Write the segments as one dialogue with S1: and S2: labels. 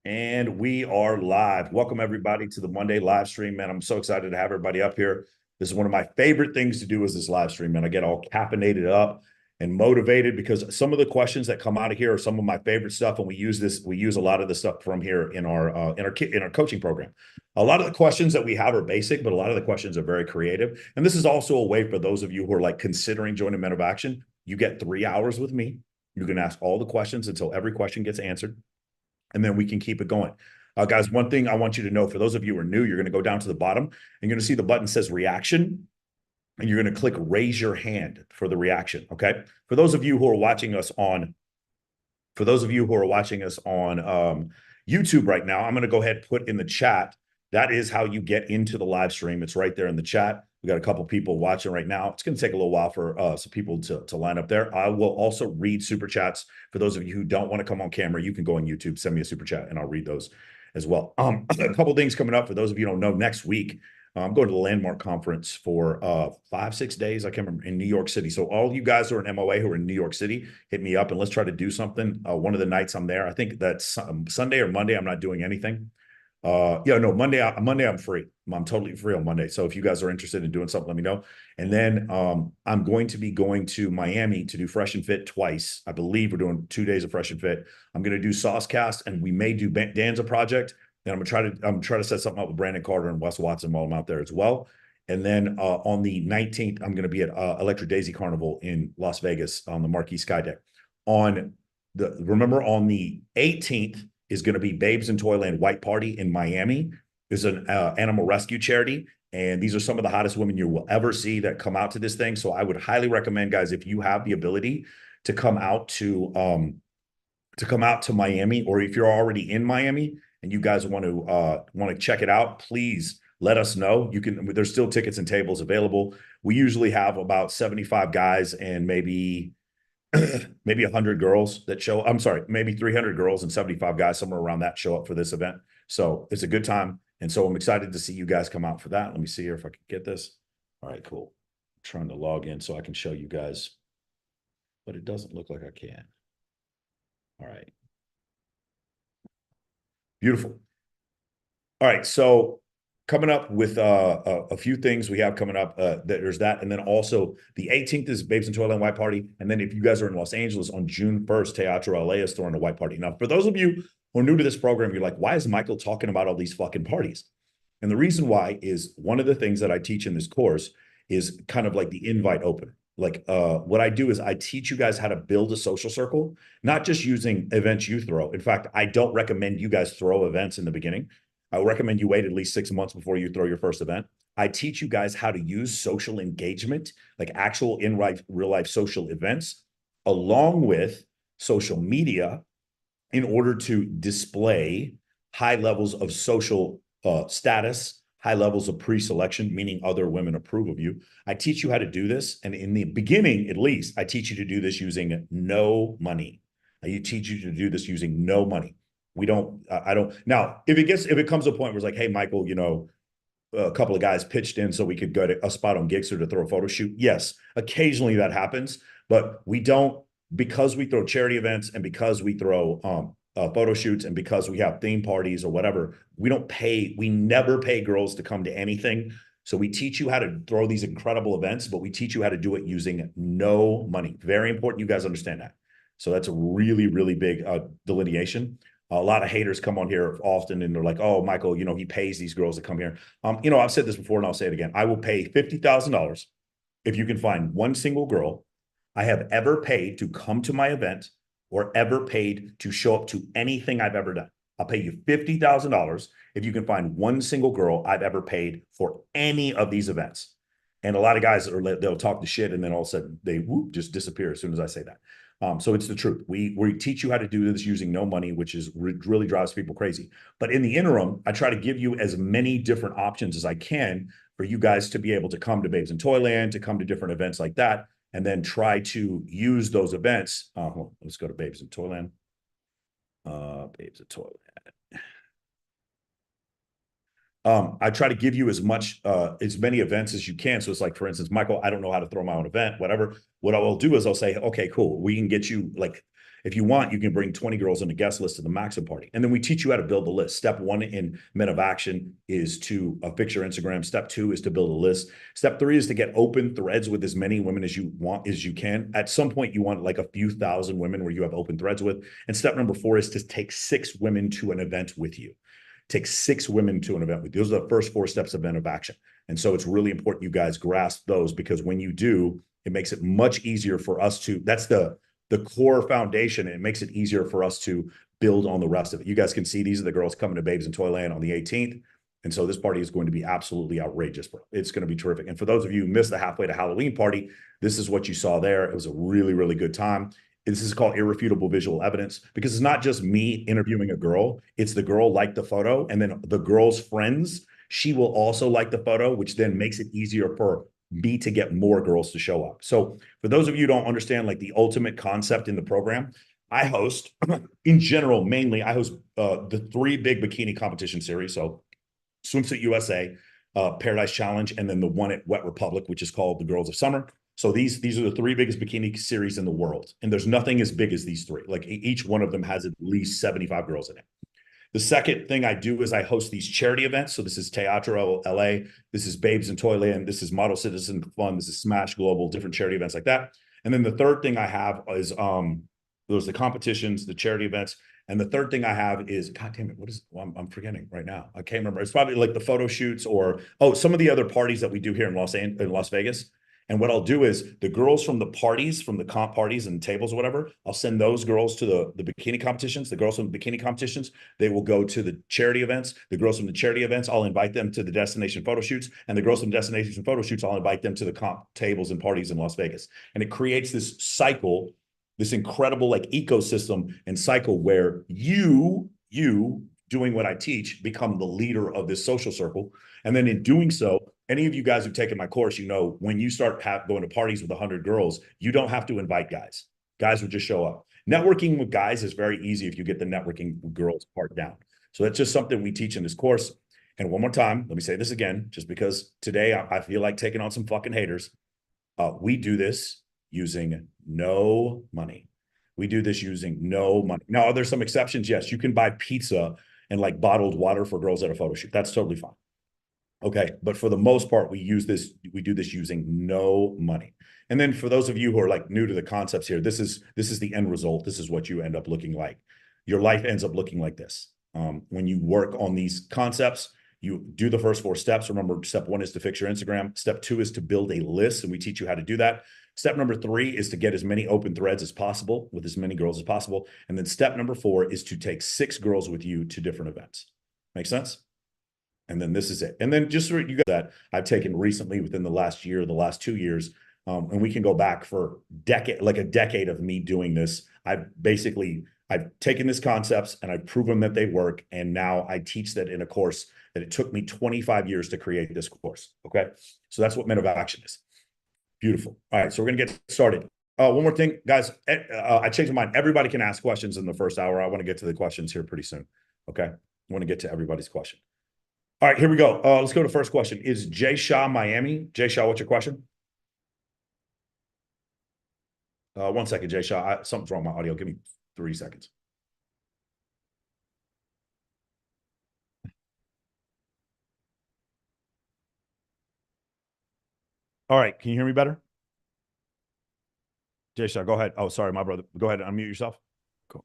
S1: And we are live. Welcome everybody to the Monday live stream, man. I'm so excited to have everybody up here. This is one of my favorite things to do is this live stream, man. I get all caffeinated up and motivated because some of the questions that come out of here are some of my favorite stuff, and we use a lot of the stuff from here in our coaching program. A lot of the questions that we have are basic, but a lot of the questions are very creative. And this is also a way for those of you who are like considering joining Men of Action. You get 3 hours with me. You can ask all the questions until every question gets answered, and then we can keep it going. Guys, one thing I want you to know, for those of you who are new, you're going to go down to the bottom and you're going to see the button says reaction, and you're going to click raise your hand for the reaction. Okay. For those of you who are watching us on, YouTube right now, I'm going to go ahead and put in the chat. That is how you get into the live stream. It's right there in the chat. We got a couple people watching right now. It's going to take a little while for some people to line up there. I will also read super chats. For those of you who don't want to come on camera, you can go on YouTube, send me a super chat, and I'll read those as well. A couple things coming up for those of you who don't know. Next week, I'm going to the Landmark Conference for 5-6 days. I can't remember, in New York City. So all you guys who are in MOA who are in New York City, hit me up and let's try to do something. One of the nights I'm there, I think that's Sunday or Monday, I'm not doing anything. Monday I'm free. I'm totally free on Monday. So if you guys are interested in doing something, let me know. And then I'm going to be going to Miami to do Fresh and Fit twice. I believe we're doing 2 days of Fresh and Fit. I'm going to do Saucecast, and we may do Danza Project. And I'm try to set something up with Brandon Carter and Wes Watson while I'm out there as well. And then on the 19th, I'm going to be at Electric Daisy Carnival in Las Vegas on the Marquee Sky Deck. Remember on the 18th, is going to be Babes in Toyland White Party in Miami. It's an animal rescue charity, and these are some of the hottest women you will ever see that come out to this thing. So I would highly recommend, guys, if you have the ability to come out to Miami, or if you're already in Miami and you guys want to check it out, please let us know. There's still tickets and tables available. We usually have about 75 guys and maybe 100 girls that show. I'm sorry, maybe 300 girls and 75 guys, somewhere around that, show up for this event. So it's a good time. And so I'm excited to see you guys come out for that. Let me see here if I can get this. All right, cool. I'm trying to log in so I can show you guys, but it doesn't look like I can. All right. Beautiful. All right. So coming up with a few things we have coming up. There's that. And then also the 18th is Babes in Toyland White Party. And then if you guys are in Los Angeles on June 1st, Teatro LA is throwing a white party. Now, for those of you who are new to this program, you're like, why is Michael talking about all these fucking parties? And the reason why is one of the things that I teach in this course is kind of like the invite opener. Like what I do is I teach you guys how to build a social circle, not just using events you throw. In fact, I don't recommend you guys throw events in the beginning. I would recommend you wait at least 6 months before you throw your first event. I teach you guys how to use social engagement, like actual real life social events, along with social media, in order to display high levels of social status, high levels of pre-selection, meaning other women approve of you. I teach you how to do this. And in the beginning, at least, I teach you to do this using no money. I teach you to do this using no money. I don't. Now, if it comes to a point where it's like, hey, Michael, a couple of guys pitched in so we could go to a spot on Gigster to throw a photo shoot. Yes, occasionally that happens, but we don't, because we throw charity events and because we throw photo shoots and because we have theme parties or whatever, we never pay girls to come to anything. So we teach you how to throw these incredible events, but we teach you how to do it using no money. Very important you guys understand that. So that's a really, really big delineation. A lot of haters come on here often and they're like, oh, Michael, he pays these girls to come here. I've said this before and I'll say it again. I will pay $50,000 if you can find one single girl I have ever paid to come to my event or ever paid to show up to anything I've ever done. I'll pay you $50,000 if you can find one single girl I've ever paid for any of these events. And a lot of guys, they'll talk the shit and then all of a sudden they just disappear as soon as I say that. So it's the truth. We teach you how to do this using no money, which really drives people crazy. But in the interim, I try to give you as many different options as I can for you guys to be able to come to Babes in Toyland, to come to different events like that, and then try to use those events. Let's go to Babes in Toyland. Babes in Toyland. I try to give you as many events as you can. So it's like, for instance, Michael, I don't know how to throw my own event, whatever. What I will do is I'll say, okay, cool. We can get you, like, If you want, you can bring 20 girls on the guest list to the Maxim party. And then we teach you how to build the list. Step one in Men of Action is to fix your Instagram. Step two is to build a list. Step three is to get open threads with as many women as you want, as you can. At some point, you want like a few thousand women where you have open threads with. And step number four is to take 6 women to an event with you. Take 6 women to an event with you. Those are the first 4 steps of Men of Action. And so it's really important you guys grasp those, because when you do, it makes it much easier for us to, that's the core foundation. And it makes it easier for us to build on the rest of it. You guys can see these are the girls coming to Babes in Toyland on the 18th. And so this party is going to be absolutely outrageous, bro. It's going to be terrific. And for those of you who missed the halfway to Halloween party, this is what you saw there. It was a really, really good time. This is called irrefutable visual evidence, because it's not just me interviewing a girl. It's the girl liked the photo, and then the girl's friends, she will also like the photo, which then makes it easier for me to get more girls to show up. So for those of you who don't understand like the ultimate concept in the program, I host, in general, mainly, I host the 3 big bikini competition series. So Swimsuit USA, Paradise Challenge, and then the one at Wet Republic, which is called the Girls of Summer. So these are the 3 biggest bikini series in the world. And there's nothing as big as these 3. Like each one of them has at least 75 girls in it. The second thing I do is I host these charity events. So this is Teatro LA. This is Babes in Toyland. This is Model Citizen Fund. This is Smash Global, different charity events like that. And then the third thing I have is those the competitions, the charity events. And the third thing I have is, God damn it, what is, well, I'm forgetting right now. I can't remember. It's probably like the photo shoots or, some of the other parties that we do here in Las Vegas. And what I'll do is the girls from the parties, from the comp parties and tables or whatever, I'll send those girls to the bikini competitions. The girls from the bikini competitions, they will go to the charity events. The girls from the charity events, I'll invite them to the destination photo shoots. And the girls from destination photo shoots, I'll invite them to the comp tables and parties in Las Vegas. And it creates this cycle, this incredible like ecosystem and cycle where you doing what I teach become the leader of this social circle. And then in doing so, any of you guys who've taken my course, you know, when you start going to parties with 100 girls, you don't have to invite guys. Guys will just show up. Networking with guys is very easy if you get the networking with girls part down. So that's just something we teach in this course. And one more time, let me say this again, just because today I feel like taking on some fucking haters. We do this using no money. We do this using no money. Now, are there some exceptions? Yes, you can buy pizza and like bottled water for girls at a photo shoot. That's totally fine. Okay, but for the most part, we do this using no money. And then for those of you who are like new to the concepts here, this is the end result. This is what you end up looking like. Your life ends up looking like this. When you work on these concepts, you do the first 4 steps. Remember, step 1 is to fix your Instagram. Step 2 is to build a list, and we teach you how to do that. Step number 3 is to get as many open threads as possible with as many girls as possible. And then step number 4 is to take 6 girls with you to different events. Make sense? And then this is it. And then just so you got that I've taken recently within the last year, the last 2 years, and we can go back for a decade of me doing this. I've taken these concepts and I've proven that they work. And now I teach that in a course that it took me 25 years to create this course. Okay. So that's what Men of Action is. Beautiful. All right. So we're going to get started. One more thing, guys. I changed my mind. Everybody can ask questions in the first hour. I want to get to the questions here pretty soon. Okay. I want to get to everybody's question. All right, here we go. Let's go to the first question. Is Jay Shaw Miami? Jay Shaw, what's your question? One second, Jay Shaw. Something's wrong with my audio. Give me 3 seconds. All right, can you hear me better? Jay Shaw, go ahead. Oh, sorry, my brother. Go ahead and unmute yourself. Cool.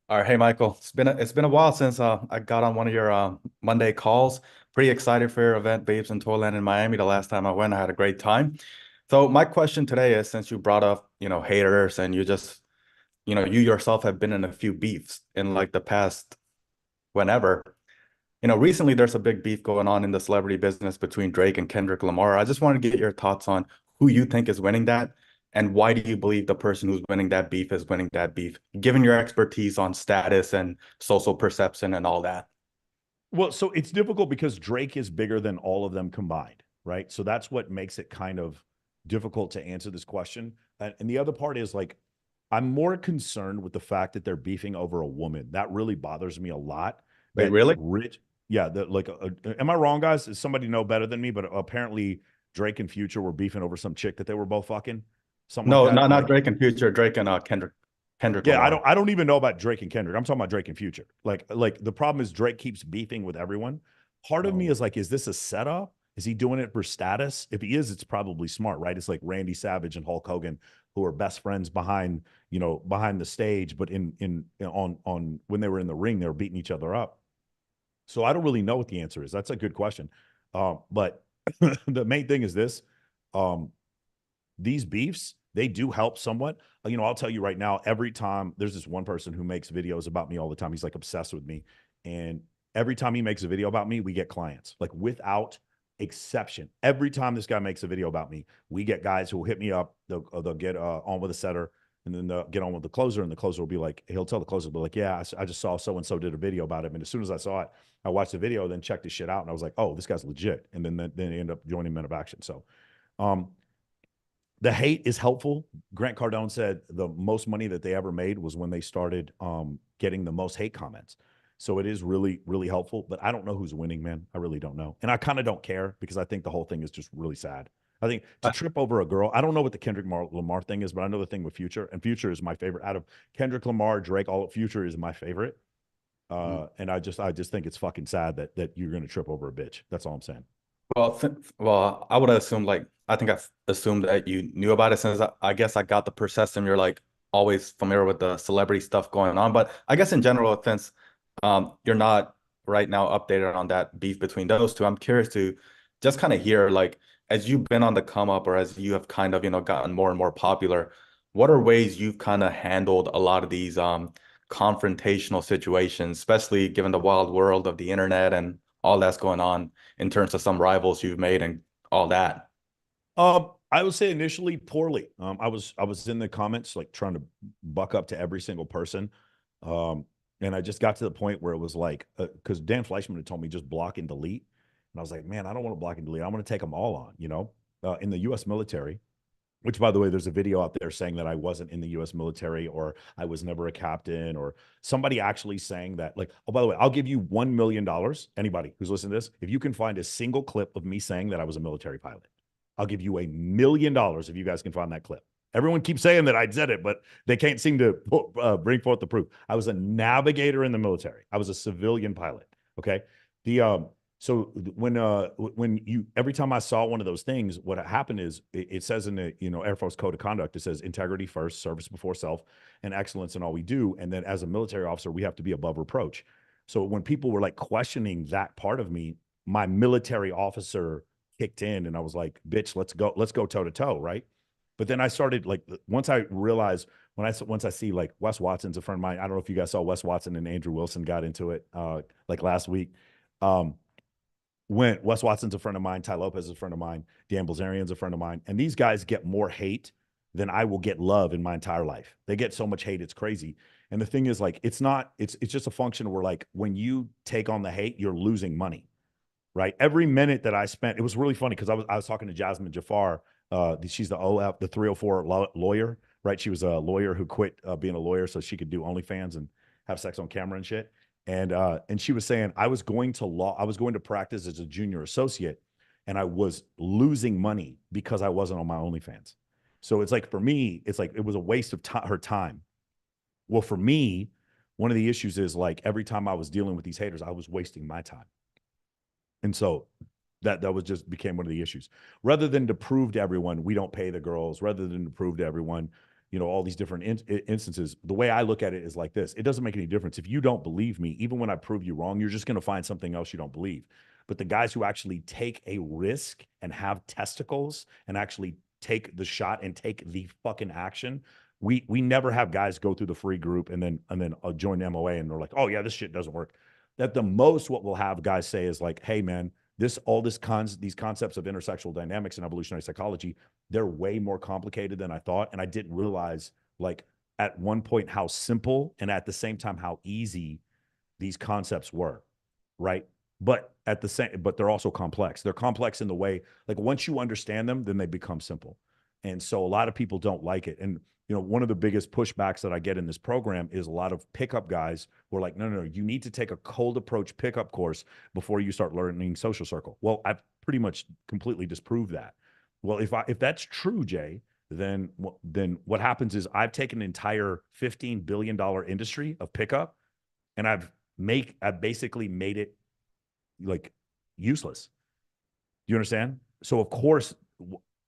S2: All right, hey Michael. It's been a while since I got on one of your Monday calls. Pretty excited for your event, Babes in Toyland in Miami. The last time I went, I had a great time. So my question today is, since you brought up, haters, and you just, you yourself have been in a few beefs in like the past whenever. Recently there's a big beef going on in the celebrity business between Drake and Kendrick Lamar. I just wanted to get your thoughts on who you think is winning that, and why do you believe the person who's winning that beef is winning that beef, given your expertise on status and social perception and all that?
S1: Well, so it's difficult because Drake is bigger than all of them combined, right? So that's what makes it kind of difficult to answer this question. And the other part is like, I'm more concerned with the fact that they're beefing over a woman. That really bothers me a lot.
S2: Wait, really?
S1: Yeah, am I wrong, guys? Does somebody know better than me? But apparently Drake and Future were beefing over some chick that they were both fucking. Something
S2: No,
S1: like that.
S2: not Drake and Future, Drake and Kendrick. Kendrick
S1: Yeah,
S2: Lamar.
S1: I don't even know about Drake and Kendrick. I'm talking about Drake and Future. Like the problem is Drake keeps beefing with everyone. Part of me
S2: Oh,
S1: is like, is this a setup? Is he doing it for status? If he is, it's probably smart, right? It's like Randy Savage and Hulk Hogan, who are best friends behind, behind the stage, but on when they were in the ring, they were beating each other up. So I don't really know what the answer is. That's a good question. But the main thing is this. Um, these beefs, they do help somewhat. I'll tell you right now, every time there's this one person who makes videos about me all the time. He's like obsessed with me. And every time he makes a video about me, we get clients, like without exception. Every time this guy makes a video about me, we get guys who will hit me up. They'll get on with a setter, and then they'll get on with the closer. And the closer will be like, he'll tell the closer, be like, yeah, I just saw so and so did a video about him. And as soon as I saw it, I watched the video, then checked his shit out. And I was like, oh, this guy's legit. And then they end up joining Men of Action. So, um, the hate is helpful. Grant Cardone said the most money that they ever made was when they started getting the most hate comments. So it is really, really helpful. But I don't know who's winning, man. I really don't know. And I kind of don't care because I think the whole thing is just really sad. I think to
S2: I,
S1: trip over a girl, I don't know what the Kendrick Lamar thing is, but I know the thing with Future, and Future is my favorite. Out of Kendrick Lamar, Drake, all Future is my favorite. And I just think it's fucking sad that you're gonna trip over a bitch. That's all I'm saying.
S2: well, I would assume like I think I assumed that you knew about it since I guess I got the perception you're like always familiar with the celebrity stuff going on. But I guess in general, since you're not right now updated on that beef between those two, I'm curious to just kind of hear like as you've been on the come up or as you have kind of gotten more and more popular, what are ways you've kind of handled a lot of these confrontational situations, especially given the wild world of the internet and all that's going on in terms of some rivals you've made and all that.
S1: I would say initially poorly. I was in the comments like trying to buck up to every single person. And I just got to the point where it was like, because Dan Fleischman had told me just block and delete. And I was like, man, I don't want to block and delete. I want to take them all on. In the US military, which by the way, there's a video out there saying that I wasn't in the US military or I was never a captain or somebody actually saying that, like, oh, by the way, I'll give you $1 million. Anybody who's listening to this, if you can find a single clip of me saying that I was a military pilot, I'll give you $1 million if you guys can find that clip. Everyone keeps saying that I said it, but they can't seem to bring forth the proof. I was a navigator in the military. I was a civilian pilot. Okay. The so when you every time I saw one of those things, what happened is it says in the Air Force Code of Conduct, it says integrity first, service before self, and excellence in all we do. And then as a military officer, we have to be above reproach. So when people were like questioning that part of me, my military officer kicked in and I was like, bitch, let's go toe to toe, right? But then I started like once I realized once I see like Wes Watson's a friend of mine. I don't know if you guys saw Wes Watson and Andrew Wilson got into it like last week. Um, when Wes Watson's a friend of mine, Ty Lopez is a friend of mine, Dan Bilzerian's a friend of mine, and these guys get more hate than I will get love in my entire life. They get so much hate, it's crazy. And the thing is, like, it's just a function where like when you take on the hate, you're losing money, right? Every minute that I spent, it was really funny because I was talking to Jasmine Jafar. She's the OF, the 304 lawyer, right? She was a lawyer who quit being a lawyer so she could do OnlyFans and have sex on camera and shit. And she was saying I was going to law, I was going to practice as a junior associate, and I was losing money because I wasn't on my OnlyFans. So it's like for me, it's like it was a waste of her time. Well, for me, one of the issues is like every time I was dealing with these haters, I was wasting my time. And so that was just became one of the issues. Rather than to prove to everyone we don't pay the girls, rather than to prove to everyone, all these different instances, the way I look at it is like this. It doesn't make any difference. If you don't believe me, even when I prove you wrong, you're just going to find something else you don't believe. But the guys who actually take a risk and have testicles and actually take the shot and take the fucking action, we never have guys go through the free group and then join MOA and they're like, oh yeah, this shit doesn't work. That the most what we'll have guys say is like, hey man, these concepts of intersexual dynamics and evolutionary psychology, they're way more complicated than I thought. And I didn't realize like at one point how simple and at the same time how easy these concepts were, right? But they're also complex. They're complex in the way, like once you understand them, then they become simple. And so a lot of people don't like it. And one of the biggest pushbacks that I get in this program is a lot of pickup guys who are like, no, you need to take a cold approach pickup course before you start learning social circle. Well, I've pretty much completely disproved that. Well, if that's true, Jay, then what happens is I've taken an entire $15 billion industry of pickup, and I've basically made it like useless. You understand? So of course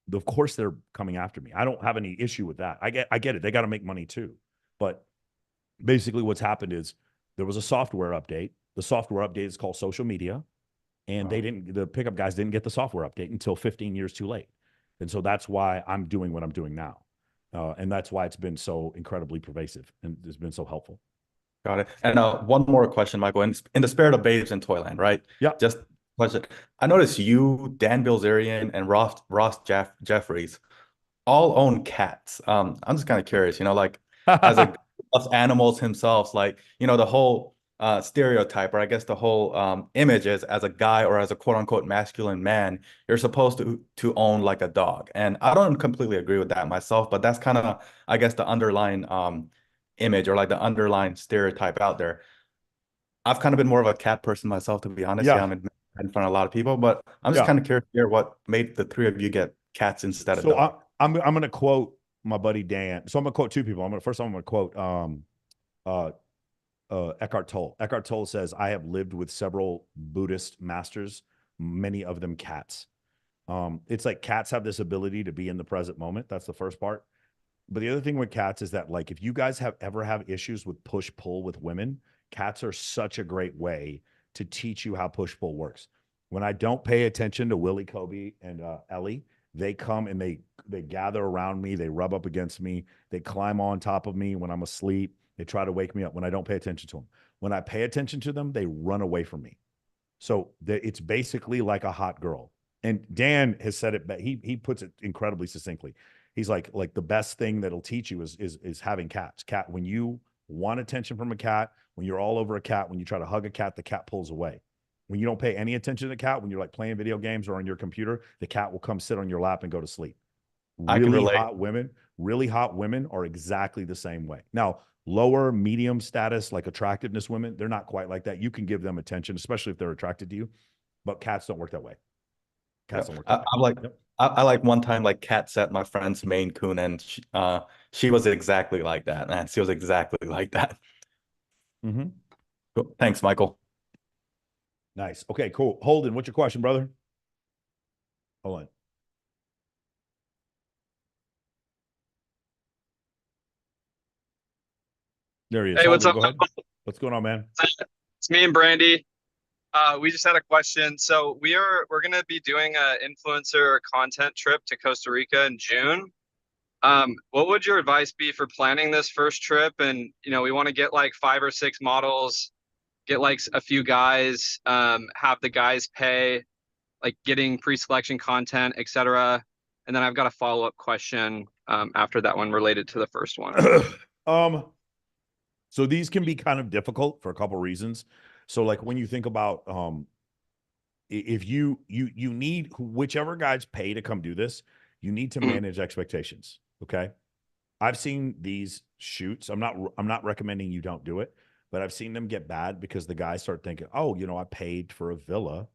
S1: they're coming after me. I don't have any issue with that. I get it. They got to make money too. But basically what's happened is there was a software update. The software update is called social media, and the pickup guys didn't get the software update until 15 years too late. And so that's why I'm doing what I'm doing now. And that's why it's been so incredibly pervasive and it's been so helpful.
S2: Got it. And one more question, Michael. In the spirit of Babes in Toyland, right?
S1: Yeah.
S2: Just question. I noticed you, Dan Bilzerian, and Jeffries all own cats. I'm just kind of curious, like as a of animals himself, like, the whole stereotype, or I guess the whole image is as a guy or as a quote unquote masculine man, you're supposed to own like a dog. And I don't completely agree with that myself, but that's kind of, I guess, the underlying image, or like the underlying stereotype out there. I've kind of been more of a cat person myself, to be honest. Yeah,
S1: Yeah.
S2: I'm in front of a lot of people, but I'm just
S1: Yeah.
S2: kind of curious here what made the three of you get cats instead of
S1: So
S2: dogs.
S1: I'm going to quote my buddy Dan. So I'm going to quote two people. I'm going to quote uh, Eckhart Tolle. Eckhart Tolle says, "I have lived with several Buddhist masters, many of them cats." It's like cats have this ability to be in the present moment. That's the first part. But the other thing with cats is that, like, if you guys have issues with push pull with women, cats are such a great way to teach you how push pull works. When I don't pay attention to Willie, Kobe, and Ellie, they come and they gather around me. They rub up against me. They climb on top of me when I'm asleep. They try to wake me up when I don't pay attention to them. When I pay attention to them, they run away from me. So it's basically like a hot girl. And Dan has said it, but he puts it incredibly succinctly. He's like the best thing that'll teach you is having cats. Cat, when you want attention from a cat, when you're all over a cat, when you try to hug a cat, the cat pulls away. When you don't pay any attention to the cat, when you're like playing video games or on your computer, the cat will come sit on your lap and go to sleep.
S2: I can
S1: Really
S2: relate.
S1: hot women, really hot women are exactly the same way. Now, lower, medium status, like attractiveness women, they're not quite like that. You can give them attention, especially if they're attracted to you, but cats don't work that way.
S2: Yeah.
S1: Cats don't work
S2: I,
S1: that way.
S2: I'm like,
S1: Yep.
S2: I like one time like cat sat my friend's Maine Coon, and she was exactly like that, man. She was exactly like that.
S1: Mm-hmm.
S2: Cool. Thanks, Michael.
S1: Nice. Okay, cool. Holden, what's your question, brother? Hold on. There he is.
S3: Hey, what's
S1: Holden,
S3: up?
S1: go ahead. What's going on, man?
S3: It's me and Brandy. We just had a question. So we're gonna be doing a influencer content trip to Costa Rica in June. What would your advice be for planning this first trip? And we want to get like 5 or 6 models, get like a few guys, have the guys pay, like getting pre-selection content, etc. And then I've got a follow-up question after that one related to the first one.
S1: um, so these can be kind of difficult for a couple reasons. So, like, when you think about if you need whichever guys pay to come do this, you need to
S3: Mhm.
S1: manage expectations. Okay. I've seen these shoots. I'm not recommending you don't do it, but I've seen them get bad because the guys start thinking, oh, I paid for a villa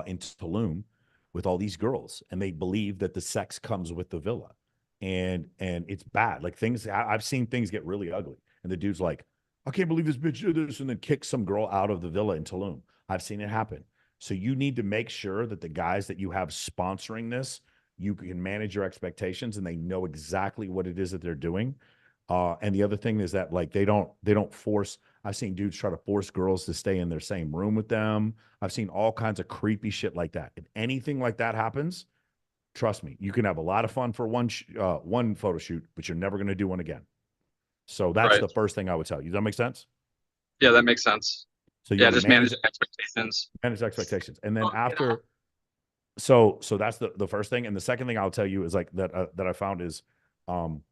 S1: in Tulum with all these girls, and they believe that the sex comes with the villa, and it's bad. Like, I've seen things get really ugly, and the dude's like, I can't believe this bitch did this, and then kick some girl out of the villa in Tulum. I've seen it happen. So you need to make sure that the guys that you have sponsoring this, you can manage your expectations, and they know exactly what it is that they're doing. And the other thing is that, like, they don't force. I've seen dudes try to force girls to stay in their same room with them. I've seen all kinds of creepy shit like that. If anything like that happens, trust me, you can have a lot of fun for one photo shoot, but you're never going to do one again. So that's
S3: Right.
S1: the first thing I would tell you. Does that make sense?
S3: Yeah, that makes sense.
S1: So you
S3: Yeah,
S1: got to
S3: just managing expectations.
S1: manage expectations, and then after, so that's the first thing, and the second thing I'll tell you is like that I found is, um,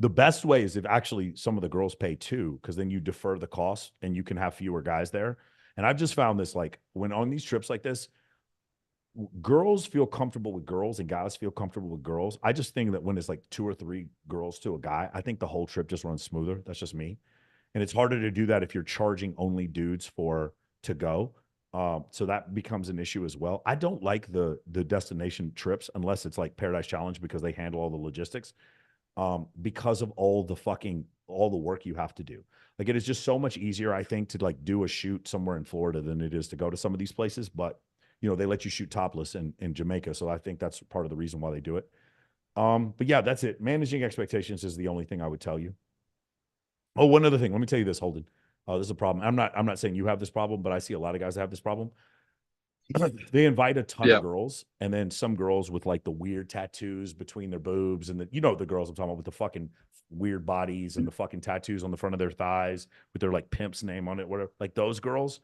S1: the best way is if actually some of the girls pay too, because then you defer the cost and you can have fewer guys there. And I've just found this, like, when on these trips like this, girls feel comfortable with girls and guys feel comfortable with girls. I just think that when it's like 2 or 3 girls to a guy, I think the whole trip just runs smoother. That's just me. And it's harder to do that if you're charging only dudes to go. So that becomes an issue as well. I don't like the destination trips unless it's like Paradise Challenge because they handle all the logistics. Because of all the work you have to do. Like it is just so much easier, I think, to like do a shoot somewhere in Florida than it is to go to some of these places. But you know, they let you shoot topless in Jamaica. So I think that's part of the reason why they do it. But yeah, that's it. Managing expectations is the only thing I would tell you. Oh, one other thing. Let me tell you this, Holden. This is a problem. I'm not saying you have this problem, but I see a lot of guys that have this problem. They invite a ton of
S3: Yeah.
S1: girls, and then some girls with like the weird tattoos between their boobs, and the girls I'm talking about with the fucking weird bodies and the fucking tattoos on the front of their thighs with their like pimp's name on it, whatever. Like those girls,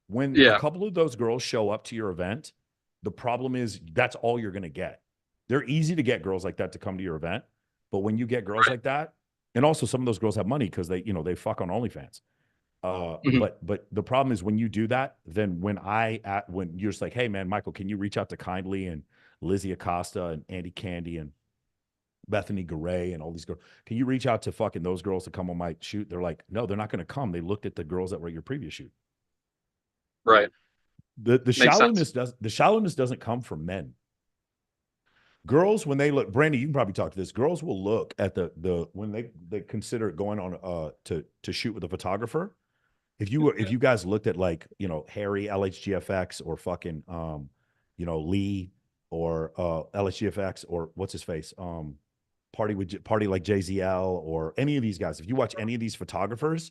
S1: when a
S3: Yeah.
S1: couple of those girls show up to your event, the problem is that's all you're gonna get. They're easy to get girls like that to come to your event, but when you get girls
S3: Right.
S1: like that, and also some of those girls have money because they fuck on OnlyFans.
S3: Mhm.
S1: But the problem is when you do that, then when you're just like, hey man, Michael, can you reach out to Kindly and Lizzie Acosta and Andy Candy and Bethany Garay and all these girls? Can you reach out to fucking those girls to come on my shoot? They're like, no, they're not going to come. They looked at the girls that were at your previous shoot.
S3: Right.
S1: The
S3: Makes sense.
S1: shallowness doesn't come from men. Girls, when they look, Brandy, you can probably talk to this. Girls will look at the when they consider going on to shoot with a photographer. If you guys looked at like, Harry LHGFX or fucking Lee or LHGFX or what's his face? Party like JZL or any of these guys, if you watch any of these photographers,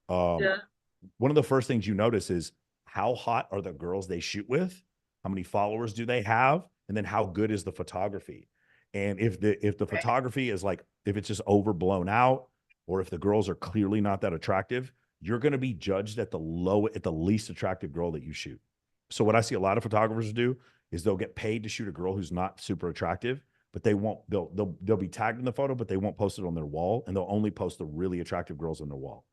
S1: um
S4: Yeah.
S1: one of the first things you notice is how hot are the girls they shoot with, how many followers do they have, and then how good is the photography. And if the photography is like, if it's just overblown out, or if the girls are clearly not that attractive, you're going to be judged at the least attractive girl that you shoot. So what I see a lot of photographers do is they'll get paid to shoot a girl who's not super attractive, but they'll be tagged in the photo, but they won't post it on their wall, and they'll only post the really attractive girls on their wall.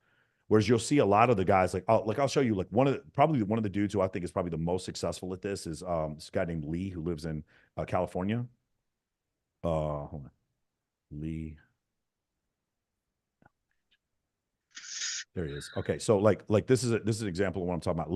S1: Whereas you'll see a lot of the guys I'll show you, like probably one of the dudes who I think is probably the most successful at this is this guy named Lee who lives in California. Hold on. Lee. There he is. Okay, so like this is an example of what I'm talking about.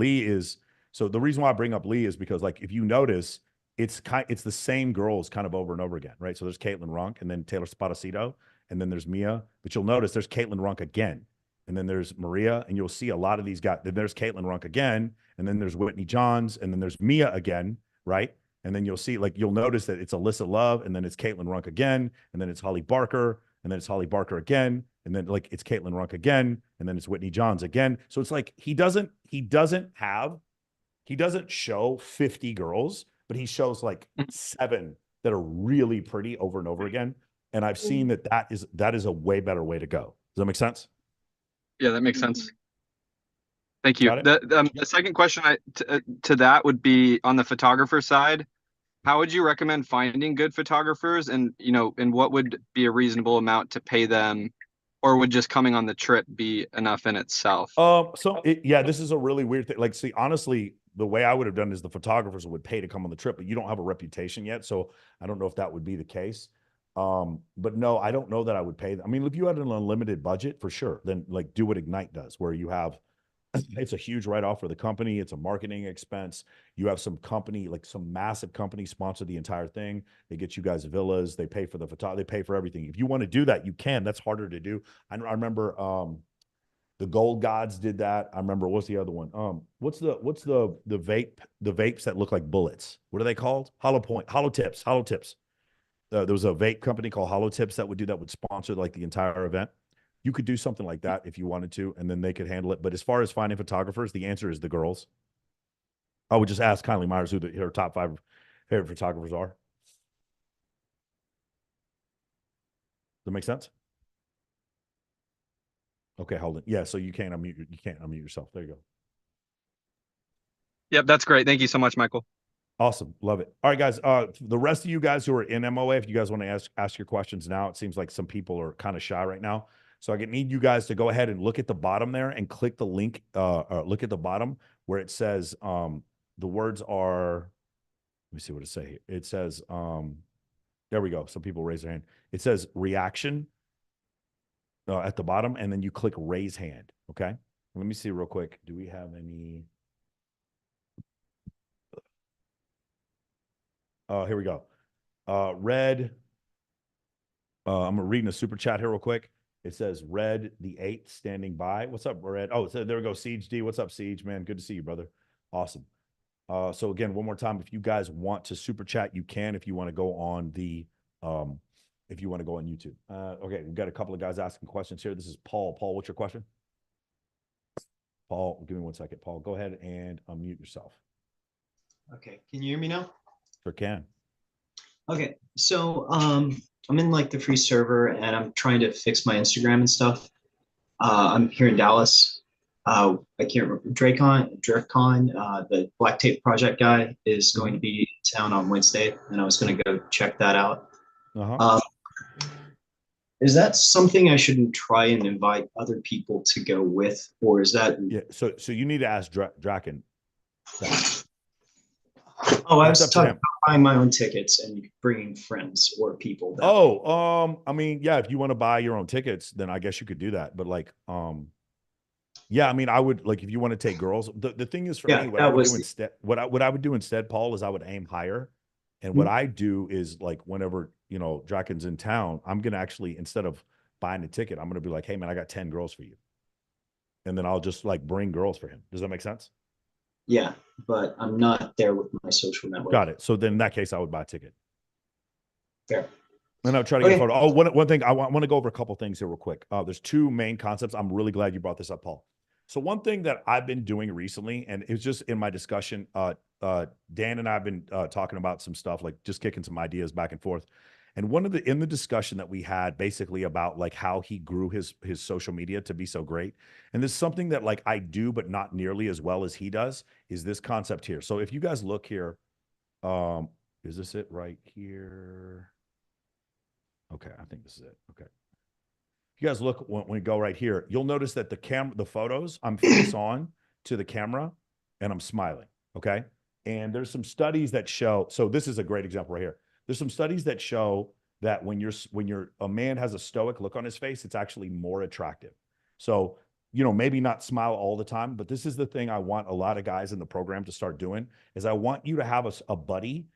S1: So the reason why I bring up Lee is because like if you notice, it's the same girls kind of over and over again, right? So there's Caitlin Runk and then Taylor Spadacito, and then there's Mia, but you'll notice there's Caitlin Runk again, and then there's Maria, and you'll see a lot of these guys. Then there's Caitlin Runk again, and then there's Whitney Johns, and then there's Mia again, right? And then you'll notice that it's Alyssa Love, and then it's Caitlin Runk again, and then it's Holly Barker, and then it's Holly Barker again, and then like it's Caitlin Runk again, and then it's Whitney Johns again. So it's like he doesn't show 50 girls, but he shows like 7 that are really pretty over and over again. And I've seen that is a way better way to go. Does that make sense?
S3: Yeah, that makes sense. Thank you.
S1: Got it?
S3: The second question to that would be on the photographer side. How would you recommend finding good photographers, and and what would be a reasonable amount to pay them, or would just coming on the trip be enough in itself?
S1: This is a really weird thing. Like, see, honestly, the way I would have done is the photographers would pay to come on the trip, but you don't have a reputation yet, so I don't know if that would be the case. But no, I don't know that I would pay them. I mean, if you had an unlimited budget, for sure, then like do what Ignite does, where you have it's a huge write-off for the company. It's a marketing expense. You have some company, like some massive company sponsor the entire thing. They get you guys villas. They pay for the photography. They pay for everything. If you want to do that, you can. That's harder to do. I remember the Gold Gods did that. I remember what's the other one? What's the vapes that look like bullets? What are they called? Hollow Tips. There was a vape company called Hollow Tips that would sponsor like the entire event. You could do something like that if you wanted to, and then they could handle it. But as far as finding photographers, the answer is the girls. I would just ask Kylie Myers who her top 5 favorite photographers are. Does that make sense? Okay, hold it. Yeah, so you can't unmute yourself. There you go.
S3: Yep, that's great. Thank you so much, Michael.
S1: Awesome. Love it. All right, guys. The rest of you guys who are in MOA, if you guys want to ask your questions now, it seems like some people are kind of shy right now. So I need you guys to go ahead and look at the bottom there and click the link. Look at the bottom where it says the words are. Let me see what it say. It says there we go. Some people raise their hand. It says reaction at the bottom, and then you click raise hand. Okay. Let me see real quick. Do we have any? Here we go. Red. I'm reading a super chat here real quick. It says Red the 8th standing by. What's up, Red? Oh, so there we go. Siege D. What's up, Siege, man? Good to see you, brother. Awesome. So again, one more time, if you guys want to super chat, you can. If you want to go on if you want to go on YouTube. Okay, we've got a couple of guys asking questions here. This is Paul. Paul, what's your question? Paul, give me 1 second. Paul, go ahead and unmute yourself.
S4: Okay, can you hear me now?
S1: Sure can.
S4: Okay, so I'm in like the free server and I'm trying to fix my Instagram and stuff. I'm here in Dallas. I can't remember. Drakon, the Black Tape Project guy is going to be in town on Wednesday, and I was going to go check that out. Is that something I shouldn't try and invite other people to go with, or is that?
S1: Yeah. So you need to ask Draken.
S4: Oh, I was talking about buying my own tickets and bringing friends or people.
S1: I mean, yeah, if you want to buy your own tickets, then I guess you could do that. But like, yeah, I mean, I would like if you want to take girls. The thing is for me, what I would do instead, what I would do instead, Paul, is I would aim higher. And what I do is like whenever, you know, Draken's in town, I'm gonna actually, instead of buying a ticket, I'm gonna be like, hey man, I got 10 girls for you. And then I'll just like bring girls for him. Does that make sense?
S4: Yeah, but I'm not there with my social network.
S1: Got it. So then in that case, I would buy a ticket.
S4: Fair.
S1: And I'll try to get a photo. Oh, one thing, I want to go over a couple things here real quick. There's two main concepts. I'm really glad you brought this up, Paul. So one thing that I've been doing recently, and it's just in my discussion, Dan and I have been talking about some stuff, like just kicking some ideas back and forth. And in the discussion that we had basically about like how he grew his social media to be so great. And there's something that like I do, but not nearly as well as he does, is this concept here. So if you guys look here, is this it right here? Okay, I think this is it. Okay. If you guys look when we go right here, you'll notice that the photos, I'm face on to the camera and I'm smiling. Okay. And there's some studies that show, so this is a great example right here. There's some studies that show that when a man has a stoic look on his face, it's actually more attractive. So, you know, maybe not smile all the time, but this is the thing I want a lot of guys in the program to start doing is I want you to have a buddy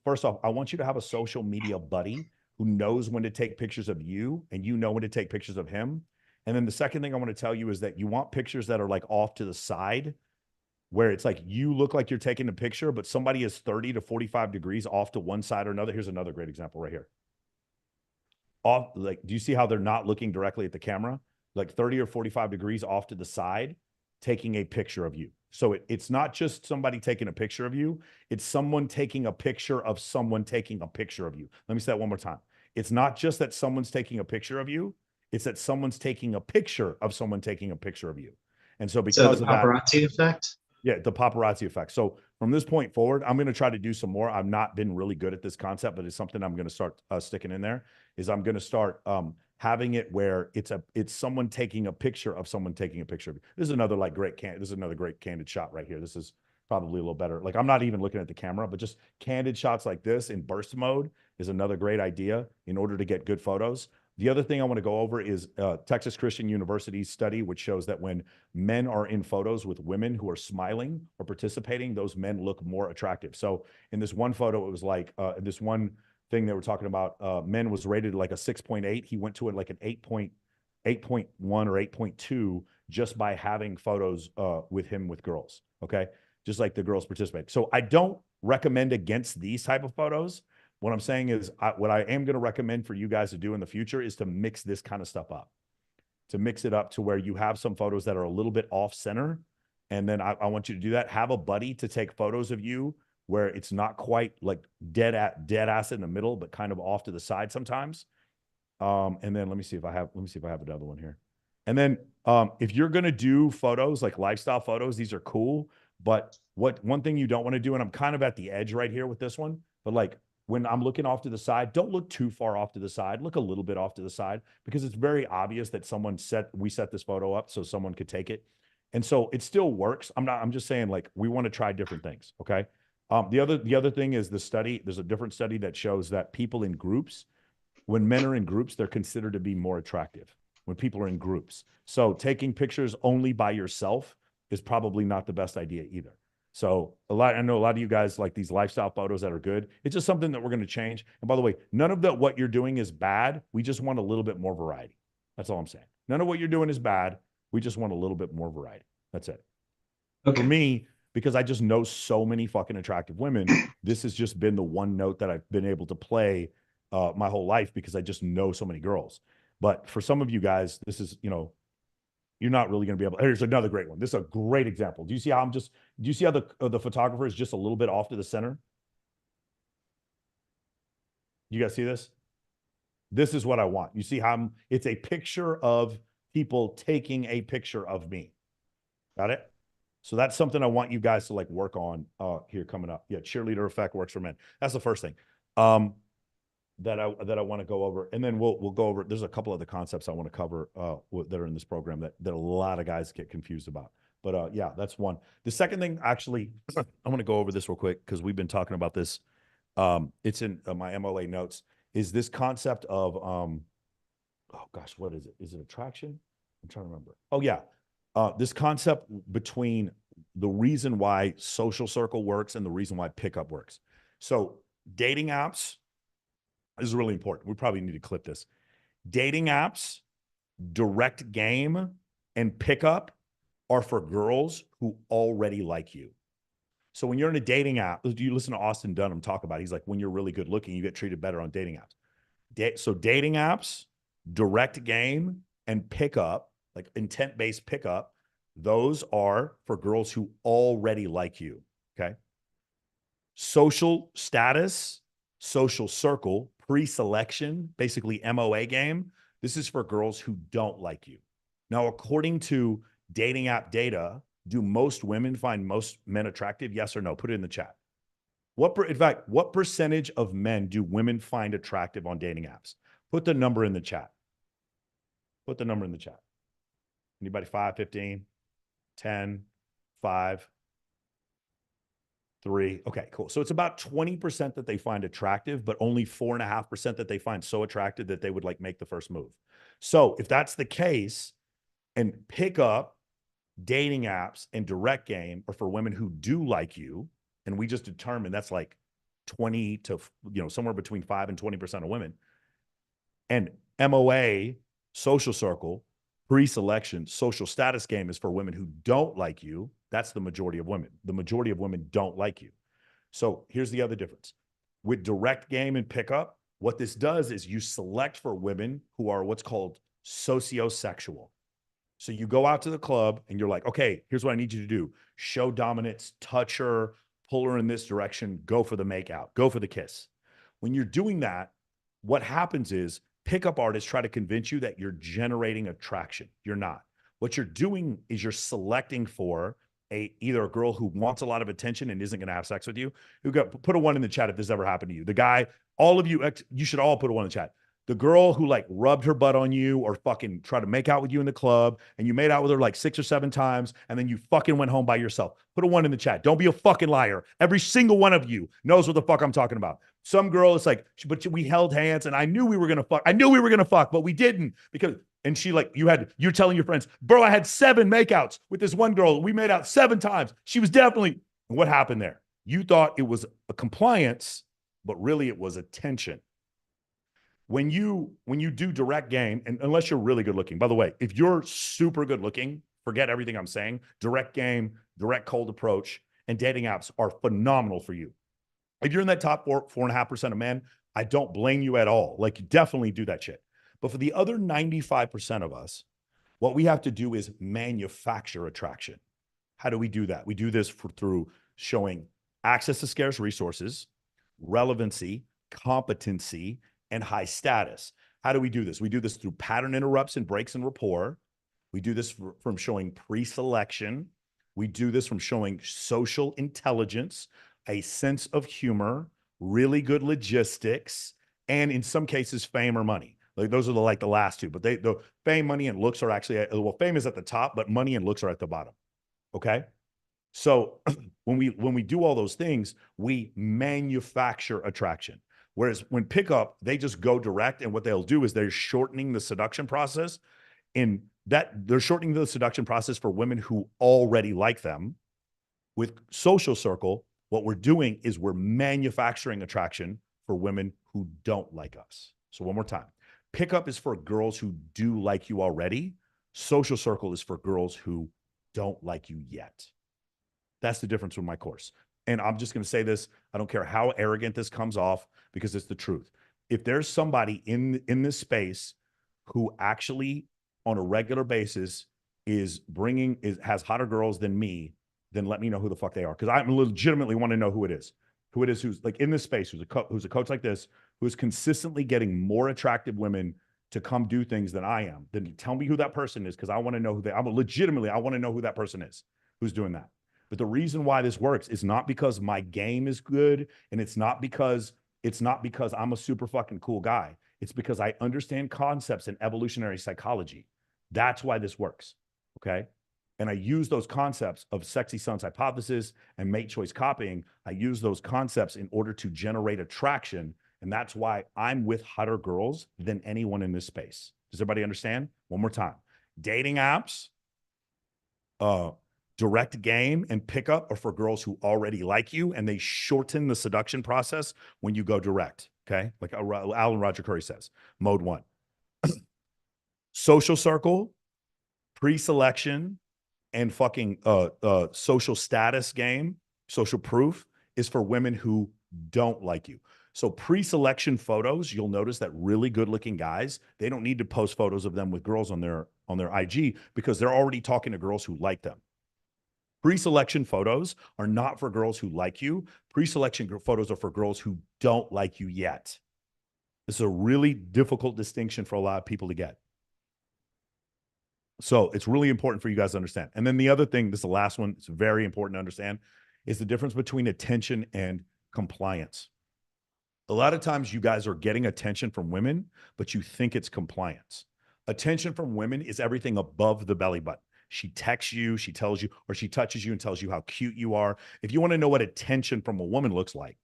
S1: first off, I want you to have a social media buddy who knows when to take pictures of you and you know when to take pictures of him. And then the second thing I want to tell you is that you want pictures that are like off to the side, where it's like you look like you're taking a picture, but somebody is 30 to 45 degrees off to one side or another. Here's another great example right here. Do you see how they're not looking directly at the camera? Like 30 or 45 degrees off to the side, taking a picture of you. So it's not just somebody taking a picture of you. It's someone taking a picture of someone taking a picture of you. Let me say that one more time. It's not just that someone's taking a picture of you. It's that someone's taking a picture of someone taking a picture of you. And so because
S4: of that, paparazzi effect?
S1: Yeah, the paparazzi effect. So from this point forward, I'm going to try to do some more. I've not been really good at this concept, but it's something I'm going to start sticking in there. Is I'm going to start having it where it's someone taking a picture of someone taking a picture of you. This is another great candid shot right here. This is probably a little better. Like I'm not even looking at the camera, but just candid shots like this in burst mode is another great idea in order to get good photos. The other thing I want to go over is Texas Christian University's study, which shows that when men are in photos with women who are smiling or participating, those men look more attractive. So in this one photo, it was like this one thing they were talking about, men was rated like a 6.8. He went to it like an 8.1 or 8.2 just by having photos with him with girls. Okay. Just like the girls participate. So I don't recommend against these type of photos. What I'm saying is what I am going to recommend for you guys to do in the future is to mix this kind of stuff up, to mix it up to where you have some photos that are a little bit off center. And then I want you to do that. Have a buddy to take photos of you where it's not quite like dead ass in the middle, but kind of off to the side sometimes. And then let me see if I have another one here. And then if you're going to do photos, like lifestyle photos, these are cool. But one thing you don't want to do, and I'm kind of at the edge right here with this one, but like, when I'm looking off to the side, don't look too far off to the side. Look a little bit off to the side because it's very obvious that we set this photo up so someone could take it. And so it still works. I'm just saying like we want to try different things. Okay. The other thing is the study. There's a different study that shows that people in groups, when men are in groups, they're considered to be more attractive when people are in groups. So taking pictures only by yourself is probably not the best idea either. So I know a lot of you guys like these lifestyle photos that are good. It's just something that we're going to change. And by the way, none of what you're doing is bad. We just want a little bit more variety. That's all I'm saying. None of what you're doing is bad. We just want a little bit more variety. That's it.
S4: Okay.
S1: For me, because I just know so many fucking attractive women, this has just been the one note that I've been able to play my whole life because I just know so many girls. But for some of you guys, this is, you're not really going to be able. Here's another great one. This is a great example. Do you see how do you see how the photographer is just a little bit off to the center? You guys see this? This is what I want. You see how it's a picture of people taking a picture of me. Got it? So that's something I want you guys to like work on here coming up. Yeah, cheerleader effect works for men. That's the first thing that I want to go over, and then we'll go over. There's a couple other concepts I want to cover that are in this program that a lot of guys get confused about. But yeah, that's one. The second thing, actually, I want to go over this real quick because we've been talking about this. It's in my MOA notes. Is this concept of oh gosh, what is it? Is it attraction? I'm trying to remember. Oh yeah. This concept between the reason why social circle works and the reason why pickup works. So dating apps is really important. We probably need to clip this. Dating apps, direct game, and pickup are for girls who already like you. So when you're in a dating app, you listen to Austin Dunham talk about it. He's like, when you're really good looking, you get treated better on dating apps. So dating apps, direct game, and pickup, like intent-based pickup, those are for girls who already like you, okay? Social status, social circle, pre-selection, basically MOA game, this is for girls who don't like you. Now, according to dating app data, do most women find most men attractive? Yes or no? Put it in the chat. In fact, what percentage of men do women find attractive on dating apps? Put the number in the chat. Put the number in the chat. Anybody? 5, 15, 10, 5, 3. Okay, cool. So it's about 20% that they find attractive, but only 4.5% that they find so attractive that they would like make the first move. So if that's the case, and pickup, dating apps, and direct game are for women who do like you, and we just determined that's like 20 to, somewhere between 5 and 20% of women. And MOA, social circle, pre-selection, social status game is for women who don't like you. That's the majority of women. The majority of women don't like you. So here's the other difference. With direct game and pickup, what this does is you select for women who are what's called sociosexual. So you go out to the club and you're like, okay, here's what I need you to do. Show dominance, touch her, pull her in this direction, go for the makeout, go for the kiss. When you're doing that, what happens is pickup artists try to convince you that you're generating attraction. You're not. What you're doing is you're selecting for either a girl who wants a lot of attention and isn't going to have sex with you. Put a 1 in the chat if this ever happened to you. The guy, all of you, you should all put a 1 in the chat. The girl who like rubbed her butt on you or fucking tried to make out with you in the club and you made out with her like 6 or 7 times and then you fucking went home by yourself. Put a 1 in the chat. Don't be a fucking liar. Every single one of you knows what the fuck I'm talking about. Some girl is like, but we held hands and I knew we were going to fuck. I knew we were going to fuck, but we didn't because, and she like, you're telling your friends, bro, I had 7 makeouts with this one girl. We made out 7 times. She was definitely, what happened there? You thought it was a compliance, but really it was attention. When you do direct game, and unless you're really good looking, by the way, if you're super good looking, forget everything I'm saying. Direct game, direct cold approach, and dating apps are phenomenal for you. If you're in that top 4.5% of men, I don't blame you at all. Like, definitely do that shit. But for the other 95% of us, what we have to do is manufacture attraction. How do we do that? We do this through showing access to scarce resources, relevancy, competency, and high status. How do we do this? We do this through pattern interrupts and breaks in rapport. We do this from showing pre-selection. We do this from showing social intelligence, a sense of humor, really good logistics, and in some cases, fame or money. Like those are the last two, but the fame, money, and looks are actually, well, fame is at the top, but money and looks are at the bottom. Okay. So when we do all those things, we manufacture attraction. Whereas when pickup, they just go direct, and what they'll do is they're shortening the seduction process. In that, they're shortening the seduction process for women who already like them. With social circle, what we're doing is we're manufacturing attraction for women who don't like us. So one more time. Pickup is for girls who do like you already. Social circle is for girls who don't like you yet. That's the difference with my course. And I'm just going to say this. I don't care how arrogant this comes off because it's the truth. If there's somebody in this space who actually on a regular basis has hotter girls than me, then let me know who the fuck they are. Because I legitimately want to know who it is. Who it is who's like in this space, who's a coach like this, who's consistently getting more attractive women to come do things than I am. Then tell me who that person is, because I want to know I want to know who that person is who's doing that. But the reason why this works is not because my game is good, and it's not because I'm a super fucking cool guy. It's because I understand concepts in evolutionary psychology. That's why this works. Okay. And I use those concepts of sexy sons hypothesis and mate choice copying. I use those concepts in order to generate attraction. And that's why I'm with hotter girls than anyone in this space. Does everybody understand? One more time. Dating apps, direct game, and pickup are for girls who already like you, and they shorten the seduction process when you go direct. Okay. Like Alan Roger Curry says, mode 1. Social circle, pre-selection, and fucking social status game, social proof is for women who don't like you. So pre-selection photos, you'll notice that really good-looking guys, they don't need to post photos of them with girls on their IG because they're already talking to girls who like them. Pre-selection photos are not for girls who like you. Pre-selection photos are for girls who don't like you yet. This is a really difficult distinction for a lot of people to get. So it's really important for you guys to understand. And then the other thing, this is the last one, it's very important to understand, is the difference between attention and compliance. A lot of times you guys are getting attention from women, but you think it's compliance. Attention from women is everything above the belly button. She texts you, she tells you, or she touches you and tells you how cute you are. If you want to know what attention from a woman looks like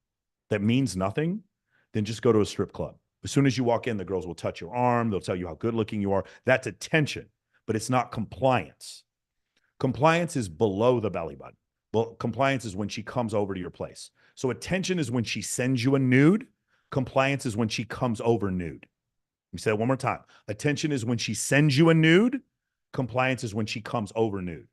S1: that means nothing, then just go to a strip club. As soon as you walk in, the girls will touch your arm. They'll tell you how good looking you are. That's attention, but it's not compliance. Compliance is below the belly button. Well, compliance is when she comes over to your place. So attention is when she sends you a nude. Compliance is when she comes over nude. Let me say it one more time. Attention is when she sends you a nude. Compliance is when she comes over nude.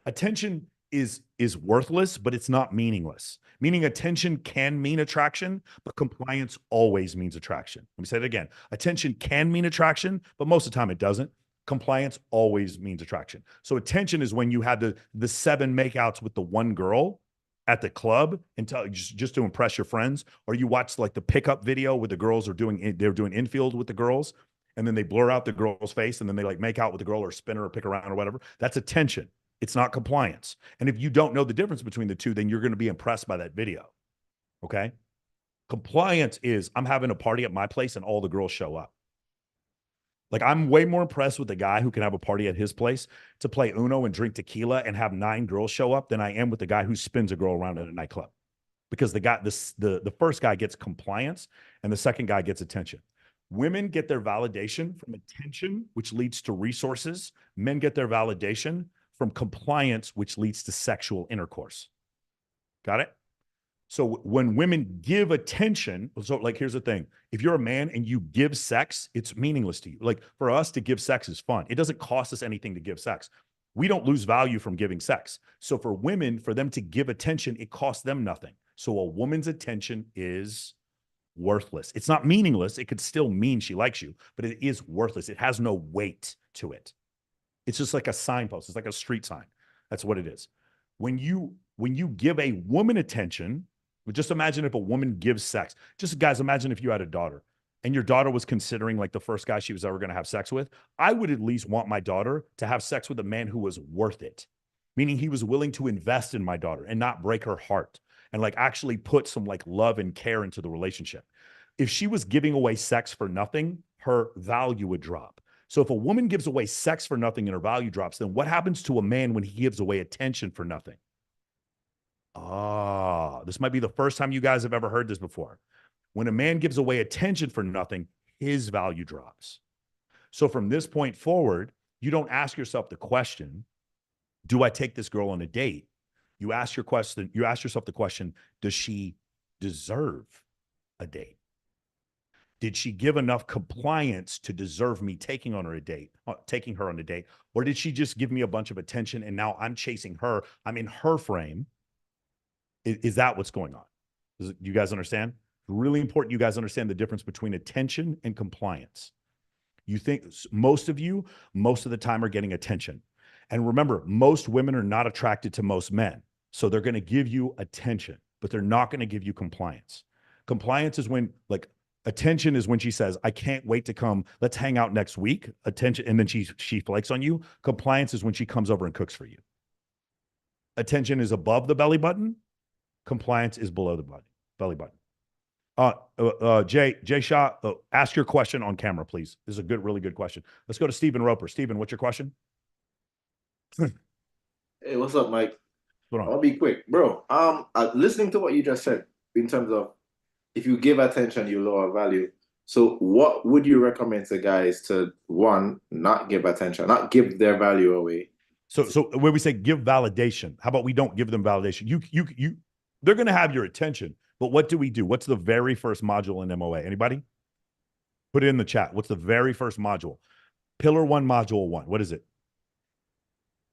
S1: Attention is worthless, but it's not meaningless. Meaning attention can mean attraction, but compliance always means attraction. Let me say it again. Attention can mean attraction, but most of the time it doesn't. Compliance always means attraction. So attention is when you had the 7 makeouts with the one girl at the club and just to impress your friends, or you watch like the pickup video where the girls they're doing infield with the girls, and then they blur out the girl's face and then they like make out with the girl or spin her or pick her around or whatever. That's attention. It's not compliance. And if you don't know the difference between the two, then you're going to be impressed by that video. Okay. Compliance is I'm having a party at my place and all the girls show up. Like I'm way more impressed with the guy who can have a party at his place to play Uno and drink tequila and have 9 girls show up than I am with the guy who spins a girl around at a nightclub. Because the first guy gets compliance and the second guy gets attention. Women get their validation from attention, which leads to resources. Men get their validation from compliance, which leads to sexual intercourse. Got it? So when women give attention, so like, here's the thing. If you're a man and you give sex, it's meaningless to you. Like for us to give sex is fun. It doesn't cost us anything to give sex. We don't lose value from giving sex. So for women, for them to give attention, it costs them nothing. So a woman's attention is worthless. It's not meaningless. It could still mean she likes you, but it is worthless. It has no weight to it. It's just like a signpost. It's like a street sign. That's what it is. When you give a woman attention, just imagine if a woman gives sex. Just guys, imagine if you had a daughter and your daughter was considering like the first guy she was ever going to have sex with. I would at least want my daughter to have sex with a man who was worth it, meaning he was willing to invest in my daughter and not break her heart and like actually put some like love and care into the relationship. If she was giving away sex for nothing, her value would drop. So if a woman gives away sex for nothing and her value drops, then what happens to a man when he gives away attention for nothing? This might be the first time you guys have ever heard this before. When a man gives away attention for nothing, his value drops. So from this point forward, you don't ask yourself the question, do I take this girl on a date? You ask yourself the question, does she deserve a date? Did she give enough compliance to deserve me taking her on a date? Or did she just give me a bunch of attention and now I'm chasing her? I'm in her frame. Is that what's going on? You guys understand? Really important you guys understand the difference between attention and compliance. You think most of the time are getting attention. And remember, most women are not attracted to most men. So they're going to give you attention, but they're not going to give you compliance. Compliance is when, like, attention is when she says, I can't wait to come. Let's hang out next week. Attention. And then she flakes on you. Compliance is when she comes over and cooks for you. Attention is above the belly button. Compliance is below the belly button. Jay Shaw, ask your question on camera, please. This is a really good question. Let's go to Stephen Roper. Stephen, what's your question?
S5: Hey, what's up, Mike?
S1: Hold on.
S5: I'll be quick, bro. Listening to what you just said in terms of if you give attention, you lower value. So what would you recommend to guys to, one, not give attention, not give their value away?
S1: So when we say give validation, how about we don't give them validation? They're going to have your attention, but what do we do? What's the very first module in MOA? Anybody? Put it in the chat. What's the very first module? Pillar 1, module 1. What is it?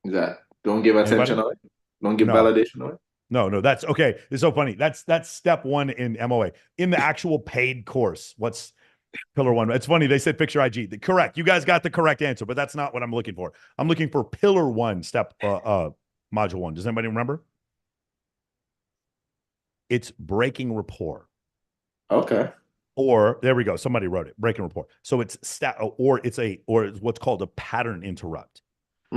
S5: Is that don't give attention away? Don't give validation away?
S1: No, that's okay. It's so funny. That's step 1 in MOA. In the actual paid course, what's pillar 1? It's funny. They said picture IG. Correct. You guys got the correct answer, but that's not what I'm looking for. I'm looking for pillar 1, step module 1. Does anybody remember? It's breaking rapport.
S5: Okay.
S1: Or there we go. Somebody wrote it. Breaking rapport. So it's it's what's called a pattern interrupt.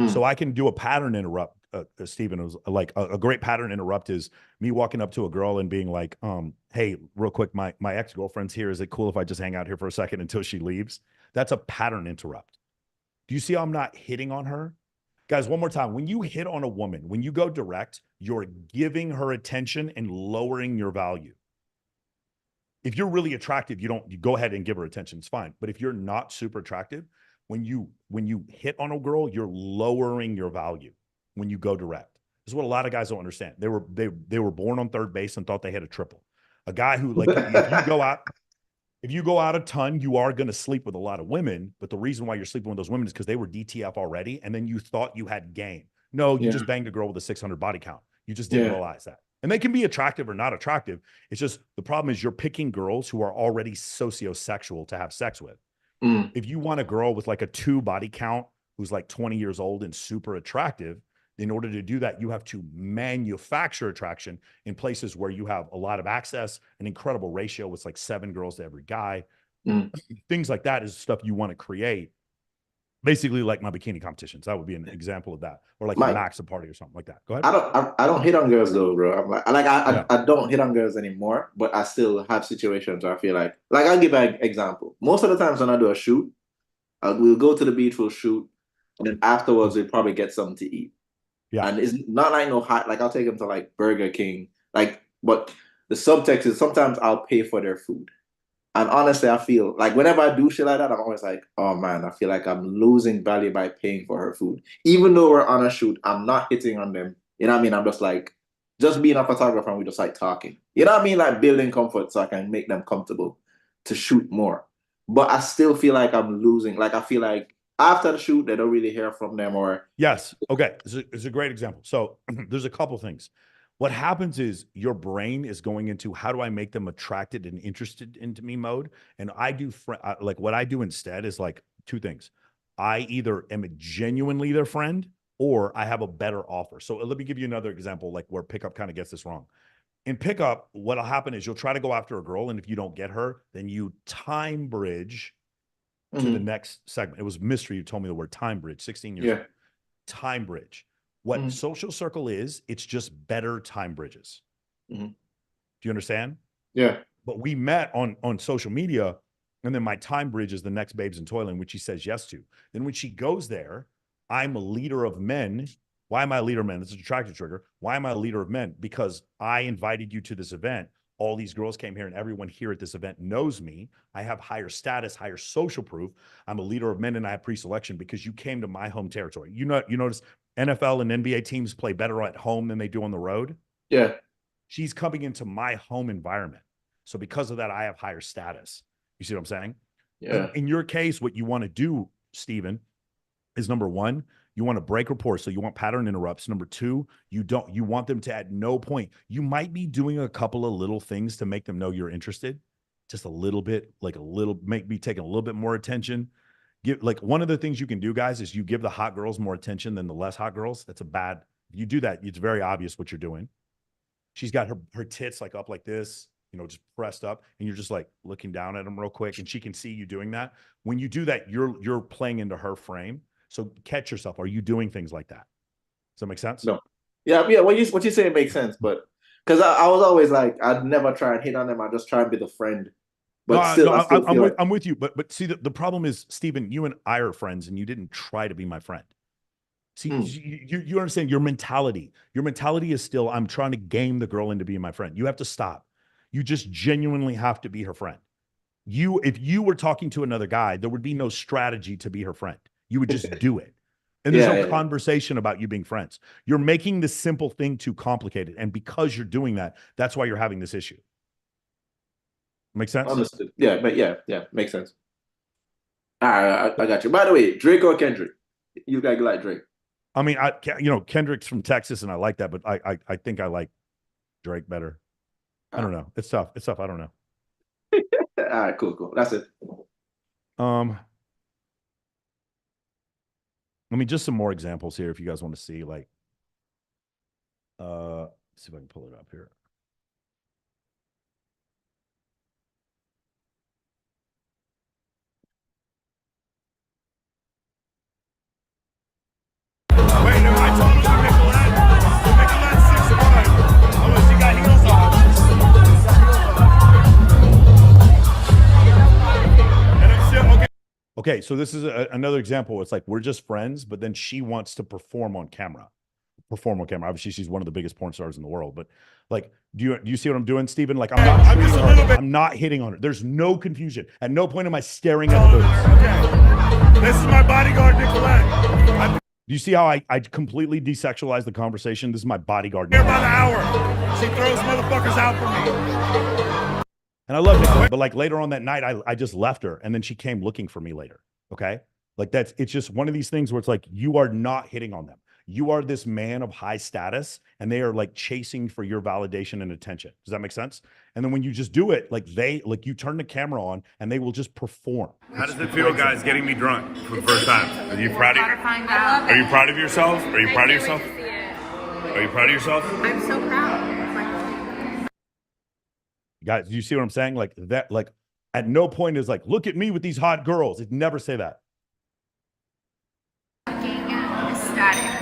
S1: So I can do a pattern interrupt. Stephen, it was like a great pattern interrupt is me walking up to a girl and being like, hey, real quick, my ex-girlfriend's here. Is it cool if I just hang out here for a second until she leaves? That's a pattern interrupt. Do you see how I'm not hitting on her? Guys, one more time. When you hit on a woman, when you go direct, you're giving her attention and lowering your value. If you're really attractive, you go ahead and give her attention. It's fine. But if you're not super attractive, when you hit on a girl, you're lowering your value when you go direct. This is what a lot of guys don't understand. They were born on third base and thought they had a triple. A guy who, like, if you go out a ton, you are going to sleep with a lot of women. But the reason why you're sleeping with those women is because they were DTF already. And then you thought you had game. No, you just banged a girl with a 600 body count. You just didn't realize that. And they can be attractive or not attractive. It's just the problem is you're picking girls who are already sociosexual to have sex with. If you want a girl with like a 2 body count who's like 20 years old and super attractive, in order to do that, you have to manufacture attraction in places where you have a lot of access, an incredible ratio with like 7 girls to every guy. Things like that is stuff you want to create. Basically, like my bikini competitions. That would be an example of that. Or like a Max party or something like that. Go ahead.
S5: I don't hit on girls though, bro. I don't hit on girls anymore, but I still have situations where I feel like I'll give an example. Most of the times when I do a shoot, we'll go to the beach, we'll shoot, and then afterwards we'll probably get something to eat. Yeah. And it's not like no hot, like I'll take them to like Burger King. But the subtext is sometimes I'll pay for their food. And honestly, I feel like whenever I do shit like that, I'm always like, oh man, I feel like I'm losing value by paying for her food. Even though we're on a shoot, I'm not hitting on them. You know what I mean? I'm just like, just being a photographer and we just like talking. You know what I mean? Like building comfort so I can make them comfortable to shoot more. But I still feel like I'm losing. Like I feel like after the shoot, they don't really hear from them or.
S1: Yes. Okay. It's a great example. So there's a couple things. What happens is your brain is going into how do I make them attracted and interested into me mode. And I do like what I do instead is like 2 things. I either am genuinely their friend or I have a better offer. So let me give you another example, like where pickup kind of gets this wrong. In pickup, what'll happen is you'll try to go after a girl. And if you don't get her, then you time bridge to the next segment. It was Mystery who told me the word time bridge, 16 years ago. Time bridge. What Social Circle is, it's just better time bridges. Do you understand?
S5: Yeah.
S1: But we met on social media, and then my time bridge is the next Babes in Toiling, which she says yes to. Then when she goes there, I'm a leader of men. Why am I a leader of men? It's a attractive trigger. Why am I a leader of men? Because I invited you to this event. All these girls came here and everyone here at this event knows me. I have higher status, higher social proof. I'm a leader of men and I have pre-selection because you came to my home territory. You notice NFL and NBA teams play better at home than they do on the road.
S5: Yeah.
S1: She's coming into my home environment. So because of that, I have higher status. You see what I'm saying?
S5: Yeah.
S1: In your case, what you want to do, Stephen, is number one, you want to break rapport. So you want pattern interrupts. Number two, you want them to at no point, you might be doing a couple of little things to make them know you're interested. Just a little bit, make me taking a little bit more attention. Like one of the things you can do, guys, is you give the hot girls more attention than the less hot girls. That's if you do that, it's very obvious what you're doing. She's got her tits like up like this, just pressed up, and you're just like looking down at them real quick, and she can see you doing that. When you do that, you're playing into her frame. So catch yourself. Are you doing things like that? Does that make sense?
S5: No. Yeah. What you say makes sense, but because I was always like, I'd never try and hit on them. I just try and be the friend. But
S1: I'm with you. But see, the problem is, Stephen, you and I are friends, and you didn't try to be my friend. See, you understand your mentality. Your mentality is still, I'm trying to game the girl into being my friend. You have to stop. You just genuinely have to be her friend. If you were talking to another guy, there would be no strategy to be her friend. You would just do it. And there's no conversation about you being friends. You're making this simple thing too complicated. And because you're doing that, that's why you're having this issue. Make sense?
S5: Understood. Yeah, but yeah, makes sense. All right, I got you. By the way, Drake or Kendrick? You guys like Drake?
S1: I mean, Kendrick's from Texas, and I like that, but I think I like Drake better. I don't know. It's tough. I don't know.
S5: All right, cool. That's it.
S1: I mean, just some more examples here if you guys want to see, like, see if I can pull it up here. Wait, no, I told him to make a line. Make a line 6-1. How much you got heels on? And I'm still okay. Okay, so this is another example. It's like we're just friends, but then she wants to perform on camera. Obviously, she's one of the biggest porn stars in the world. But like, do you see what I'm doing, Stephen? Like, I'm not hitting on her. There's no confusion. At no point am I staring at boobs. Okay, this is my bodyguard, Nicolette. Do you see how I completely desexualized the conversation? This is my bodyguard. Here by the hour. She throws motherfuckers out for me. And I love Nicolette, but like later on that night, I just left her, and then she came looking for me later. Okay, like it's just one of these things where it's like you are not hitting on them. You are this man of high status, and they are like chasing for your validation and attention. Does that make sense? And then when you just do it, like you turn the camera on, and they will just perform. How does it feel, guys, getting me drunk for the first time? Are you proud of yourself? Are you proud of yourself? Are you proud of yourself?
S6: I'm so proud.
S1: Guys, do you see what I'm saying? Like that, like at no point is like, look at me with these hot girls. It never say that.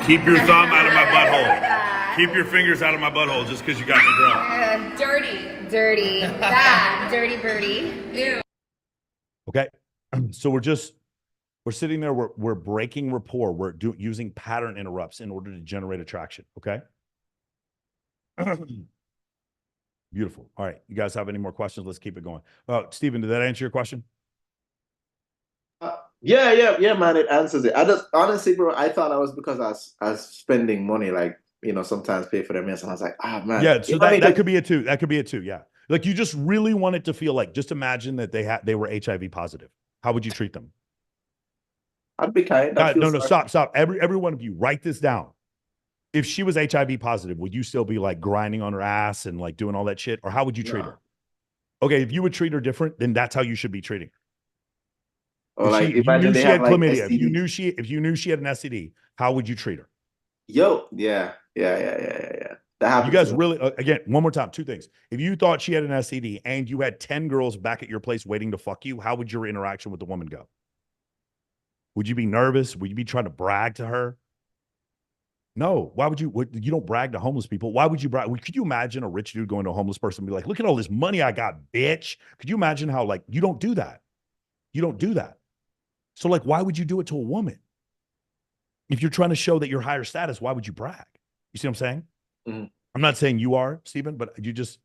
S1: Keep your thumb out of my butthole. Keep your fingers out of my butthole just because you got me drunk.
S6: Dirty, bad, dirty birdie. Ew.
S1: Okay, so we're sitting there. We're breaking rapport. We're using pattern interrupts in order to generate attraction. Okay. Beautiful. All right, you guys have any more questions? Let's keep it going. Stephen, did that answer your question?
S5: Yeah, man. It answers it. I just honestly, bro, I thought I was because I was spending money, like sometimes pay for their meals, and I was like, man.
S1: Yeah, so that could be it too. That could be it too. Yeah, like you just really want it to feel like. Just imagine that they were HIV positive. How would you treat them?
S5: I'd be kind.
S1: No, stop. Every one of you, write this down. If she was HIV positive, would you still be like grinding on her ass and like doing all that shit, or how would you treat her? Okay, if you would treat her different, then that's how you should be treating her.
S5: Or like,
S1: if you knew she had chlamydia,
S5: STD.
S1: if you knew she had an STD, how would you treat her?
S5: Yeah. That happens.
S1: You guys really, again, one more time, two things. If you thought she had an STD and you had 10 girls back at your place waiting to fuck you, how would your interaction with the woman go? Would you be nervous? Would you be trying to brag to her? No. Why would you? You don't brag to homeless people. Why would you brag? Could you imagine a rich dude going to a homeless person and be like, look at all this money I got, bitch? Could you imagine how, like, you don't do that? You don't do that. So, like, why would you do it to a woman? If you're trying to show that you're higher status, why would you brag? You see what I'm saying?
S5: Mm-hmm.
S1: I'm not saying you are, Stephen, but you just.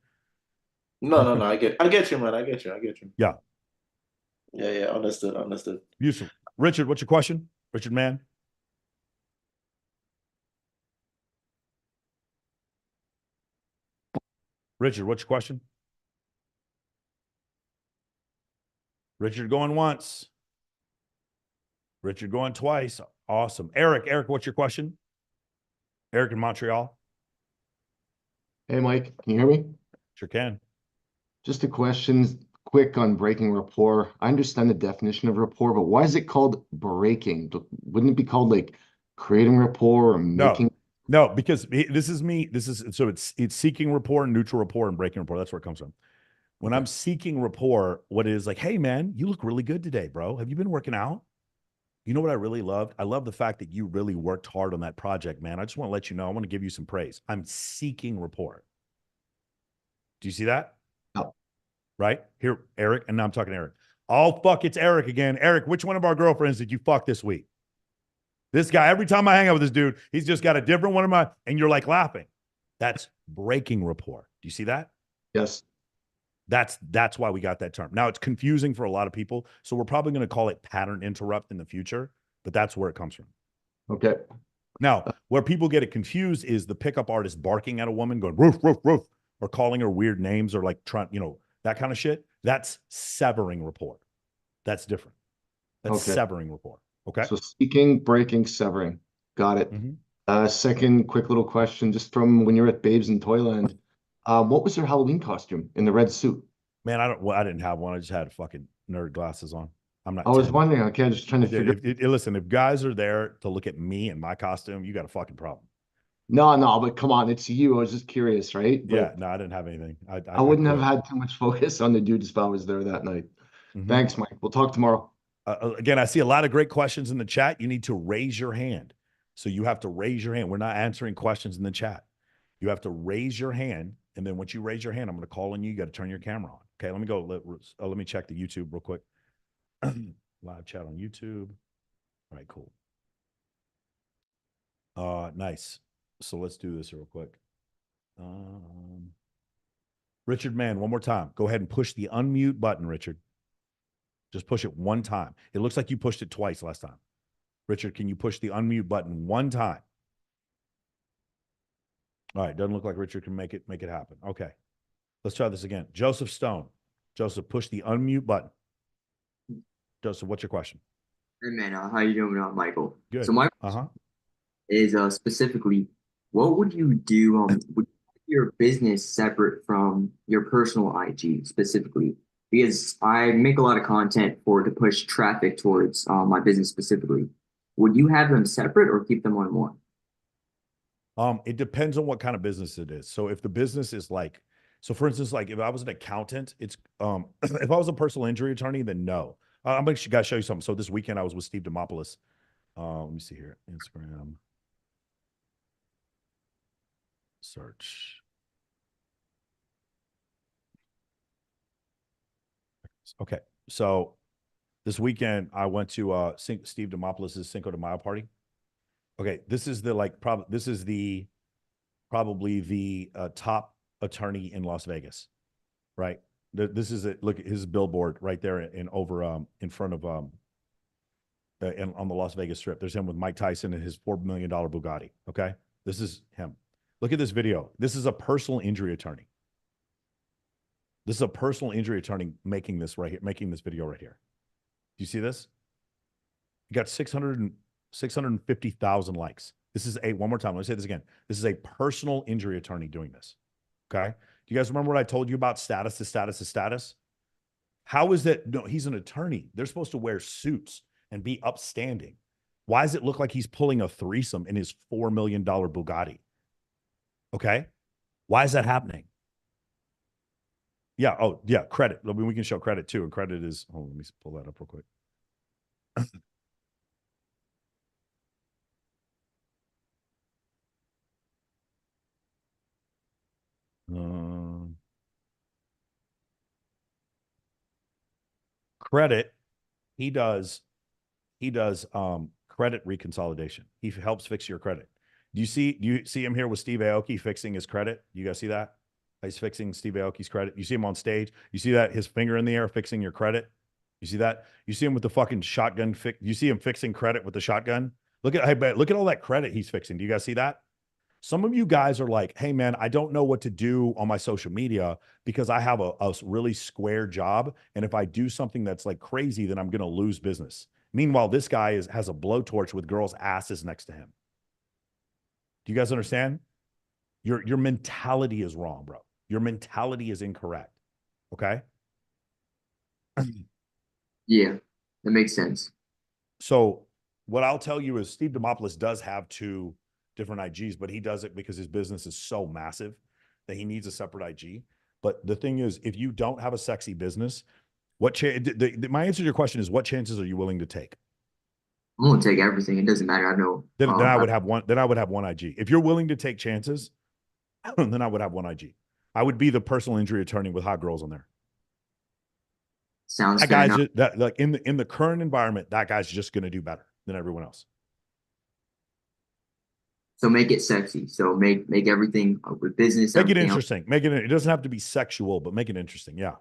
S5: No. I get you, man. I get you.
S1: Yeah.
S5: Yeah. Understood.
S1: Beautiful. Richard, what's your question? Richard Mann? Richard, what's your question? Richard going once. Richard going twice. Awesome. Eric, what's your question? Eric in Montreal.
S7: Hey, Mike, can you hear me?
S1: Sure can.
S7: Just a question, quick on breaking rapport. I understand the definition of rapport, but why is it called breaking? Wouldn't it be called like creating rapport or making?
S1: No, because this is me. It's seeking rapport, neutral rapport, and breaking rapport. That's where it comes from. When I'm seeking rapport, what it is like, hey man, you look really good today, bro. Have you been working out? You know what I really loved? I love the fact that you really worked hard on that project, man. I just want to let you know, I want to give you some praise. I'm seeking rapport. Do you see that?
S7: No.
S1: Right? Here, Eric, and now I'm talking to Eric. Oh, fuck, it's Eric again. Eric, which one of our girlfriends did you fuck this week? This guy, every time I hang out with this dude, he's just got a different one of my, and you're like laughing. That's breaking rapport. Do you see that?
S7: Yes.
S1: That's why we got that term. Now it's confusing for a lot of people, so we're probably going to call it pattern interrupt in the future, but that's where it comes from.
S7: Okay.
S1: Now, where people get it confused is the pickup artist barking at a woman, going roof, roof, roof, or calling her weird names or like trying, that kind of shit. That's severing rapport. That's different. That's severing rapport. Okay.
S7: So seeking, breaking, severing. Got it.
S1: Mm-hmm.
S7: Second quick little question, just from when you were at Babes in Toyland. What was their Halloween costume in the red suit?
S1: Man, I didn't have one. I just had fucking nerd glasses on. I'm not.
S7: I was
S1: 10.
S7: wondering. Okay, I'm just trying to figure.
S1: Listen, if guys are there to look at me and my costume, you got a fucking problem.
S7: No, but come on, it's you. I was just curious, right? But
S1: yeah, no, I didn't have anything.
S7: I wouldn't have had too much focus on the dudes if I was there that night.
S1: Mm-hmm.
S7: Thanks, Mike. We'll talk tomorrow.
S1: Again, I see a lot of great questions in the chat. You need to raise your hand. So you have to raise your hand. We're not answering questions in the chat. You have to raise your hand. And then once you raise your hand, I'm going to call on you. You got to turn your camera on. Okay, let me go. Let me check the YouTube real quick. Live chat on YouTube. All right, cool. Nice. So let's do this real quick. Richard Mann, one more time. Go ahead and push the unmute button, Richard. Just push it one time. It looks like you pushed it twice last time. Richard, can you push the unmute button one time? All right, doesn't look like Richard can make it happen. Okay. Let's try this again. Joseph Stone. Joseph, push the unmute button. Joseph, what's your question?
S8: Hey man, how you doing, Michael?
S1: Good.
S8: So my question is specifically, what would you do? Would you keep your business separate from your personal IG specifically? Because I make a lot of content to push traffic towards my business specifically. Would you have them separate or keep them on one?
S1: It depends on what kind of business it is. So if the business is like, so for instance, like if I was an accountant, it's if I was a personal injury attorney, then no. I'm going to show you something. So this weekend I was with Steve Demopoulos. Let me see here. Instagram. Search. Okay. So this weekend I went to Steve Demopoulos' Cinco de Mayo party. Okay. This is the probably the top attorney in Las Vegas, right? This is it. Look at his billboard right there in front of on the Las Vegas Strip. There's him with Mike Tyson and his $4 million Bugatti. Okay, this is him. Look at this video. This is a personal injury attorney. This is a personal injury attorney making this video right here. Do you see this? You got 650,000 likes. This is one more time. Let me say this again. This is a personal injury attorney doing this. Okay. Do you guys remember what I told you about status to status to status? How is that? No, he's an attorney. They're supposed to wear suits and be upstanding. Why does it look like he's pulling a threesome in his $4 million Bugatti? Okay. Why is that happening? Yeah. Oh, yeah. Credit. I mean, we can show credit too. And credit is, let me pull that up real quick. Credit, he does credit reconsolidation. He helps fix your credit. Do you see him here with Steve Aoki fixing his credit? You guys see that? He's fixing Steve Aoki's credit. You see him on stage. You see that his finger in the air fixing your credit. You see that? You see him with the fucking shotgun. You see him fixing credit with the shotgun. Look at all that credit he's fixing. Do you guys see that? Some of you guys are like, hey man, I don't know what to do on my social media because I have a really square job. And if I do something that's like crazy, then I'm going to lose business. Meanwhile, this guy has a blowtorch with girls' asses next to him. Do you guys understand? Your mentality is wrong, bro. Your mentality is incorrect. Okay.
S8: Yeah, that makes sense.
S1: So what I'll tell you is Steve Demopoulos does have 2 different IGs, but he does it because his business is so massive that he needs a separate IG. But the thing is, if you don't have a sexy business, my answer to your question is, what chances are you willing to take?
S8: I'm gonna take everything. It doesn't matter. I know.
S1: Then I would have one. Then I would have one IG. If you're willing to take chances, then I would have one IG. I would be the personal injury attorney with hot girls on there.
S8: Sounds
S1: That
S8: fair
S1: guy's
S8: enough.
S1: just, that like in the current environment, that guy's just going to do better than everyone else.
S8: So make it sexy. So make everything with business.
S1: Make it
S8: everything else.
S1: interesting. It doesn't have to be sexual, but make it interesting. Yeah.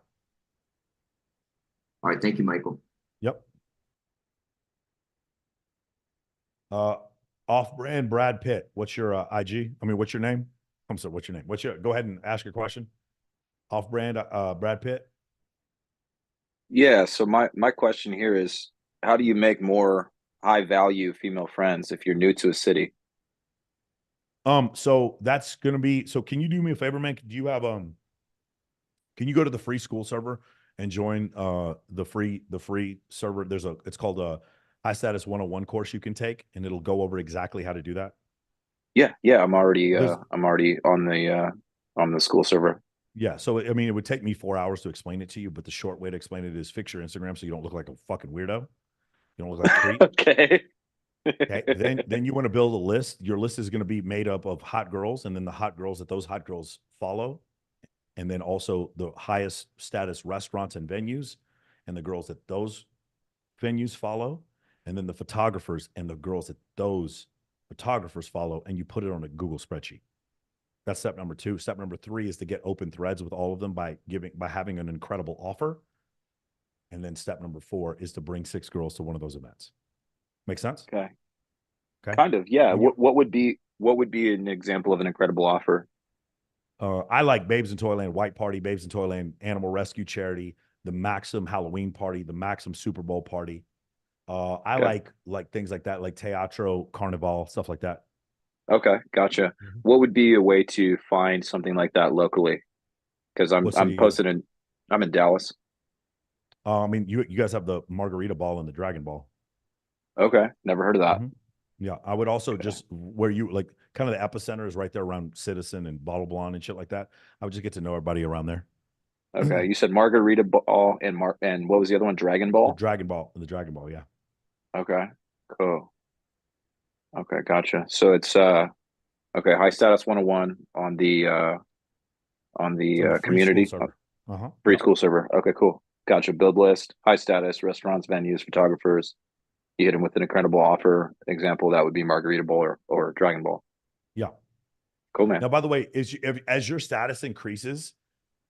S8: All right. Thank you, Michael.
S1: Yep. Off-brand Brad Pitt. What's your IG? I mean, what's your name? I'm sorry. What's your name? Go ahead and ask your question. Off-brand Brad Pitt.
S9: Yeah, so my question here is, how do you make more high value female friends if you're new to a city?
S1: So that's gonna be, so can you do me a favor, man? Do you have can you go to the free school server and join the free server? It's called a High Status 101 course you can take, and it'll go over exactly how to do that.
S9: Yeah, I'm already on the school server.
S1: Yeah, so I mean, it would take me 4 hours to explain it to you, but the short way to explain it is fix your Instagram so you don't look like a fucking weirdo. You don't look like a creep.
S9: Okay.
S1: Okay. Then you want to build a list. Your list is going to be made up of hot girls, and then the hot girls that those hot girls follow, and then also the highest status restaurants and venues, and the girls that those venues follow, and then the photographers and the girls that those photographers follow, and you put it on a Google spreadsheet. That's step number 2. Step number 3 is to get open threads with all of them by having an incredible offer. And then step number 4 is to bring 6 girls to one of those events. Make sense?
S9: Okay.
S1: Okay.
S9: Kind of, yeah. What would be an example of an incredible offer?
S1: I like Babes in Toyland White Party, Babes in Toyland Animal Rescue Charity, the Maxim Halloween Party, the Maxim Super Bowl Party. I like things like that, like Teatro Carnival, stuff like that.
S9: Okay, gotcha. What would be a way to find something like that locally? Because I'm in Dallas.
S1: I mean, you guys have the Margarita Ball and the Dragon Ball.
S9: Okay, never heard of that.
S1: Yeah, I would also just where you like kind of the epicenter is right there around Citizen and Bottle Blonde and shit like that. I would just get to know everybody around there.
S9: Okay, you said Margarita Ball and what was the other one? Dragon Ball?
S1: The Dragon Ball, yeah.
S9: Okay, cool. Okay, gotcha. So it's okay, High Status 101 on the community free school server. Okay, cool. Gotcha. Build list, high status, restaurants, venues, photographers. You hit them with an incredible offer. Example, that would be Margarita Ball or Dragon Ball.
S1: Yeah.
S9: Cool, man.
S1: Now, by the way, as your status increases,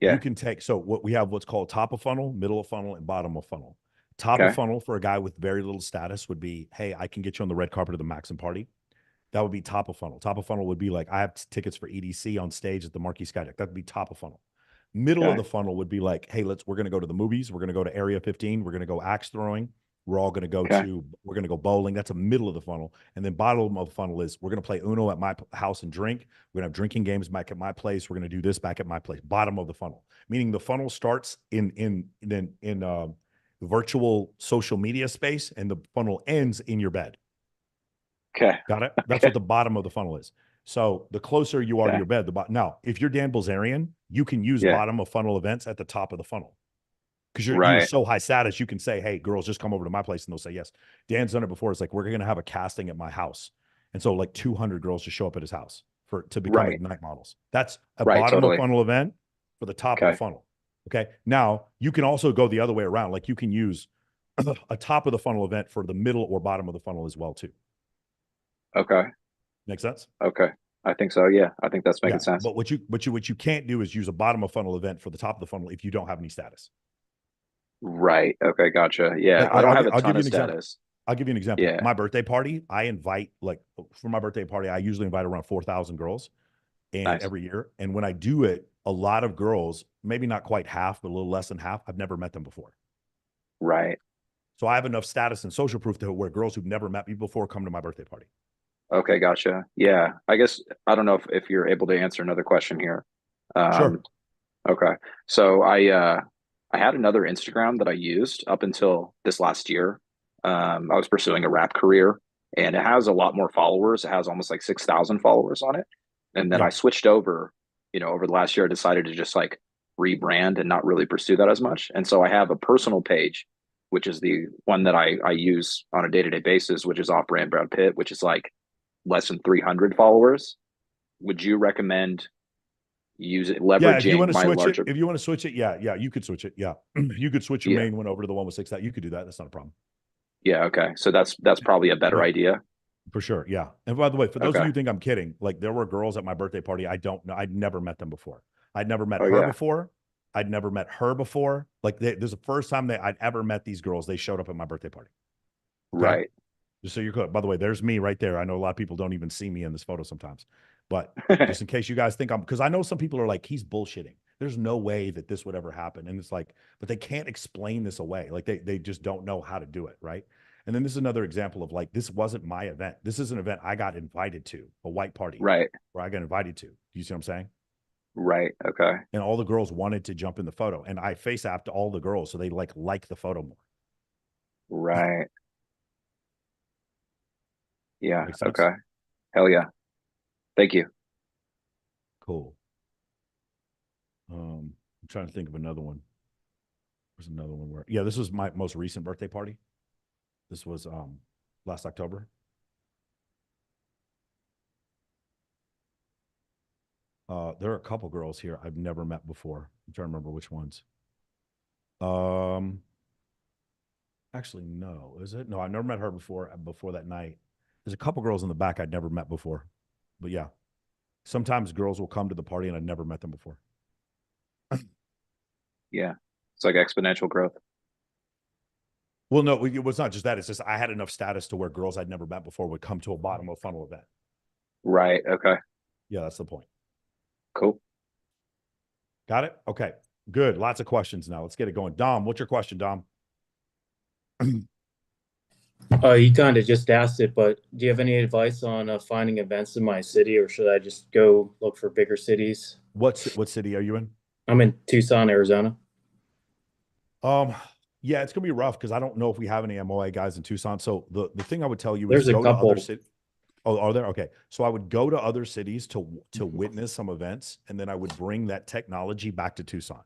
S1: you can take, so what we have what's called top of funnel, middle of funnel, and bottom of funnel. Top of funnel for a guy with very little status would be, hey, I can get you on the red carpet of the Maxim party. That would be top of funnel. Top of funnel would be like, I have tickets for EDC on stage at the Marquee Skydeck. That would be top of funnel. Middle of the funnel would be like, hey, we're going to go to the movies. We're going to go to Area 15. We're going to go axe throwing. We're all going to we're going to go bowling. That's a middle of the funnel. And then bottom of the funnel is we're going to play Uno at my house and drink. We're going to have drinking games back at my place. We're going to do this back at my place. Bottom of the funnel, meaning the funnel starts in virtual social media space and the funnel ends in your bed.
S9: Okay.
S1: Got it? That's what the bottom of the funnel is. So the closer you are to your bed, the bottom. Now, if you're Dan Bilzerian, you can use bottom of funnel events at the top of the funnel. Because you're so high status, you can say, hey, girls, just come over to my place, and they'll say yes. Dan's done it before. It's like, we're going to have a casting at my house. And so like 200 girls just show up at his house to become Ignite models. That's a bottom of funnel event for the top of the funnel. Okay. Now you can also go the other way around. Like you can use a top of the funnel event for the middle or bottom of the funnel as well too.
S9: Okay.
S1: Make sense?
S9: Okay. I think so. Yeah. I think that's making sense.
S1: But what you can't do is use a bottom of funnel event for the top of the funnel if you don't have any status.
S9: Right. Okay. Gotcha. Yeah. I don't have a ton of status.
S1: I'll give you an example.
S9: Yeah.
S1: My birthday party, I invite for my birthday party, I usually invite around 4,000 girls and
S9: Nice.
S1: every year. And when I do it, a lot of girls, maybe not quite half, but a little less than half, I've never met them before.
S9: Right.
S1: So I have enough status and social proof to where girls who've never met me before come to my birthday party.
S9: Okay, gotcha. Yeah. I guess I don't know if you're able to answer another question here.
S1: Sure.
S9: Okay. So I had another Instagram that I used up until this last year. I was pursuing a rap career, and it has a lot more followers. It has almost like 6,000 followers on it. And then
S1: Yeah.
S9: I switched over, over the last year, I decided to just like rebrand and not really pursue that as much. And so I have a personal page, which is the one that I use on a day-to-day basis, which is off-brand Brad Pitt, which is like less than 300 followers. Would you recommend leveraging
S1: if you want to
S9: my
S1: switch
S9: larger?
S1: it, yeah, you could switch it. Yeah. You could switch your
S9: Yeah.
S1: main one over to the one with 6,000. You could do that. That's not a problem.
S9: Yeah. Okay. So that's probably a better idea.
S1: For sure. Yeah. And by the way, for those of
S9: Okay.
S1: you who think I'm kidding, like there were girls at my birthday party. I don't know. I'd never met them before. I'd never met
S9: Oh,
S1: her
S9: yeah.
S1: before. I'd never met her before. Like there's the first time that I'd ever met these girls. They showed up at my birthday party. Okay?
S9: Right.
S1: Just so you're clear. By the way, there's me right there. I know a lot of people don't even see me in this photo sometimes, but just in case you guys think because I know some people are like, he's bullshitting. There's no way that this would ever happen. And it's like, but they can't explain this away. Like they just don't know how to do it. Right. And then this is another example of like, this wasn't my event. This is an event I got invited to, a white party.
S9: Right.
S1: Where I got invited to. Do you see what I'm saying?
S9: Right. Okay.
S1: And all the girls wanted to jump in the photo. And I face apped all the girls. So they like the photo more.
S9: Right. Yeah.
S1: Makes sense?
S9: Okay. Hell yeah. Thank you.
S1: Cool. I'm trying to think of another one. There's another one where, yeah, this was my most recent birthday party. This was last October. There are a couple girls here I've never met before. I'm trying to remember which ones. Actually, no. Is it? No, I never met her before that night. There's a couple girls in the back I'd never met before. But yeah, sometimes girls will come to the party and I'd never met them before.
S9: Yeah. It's like exponential growth.
S1: Well, no, it was not just that. It's just I had enough status to where girls I'd never met before would come to a bottom of funnel event.
S9: Right. Okay.
S1: Yeah, that's the point.
S9: Cool.
S1: Got it? Okay, good. Lots of questions now. Let's get it going. Dom, what's your question, Dom?
S10: You kind of just asked it, but do you have any advice on finding events in my city, or should I just go look for bigger cities?
S1: What city are you in?
S10: I'm in Tucson, Arizona.
S1: Yeah, it's gonna be rough because I don't know if we have any MOA guys in Tucson. So the thing I would tell you
S10: There's
S1: is
S10: a
S1: go to
S10: couple.
S1: other cities. Oh, are there? Okay. So I would go to other cities to witness some events, and then I would bring that technology back to Tucson.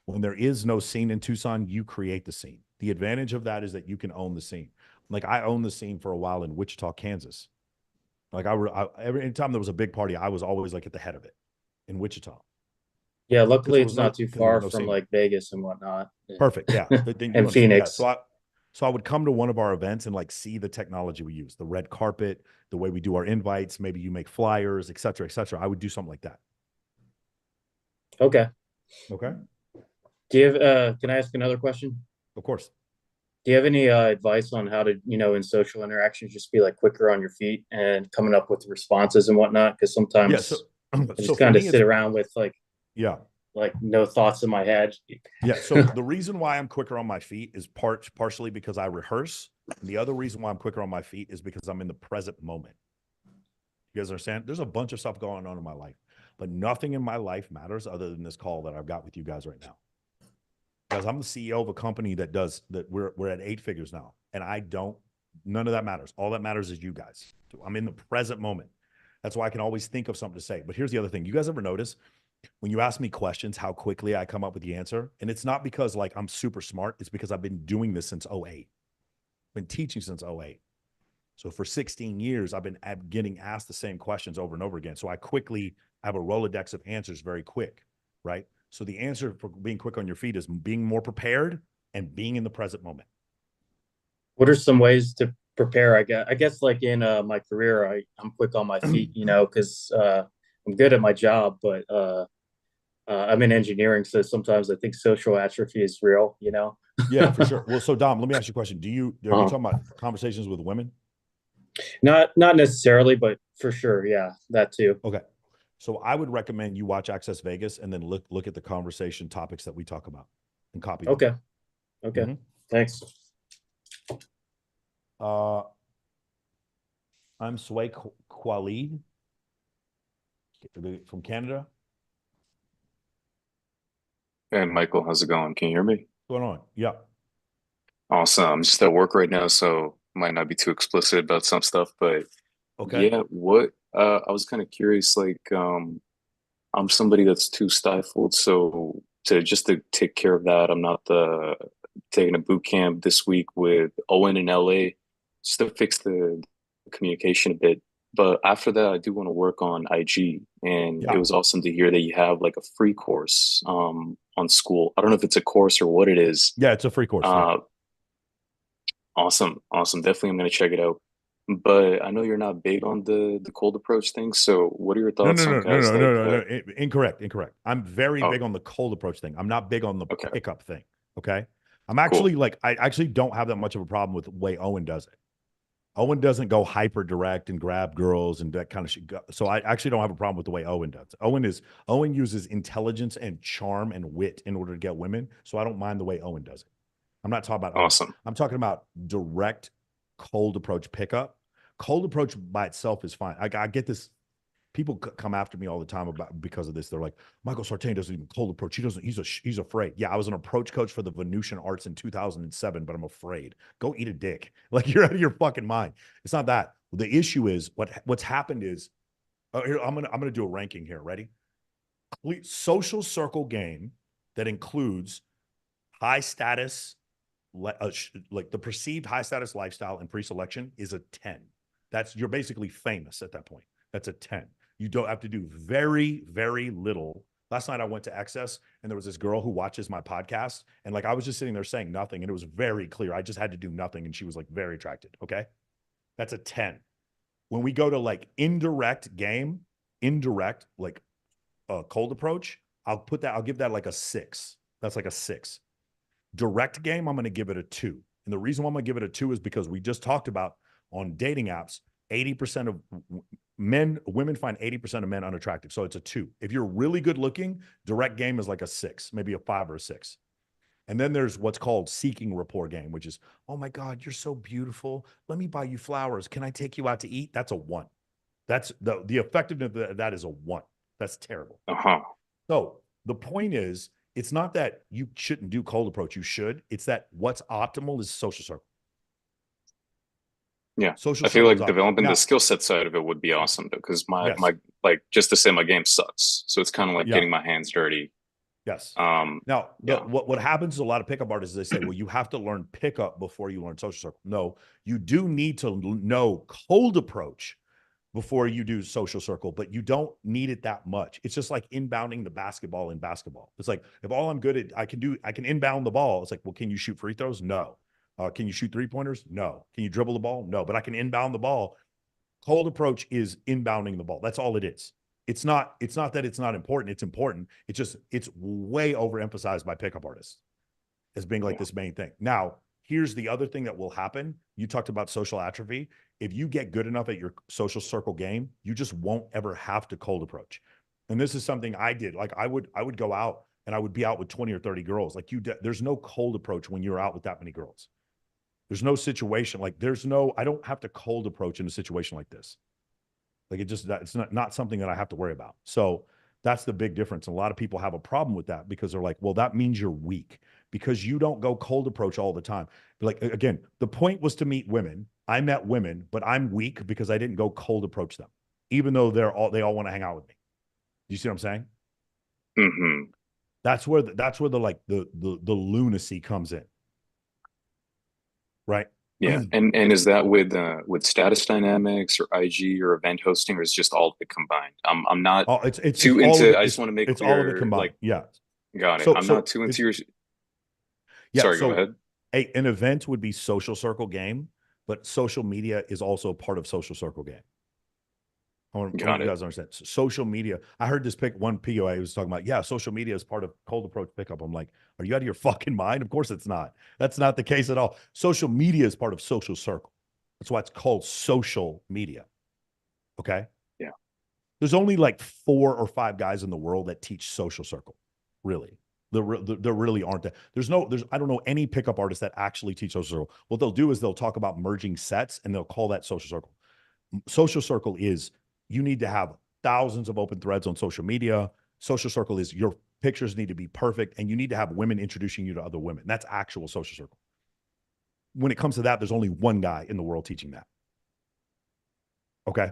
S1: When there is no scene in Tucson, you create the scene. The advantage of that is that you can own the scene. Like I owned the scene for a while in Wichita, Kansas. Like every time there was a big party, I was always like at the head of it in Wichita.
S10: Yeah, luckily it's
S1: no-
S10: not too
S1: 'cause there was
S10: far
S1: no
S10: from
S1: scene.
S10: like Vegas and whatnot.
S1: Perfect. Yeah. Then you
S10: And
S1: understand.
S10: Phoenix.
S1: Yeah. So I would come to one of our events and like see the technology we use, the red carpet, the way we do our invites. Maybe you make flyers, et cetera, et cetera. I would do something like that.
S10: Okay.
S1: Okay.
S10: Do you have, can I ask another question?
S1: Of course.
S10: Do you have any advice on how to, in social interactions, just be like quicker on your feet and coming up with responses and whatnot? Because sometimes
S1: Yeah. So
S10: I
S1: so
S10: just
S1: for
S10: kind of
S1: me,
S10: sit around with
S1: yeah.
S10: like no thoughts in my head.
S1: Yeah. So the reason why I'm quicker on my feet is partially because I rehearse. And the other reason why I'm quicker on my feet is because I'm in the present moment. You guys understand? There's a bunch of stuff going on in my life, but nothing in my life matters other than this call that I've got with you guys right now. Because I'm the CEO of a company that does that. We're at 8 figures now, and none of that matters. All that matters is you guys. I'm in the present moment. That's why I can always think of something to say. But here's the other thing. You guys ever notice when you ask me questions, how quickly I come up with the answer? And it's not because like I'm super smart. It's because I've been doing this since 08. Been teaching since 08. So for 16 years, I've been getting asked the same questions over and over again. So I have a Rolodex of answers very quick, right? So the answer for being quick on your feet is being more prepared and being in the present moment.
S10: What are some ways to prepare? I guess like in my career, I'm quick on my feet, because I'm good at my job, but I'm in engineering, so sometimes I think social atrophy is real,
S1: Yeah, for sure. Well, so Dom, let me ask you a question. Are you
S10: Uh-huh.
S1: talking about conversations with women?
S10: Not necessarily, but for sure, yeah, that too.
S1: Okay. So I would recommend you watch Access Vegas and then look at the conversation topics that we talk about and copy them.
S10: Okay. Okay.
S1: Mhm.
S10: Thanks.
S1: I'm Sway Khalid from Canada.
S11: Hey, Michael, how's it going? Can you hear me?
S1: What's going on? Yeah.
S11: Awesome. I'm just at work right now, so might not be too explicit about some stuff, but
S1: Okay.
S11: yeah, I was kind of curious, like I'm somebody that's too stifled, so to take care of that, I'm not the taking a boot camp this week with Owen in LA just to fix the communication a bit. But after that, I do want to work on IG, and it
S1: Yeah.
S11: was awesome to hear that you have like a free course on school. I don't know if it's a course or what it is.
S1: Yeah, it's a free course. Yeah.
S11: Awesome, awesome. Definitely, I'm gonna check it out. But I know you're not big on the cold approach thing. So, what are your
S1: No,
S11: thoughts
S1: no,
S11: on
S1: no, no,
S11: guys
S1: no,
S11: like
S1: no, no, no. Incorrect, incorrect. I'm very
S11: Oh,
S1: big on the cold approach thing. I'm not big on the
S11: okay,
S1: pickup thing. Okay. I'm
S11: cool.
S1: actually like, I actually don't have that much of a problem with the way Owen does it. Owen doesn't go hyper direct and grab girls and that kind of shit. So I actually don't have a problem with the way Owen does it. Owen uses intelligence and charm and wit in order to get women. So I don't mind the way Owen does it. I'm not talking about Owen.
S11: Awesome.
S1: I'm talking about direct cold approach pickup. Cold approach by itself is fine. I get this. People come after me all the time because of this. They're like, Michael Sartain doesn't even cold approach. He doesn't. He's afraid. Yeah, I was an approach coach for the Venusian Arts in 2007, but I'm afraid. Go eat a dick. Like you're out of your fucking mind. It's not that. The issue is what's happened is here, I'm gonna do a ranking here. Ready? Social circle game that includes high status, like the perceived high status lifestyle and pre-selection is a 10. You're basically famous at that point. That's a 10. You don't have to do very, very little. Last night I went to Excess and there was this girl who watches my podcast. And like I was just sitting there saying nothing. And it was very clear. I just had to do nothing. And she was like very attracted. Okay. That's a 10. When we go to like indirect, like cold approach, I'll give that like a 6. That's like a 6. Direct game, I'm going to give it a 2. And the reason why I'm going to give it a 2 is because we just talked about on dating apps, 80% of women find 80% of men unattractive. So it's a 2. If you're really good looking, direct game is like a 6, maybe a 5 or a 6. And then there's what's called seeking rapport game, which is, oh my God, you're so beautiful. Let me buy you flowers. Can I take you out to eat? That's a 1. That's the effectiveness of that is a 1. That's terrible.
S11: Uh-huh.
S1: So the point is, it's not that you shouldn't do cold approach. You should. It's that what's optimal is social circle.
S11: Yeah.
S1: Social
S11: I feel
S1: circle
S11: like
S1: is
S11: developing
S1: now,
S11: the skill set side of it would be awesome though, because
S1: yes.
S11: my like just to say my game sucks. So it's kind of like
S1: Yeah.
S11: getting my hands dirty.
S1: Yes.
S11: Yeah.
S1: What happens to a lot of pickup artists is they say, well, you have to learn pickup before you learn social circle. No, you do need to know cold approach before you do social circle, but you don't need it that much. It's just like inbounding the basketball in basketball. It's like, if all I'm good at, I can inbound the ball. It's like, well, can you shoot free throws? No. Can you shoot 3-pointers? No. Can you dribble the ball? No, but I can inbound the ball. Cold approach is inbounding the ball. That's all it is. It's not that it's not important. It's important. It's way overemphasized by pickup artists as being like this main thing. Now, here's the other thing that will happen. You talked about social atrophy. If you get good enough at your social circle game, you just won't ever have to cold approach. And this is something I did. Like I would go out and I would be out with 20 or 30 girls. Like there's no cold approach when you're out with that many girls. There's no situation like I don't have to cold approach in a situation like this. Like it's not something that I have to worry about. So that's the big difference. And a lot of people have a problem with that because they're like, well, that means you're weak because you don't go cold approach all the time. Like, again, the point was to meet women. I met women, but I'm weak because I didn't go cold approach them, even though they all want to hang out with me. Do you see what I'm saying?
S11: Mm-hmm.
S1: That's where the lunacy comes in. Right.
S11: Yeah. And is that with status dynamics or IG or event hosting, or is just all of it combined? I'm not
S1: it's
S11: too
S1: all
S11: into,
S1: of it.
S11: I just want to make
S1: it's
S11: clear,
S1: all of it combined.
S11: like,
S1: Yeah.
S11: Got it.
S1: So,
S11: I'm not too into your.
S1: Yeah.
S11: Sorry,
S1: So
S11: go ahead.
S1: an event would be social circle game, but social media is also part of social circle game. I want
S11: Got
S1: you
S11: it.
S1: guys to understand. Social media. I heard this one POA was talking about, yeah, social media is part of cold approach pickup. I'm like, are you out of your fucking mind? Of course it's not. That's not the case at all. Social media is part of social circle. That's why it's called social media. Okay.
S11: Yeah.
S1: There's only like 4 or 5 guys in the world that teach social circle. Really. There really aren't that. I don't know any pickup artists that actually teach social circle. What they'll do is they'll talk about merging sets and they'll call that social circle. Social circle is you need to have thousands of open threads on social media. Social circle is your pictures need to be perfect and you need to have women introducing you to other women. That's actual social circle. When it comes to that, there's only one guy in the world teaching that. Okay.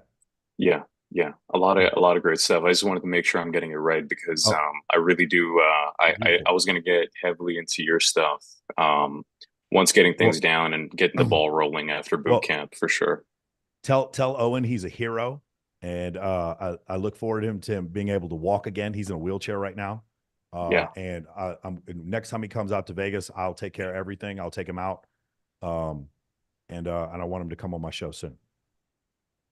S11: Yeah. Yeah. A lot of great stuff. I just wanted to make sure I'm getting it right because I really do I was gonna get heavily into your stuff. Once getting things down and getting the ball rolling after boot camp for sure.
S1: Tell Owen he's a hero, and I look forward to him being able to walk again. He's in a wheelchair right now.
S11: Yeah.
S1: And next time he comes out to Vegas, I'll take care of everything. I'll take him out, and I want him to come on my show soon.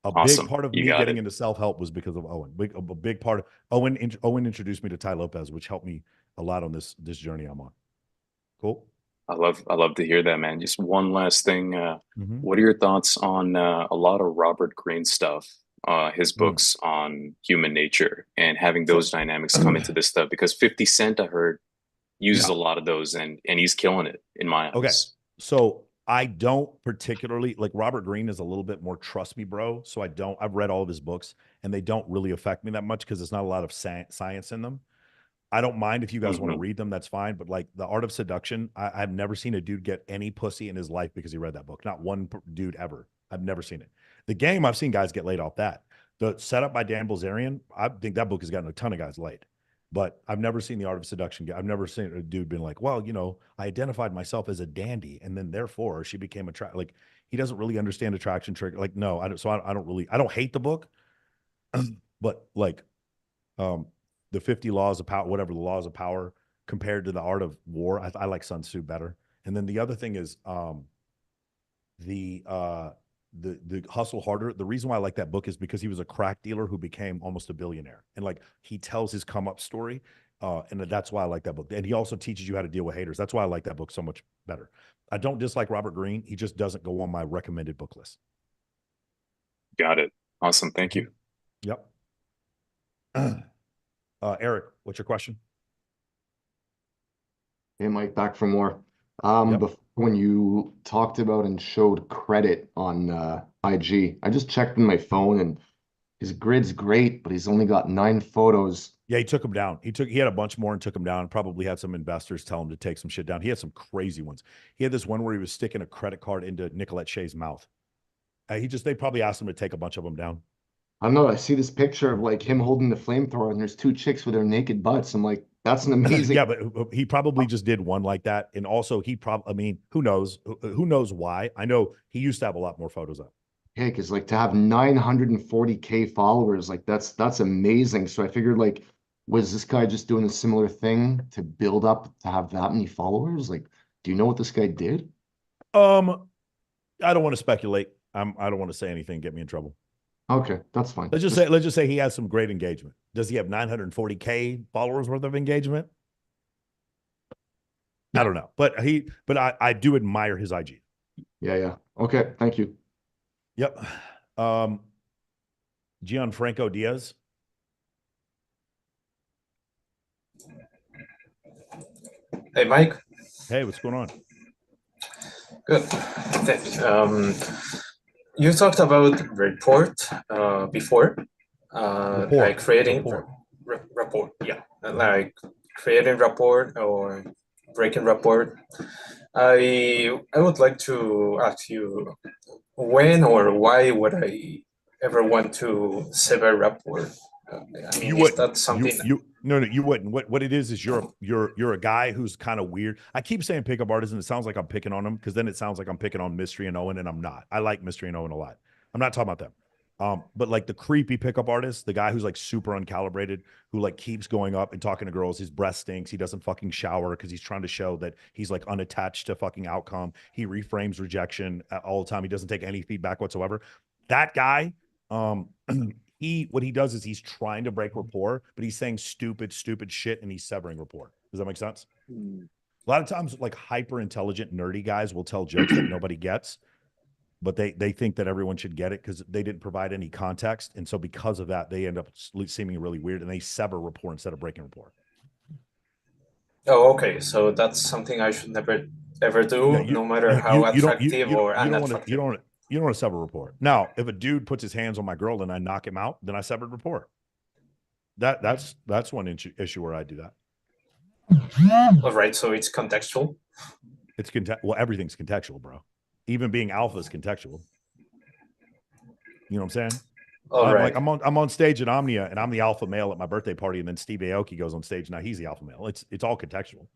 S11: Awesome.
S1: Big part of
S11: You
S1: me
S11: got
S1: getting
S11: it.
S1: into self-help was because of Owen. A big part of Owen introduced me to Ty Lopez, which helped me a lot on this journey I'm on. Cool.
S11: I love to hear that, man. Just one last thing.
S1: Mhm.
S11: What are your thoughts on a lot of Robert Greene stuff? His books on human nature and having those dynamics come into this stuff because 50 Cent, I heard, uses a lot of those and he's killing it in my eyes.
S1: Okay. So I don't particularly like Robert Greene is a little bit more trust me, bro. So I've read all of his books and they don't really affect me that much because there's not a lot of science in them. I don't mind if you guys want to read them, that's fine. But like The Art of Seduction, I've never seen a dude get any pussy in his life because he read that book. Not one dude ever. I've never seen it. The Game, I've seen guys get laid off that. The Setup by Dan Bilzerian, I think that book has gotten a ton of guys laid. But I've never seen The Art of Seduction. I've never seen a dude being like, well, I identified myself as a dandy, and then therefore she became attractive. Like he doesn't really understand attraction trigger. Like no, I don't. So I don't hate the book, but like, the 50 laws of power, whatever the laws of power compared to the art of war. I like Sun Tzu better. And then the other thing is the Hustle Harder. The reason why I like that book is because he was a crack dealer who became almost a billionaire. And like he tells his come up story. And that's why I like that book. And he also teaches you how to deal with haters. That's why I like that book so much better. I don't dislike Robert Greene. He just doesn't go on my recommended book list.
S11: Got it. Awesome. Thank you.
S1: Yep. Eric, what's your question?
S7: Hey, Mike, back for more. Before, when you talked about and showed credit on IG, I just checked in my phone and his grid's great, but he's only got 9 photos.
S1: Yeah, he took them down. He had a bunch more and took them down. Probably had some investors tell him to take some shit down. He had some crazy ones. He had this one where he was sticking a credit card into Nicolette Shea's mouth. They probably asked him to take a bunch of them down.
S7: I don't know. I see this picture of like him holding the flamethrower and there's 2 chicks with their naked butts. I'm like, that's an amazing.
S1: Yeah, but he probably just did one like that. And also I mean, who knows? Who knows why? I know he used to have a lot more photos up.
S7: Yeah, because like to have 940K followers, like that's amazing. So I figured like, was this guy just doing a similar thing to build up to have that many followers? Like, do you know what this guy did?
S1: I don't want to speculate. I don't want to say anything, get me in trouble.
S7: Okay, that's fine.
S1: Let's just say he has some great engagement. Does he have 940K followers worth of engagement? I don't know, but I do admire his IG.
S7: Yeah. Okay, thank you.
S1: Yep. Gianfranco Diaz.
S12: Hey, Mike.
S1: Hey, what's going on?
S12: Good. Thanks. You talked about report before, like creating rapport. Yeah, like creating rapport or breaking rapport. I would like to ask you, when or why would I ever want to sever rapport? I mean, is that something?
S1: No, you wouldn't. What it is you're a guy who's kind of weird. I keep saying pickup artist, and it sounds like I'm picking on them because then it sounds like I'm picking on Mystery and Owen, and I'm not. I like Mystery and Owen a lot. I'm not talking about them. But like the creepy pickup artist, the guy who's like super uncalibrated, who like keeps going up and talking to girls, his breath stinks, he doesn't fucking shower because he's trying to show that he's like unattached to fucking outcome. He reframes rejection all the time. He doesn't take any feedback whatsoever. That guy, what he does is he's trying to break rapport, but he's saying stupid shit and he's severing rapport. Does that make sense? A lot of times, like hyper intelligent, nerdy guys will tell jokes that nobody gets, but they think that everyone should get it because they didn't provide any context. And so because of that, they end up seeming really weird and they sever rapport instead of breaking rapport.
S12: Oh, okay. So that's something I should never ever do, no matter how attractive or unattractive.
S1: You don't want to sever rapport. Now, if a dude puts his hands on my girl and I knock him out, then I severed rapport. That's one issue where I do that.
S12: All right, so it's contextual.
S1: It's well, everything's contextual, bro. Even being alpha is contextual. You know what I'm saying?
S12: Right.
S1: I'm on stage at Omnia and I'm the alpha male at my birthday party, and then Steve Aoki goes on stage. Now he's the alpha male. It's all contextual.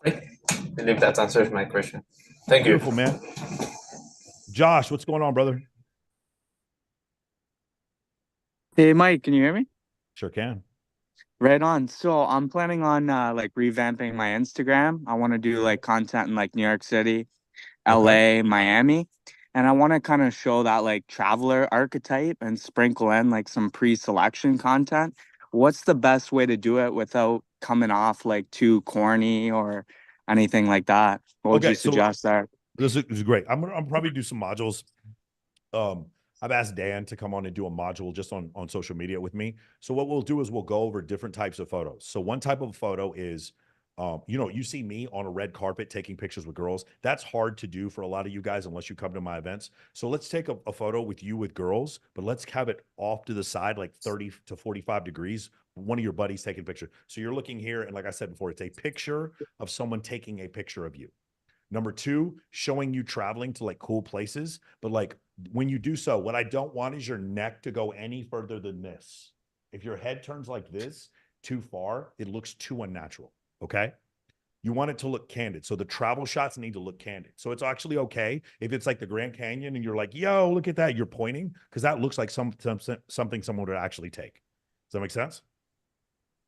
S12: I believe that answers my question. Thank you.
S1: Beautiful, man. Josh, what's going on, brother?
S13: Hey, Mike, can you hear me?
S1: Sure can.
S13: Right on. So I'm planning on like revamping my Instagram. I want to do like content in like New York City, LA, Miami. And I want to kind of show that like traveler archetype and sprinkle in like some pre-selection content. What's the best way to do it without coming off like too corny or anything like that? What would you suggest there?
S1: This is great. I'm probably do some modules. I've asked Dan to come on and do a module just on social media with me. So what we'll do is we'll go over different types of photos. So one type of photo is, you see me on a red carpet taking pictures with girls. That's hard to do for a lot of you guys unless you come to my events. So let's take a photo with you with girls, but let's have it off to the side, like 30 to 45 degrees. One of your buddies taking a picture. So you're looking here, and like I said before, it's a picture of someone taking a picture of you. Number two, showing you traveling to like cool places. But like when you do so, what I don't want is your neck to go any further than this. If your head turns like this too far, it looks too unnatural. Okay. You want it to look candid. So the travel shots need to look candid. So it's actually okay if it's like the Grand Canyon and you're like, yo, look at that. You're pointing because that looks like something someone would actually take. Does that make sense?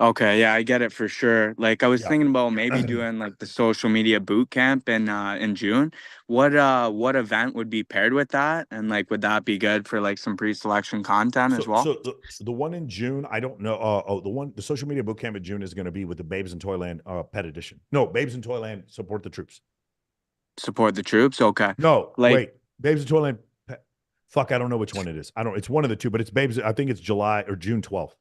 S13: Okay, yeah, I get it for sure. Like I was thinking about maybe doing like the social media boot camp in June. What event would be paired with that? And like would that be good for like some pre-selection content as well?
S1: So the one in June, I don't know. The social media boot camp in June is going to be with the Babes in Toyland pet edition. No, Babes in Toyland support the troops.
S13: Support the troops? Okay.
S1: No, wait. Babes in Toyland fuck, I don't know which one it is. It's one of the two, but it's Babes. I think it's July or June 12th.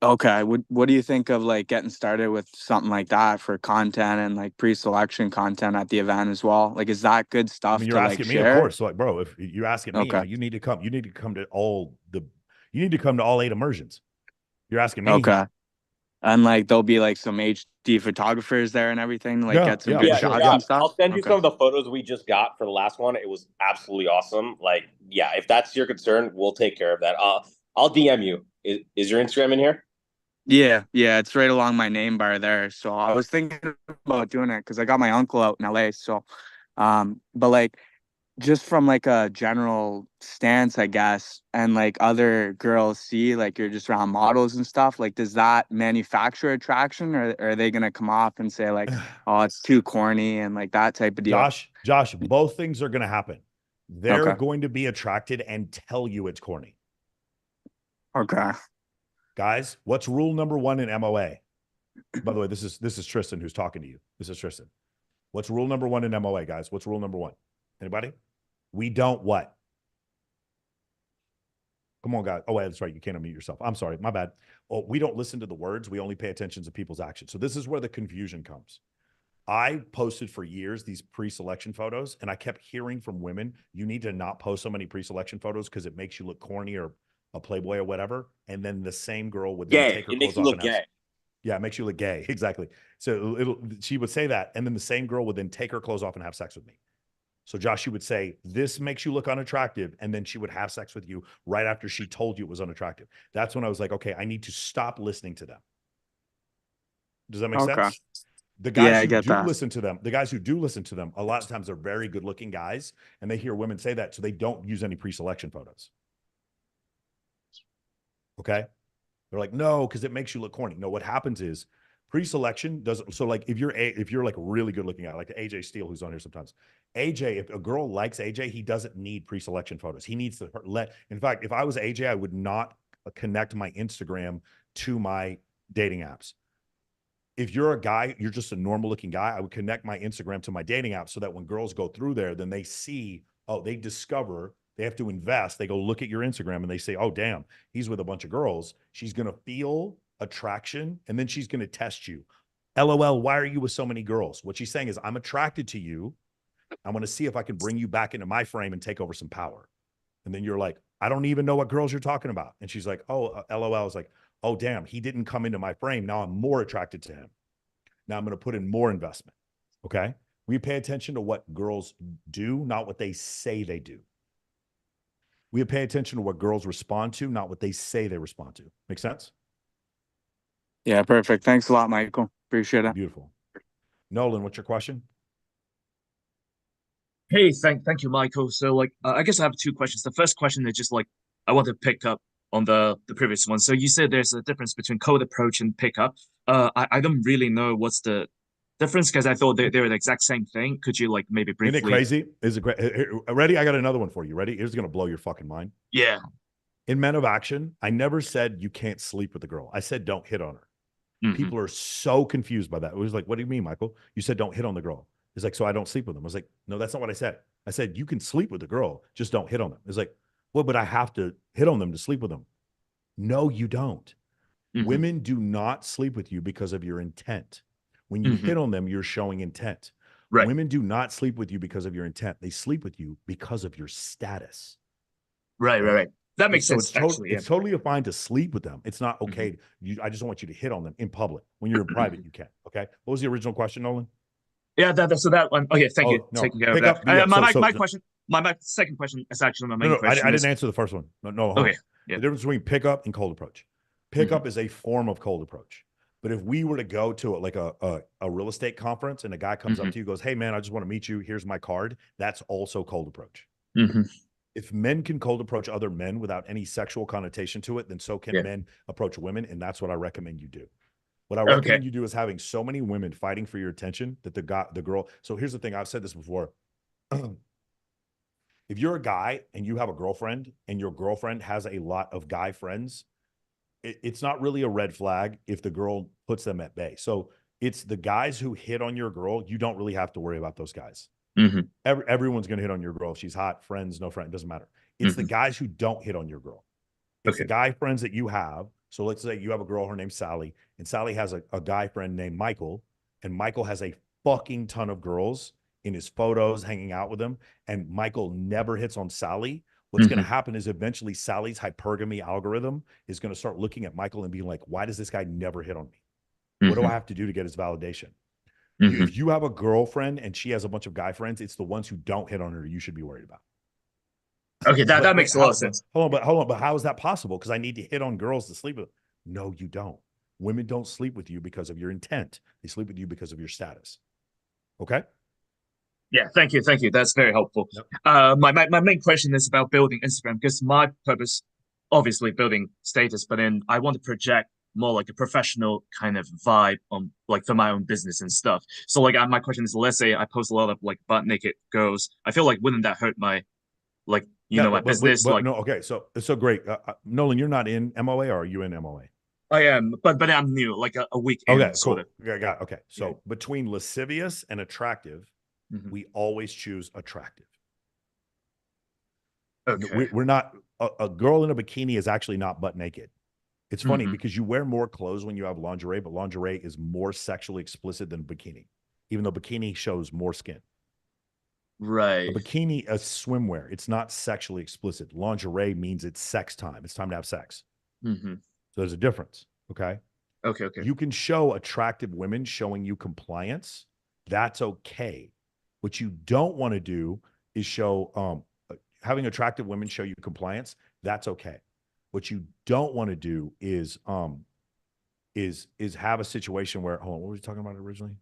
S13: Okay. What do you think of like getting started with something like that for content and like pre-selection content at the event as well? Like, is that good stuff?
S1: I mean, you're asking me, of course. So like, bro, if you're asking me, you need to come. You need to come to all 8 immersions. You're asking me.
S13: Okay. And like there'll be like some HD photographers there and everything, like get some good shots and stuff.
S14: I'll send you some of the photos we just got for the last one. It was absolutely awesome. Like, yeah, if that's your concern, we'll take care of that. I'll DM you. Is your Instagram in here?
S13: Yeah, it's right along my name bar there. So I was thinking about doing it because I got my uncle out in LA. So, but like just from like a general stance, I guess, and like other girls see like you're just around models and stuff. Like, does that manufacture attraction, or are they gonna come off and say like, oh, it's too corny and like that type of deal?
S1: Josh, both things are gonna happen. They're going to be attracted and tell you it's corny.
S13: Okay.
S1: Guys, what's rule number 1 in MOA? By the way, this is Tristan who's talking to you. This is Tristan. What's rule number 1 in MOA, guys? What's rule number 1? Anybody? We don't what? Come on, guys. Oh, that's right. You can't unmute yourself. I'm sorry. My bad. Oh, we don't listen to the words. We only pay attention to people's actions. So this is where the confusion comes. I posted for years these pre-selection photos, and I kept hearing from women, you need to not post so many pre-selection photos because it makes you look corny or a playboy or whatever. And then the same girl would then take her clothes off and have, yeah, it makes you look gay. Exactly. So she would say that, and then the same girl would then take her clothes off and have sex with me. So Josh, she would say, this makes you look unattractive. And then she would have sex with you right after she told you it was unattractive. That's when I was like, okay, I need to stop listening to them. Does that make sense? The guys who do listen to them, a lot of times they're very good looking guys, and they hear women say that. So they don't use any pre-selection photos. Okay. They're like, no, because it makes you look corny. No, what happens is Pre-selection doesn't. So like if you're like a really good looking guy, like AJ Steele, who's on here sometimes. AJ, if a girl likes AJ, he doesn't need pre-selection photos. He needs to let. In fact, if I was AJ, I would not connect my Instagram to my dating apps. If you're a guy, you're just a normal looking guy, I would connect my Instagram to my dating app so that when girls go through there, then they see, oh, they discover they have to invest. They go look at your Instagram and they say, oh, damn, he's with a bunch of girls. She's going to feel attraction and then she's going to test you. LOL, why are you with so many girls? What she's saying is, I'm attracted to you. I want to see if I can bring you back into my frame and take over some power. And then you're like, I don't even know what girls you're talking about. And she's like, oh, LOL is like, oh, damn, he didn't come into my frame. Now I'm more attracted to him. Now I'm going to put in more investment. Okay. We pay attention to what girls do, not what they say they do. We pay attention to what girls respond to, not what they say they respond to. Make sense?
S13: Yeah, perfect. Thanks a lot, Michael. Appreciate it.
S1: Beautiful. Nolan, what's your question?
S15: Hey, thank you, Michael. So like, I guess I have two questions. The first question is just like, I want to pick up on the previous one. So you said there's a difference between cold approach and pickup. I don't really know what's the difference because I thought they're the exact same thing. Could you like maybe briefly?
S1: Isn't it crazy? Is it great? Ready? I got another one for you. Ready? It's going to blow your fucking mind.
S15: Yeah.
S1: In Men of Action, I never said you can't sleep with the girl. I said don't hit on her.
S15: Mm-hmm.
S1: People are so confused by that. It was like, what do you mean, Michael? You said don't hit on the girl. It's like, so I don't sleep with them. I was like, no, that's not what I said. I said, you can sleep with the girl, just don't hit on them. It's like, well, but I have to hit on them to sleep with them. No, you don't.
S15: Mm-hmm.
S1: Women do not sleep with you because of your intent. When you hit on them, you're showing intent.
S15: Right.
S1: Women do not sleep with you because of your intent. They sleep with you because of your status.
S15: Right. That makes sense.
S1: It's totally fine to sleep with them. It's not okay. I just don't want you to hit on them in public. When you're in private, you can. Okay. What was the original question, Nolan?
S15: Yeah, so that one. Okay, thank you.
S1: No,
S15: Taking care of that.
S1: Yeah,
S15: my question, my second question is actually my main question.
S1: I didn't answer the first one. No.
S15: Okay. Yeah.
S1: The difference between pickup and cold approach. Pickup is a form of cold approach. But if we were to go to like a real estate conference and a guy comes up to you, goes, "Hey man, I just want to meet you. Here's my card." That's also cold approach. If men can cold approach other men without any sexual connotation to it, then so can men approach women, and that's what I recommend you do. What I recommend you do is having so many women fighting for your attention that the girl. So here's the thing. I've said this before. If you're a guy and you have a girlfriend and your girlfriend has a lot of guy friends, it's not really a red flag if the girl puts them at bay. So it's the guys who hit on your girl. You don't really have to worry about those guys. Everyone's going to hit on your girl. If she's hot, friends, no friend, doesn't matter. It's the guys who don't hit on your girl. It's the guy friends that you have. So let's say you have a girl, her name's Sally, and Sally has a guy friend named Michael, and Michael has a fucking ton of girls in his photos hanging out with him, and Michael never hits on Sally. What's going to happen is eventually Sally's hypergamy algorithm is going to start looking at Michael and being like, why does this guy never hit on me? What do I have to do to get his validation? If you have a girlfriend and she has a bunch of guy friends, it's the ones who don't hit on her you should be worried about.
S15: Okay, that makes a lot of sense.
S1: Hold on, but how is that possible? Because I need to hit on girls to sleep with them. No, you don't. Women don't sleep with you because of your intent. They sleep with you because of your status. Okay?
S15: Yeah, thank you. That's very helpful. Yep. My main question is about building Instagram, because my purpose, obviously building status, but then I want to project more like a professional kind of vibe on like for my own business and stuff. So like my question is, let's say I post a lot of like butt naked girls. I feel like wouldn't that hurt my my business?
S1: No, okay, so great. Nolan, you're not in MOA, or are you in MOA?
S15: I am, but I'm new, like a week
S1: in.
S15: Okay,
S1: cool. Okay. So between lascivious and attractive, we always choose attractive.
S15: Okay.
S1: We're not a girl in a bikini is actually not butt naked. It's funny because you wear more clothes when you have lingerie, but lingerie is more sexually explicit than bikini, even though bikini shows more skin.
S15: Right.
S1: A bikini, a swimwear, it's not sexually explicit. Lingerie means it's sex time. It's time to have sex. So there's a difference. Okay. You can show attractive women showing you compliance. That's okay. What you don't want to do is show having attractive women show you compliance. That's okay. What you don't want to do is have a situation where, hold on, what were we talking about originally?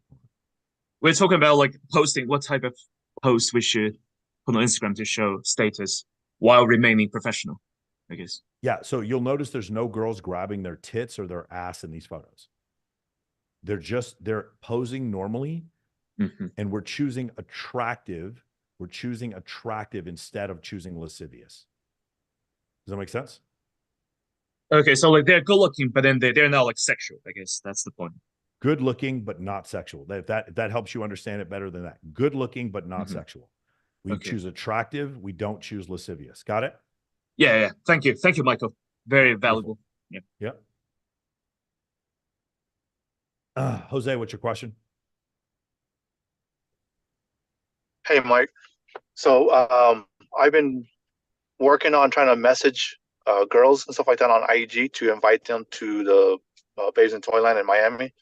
S15: We're talking about like posting, what type of post we should put on Instagram to show status while remaining professional, I guess.
S1: Yeah. So you'll notice there's no girls grabbing their tits or their ass in these photos. they're posing normally,
S15: Mhm.
S1: and we're choosing attractive. We're choosing attractive instead of choosing lascivious. Does that make sense?
S15: Okay, so like they're good looking, but then they're not like sexual. I guess that's the point.
S1: Good looking, but not sexual. If that helps you understand it better than that. Good looking, but not
S15: Mhm.
S1: sexual. We
S15: Okay.
S1: choose attractive. We don't choose lascivious. Got it?
S15: Yeah. Thank you, Michael. Very valuable. Yeah.
S1: Yep. Jose, what's your question?
S16: Hey, Mike. So I've been working on trying to message girls and stuff like that on IG to invite them to the Babes in Toyland in Miami.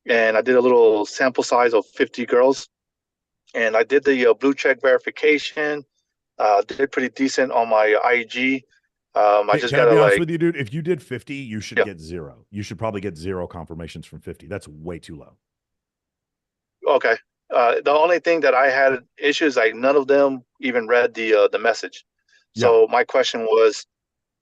S16: And I did a little sample size of 50 girls. And I did the blue check verification. Did pretty decent on my IG. I just
S1: Can I
S16: got
S1: be
S16: to
S1: honest
S16: like,
S1: with you, dude? If you did 50, you should
S16: Yeah.
S1: get 0. You should probably get 0 confirmations from 50. That's way too low.
S16: okay. The only thing that I had issues, like none of them even read the message. So my question was,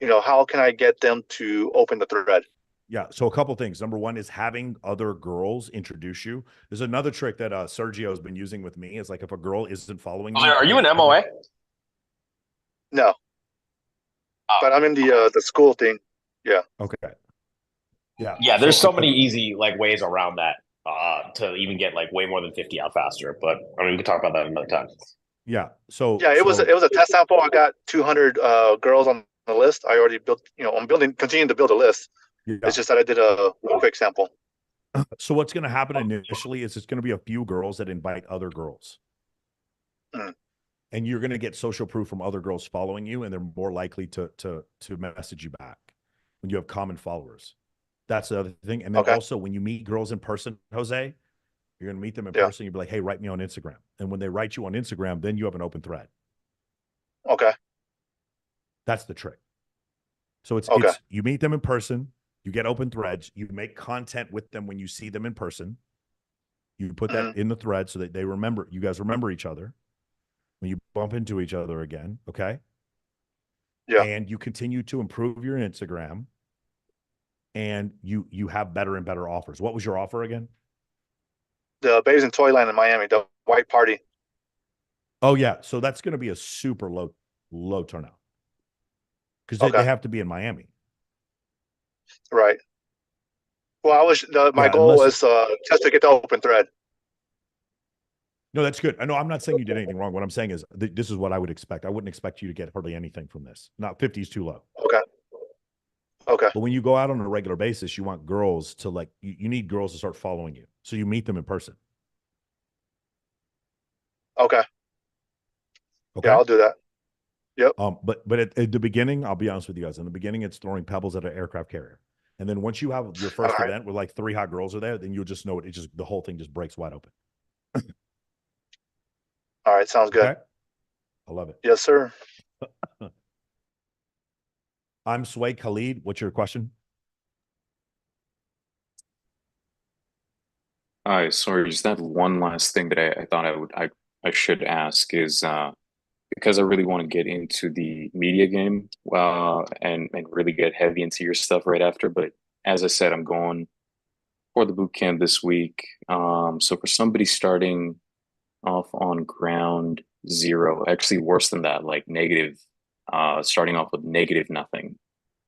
S16: how can I get them to open the thread?
S1: Yeah. So a couple things. Number one is having other girls introduce you. There's another trick that Sergio has been using with me. Is like if a girl isn't following me,
S14: Are you an MOA?
S16: No. But I'm in the school thing. Yeah.
S1: Okay. Yeah.
S14: Yeah, there's so many easy like ways around that to even get like way more than 50 out faster. But I mean, we can talk about that another time.
S1: Yeah. So
S16: Yeah, it was a test sample. I got 200 girls on the list. I already built. I'm continuing to build a list.
S1: Yeah.
S16: It's just that I did a quick sample.
S1: So what's going to happen initially is it's going to be a few girls that invite other girls.
S16: Mm.
S1: And you're going to get social proof from other girls following you, and they're more likely to message you back when you have common followers. That's the other thing. And then also when you meet girls in person, Jose, you're going to meet them in person. You'll be like, hey, write me on Instagram. And when they write you on Instagram, then you have an open thread.
S16: Okay.
S1: That's the trick. So it's you meet them in person, you get open threads, you make content with them when you see them in person. You put that in the thread so that they remember, you guys remember each other when you bump into each other again, okay?
S16: Yeah.
S1: And you continue to improve your Instagram, and you have better and better offers. What was your offer again?
S16: The Babes in Toyland in Miami, the white party.
S1: Oh yeah, so that's going to be a super low turnout because they have to be in Miami.
S16: Right. Well, my goal was just to get the open thread.
S1: No, that's good. I know I'm not saying you did anything wrong. What I'm saying is this is what I would expect. I wouldn't expect you to get hardly anything from this. Not 50 is too low.
S16: Okay.
S1: But when you go out on a regular basis, you want girls to like, you need girls to start following you. So you meet them in person.
S16: Okay.
S1: Okay.
S16: Yeah, I'll do that. Yep.
S1: But at the beginning, I'll be honest with you guys. In the beginning, it's throwing pebbles at an aircraft carrier. And then once you have your first event where like 3 hot girls are there, then you'll just know it. The whole thing just breaks wide open.
S16: All right. Sounds good.
S1: Okay? I love it.
S16: Yes, sir.
S1: I'm Sway Khalid. What's your question?
S11: Hi, sorry, just that one last thing that I thought I should ask is because I really want to get into the media game and really get heavy into your stuff right after. But as I said, I'm going for the boot camp this week. So for somebody starting off on ground zero, actually worse than that, like negative, starting off with negative nothing,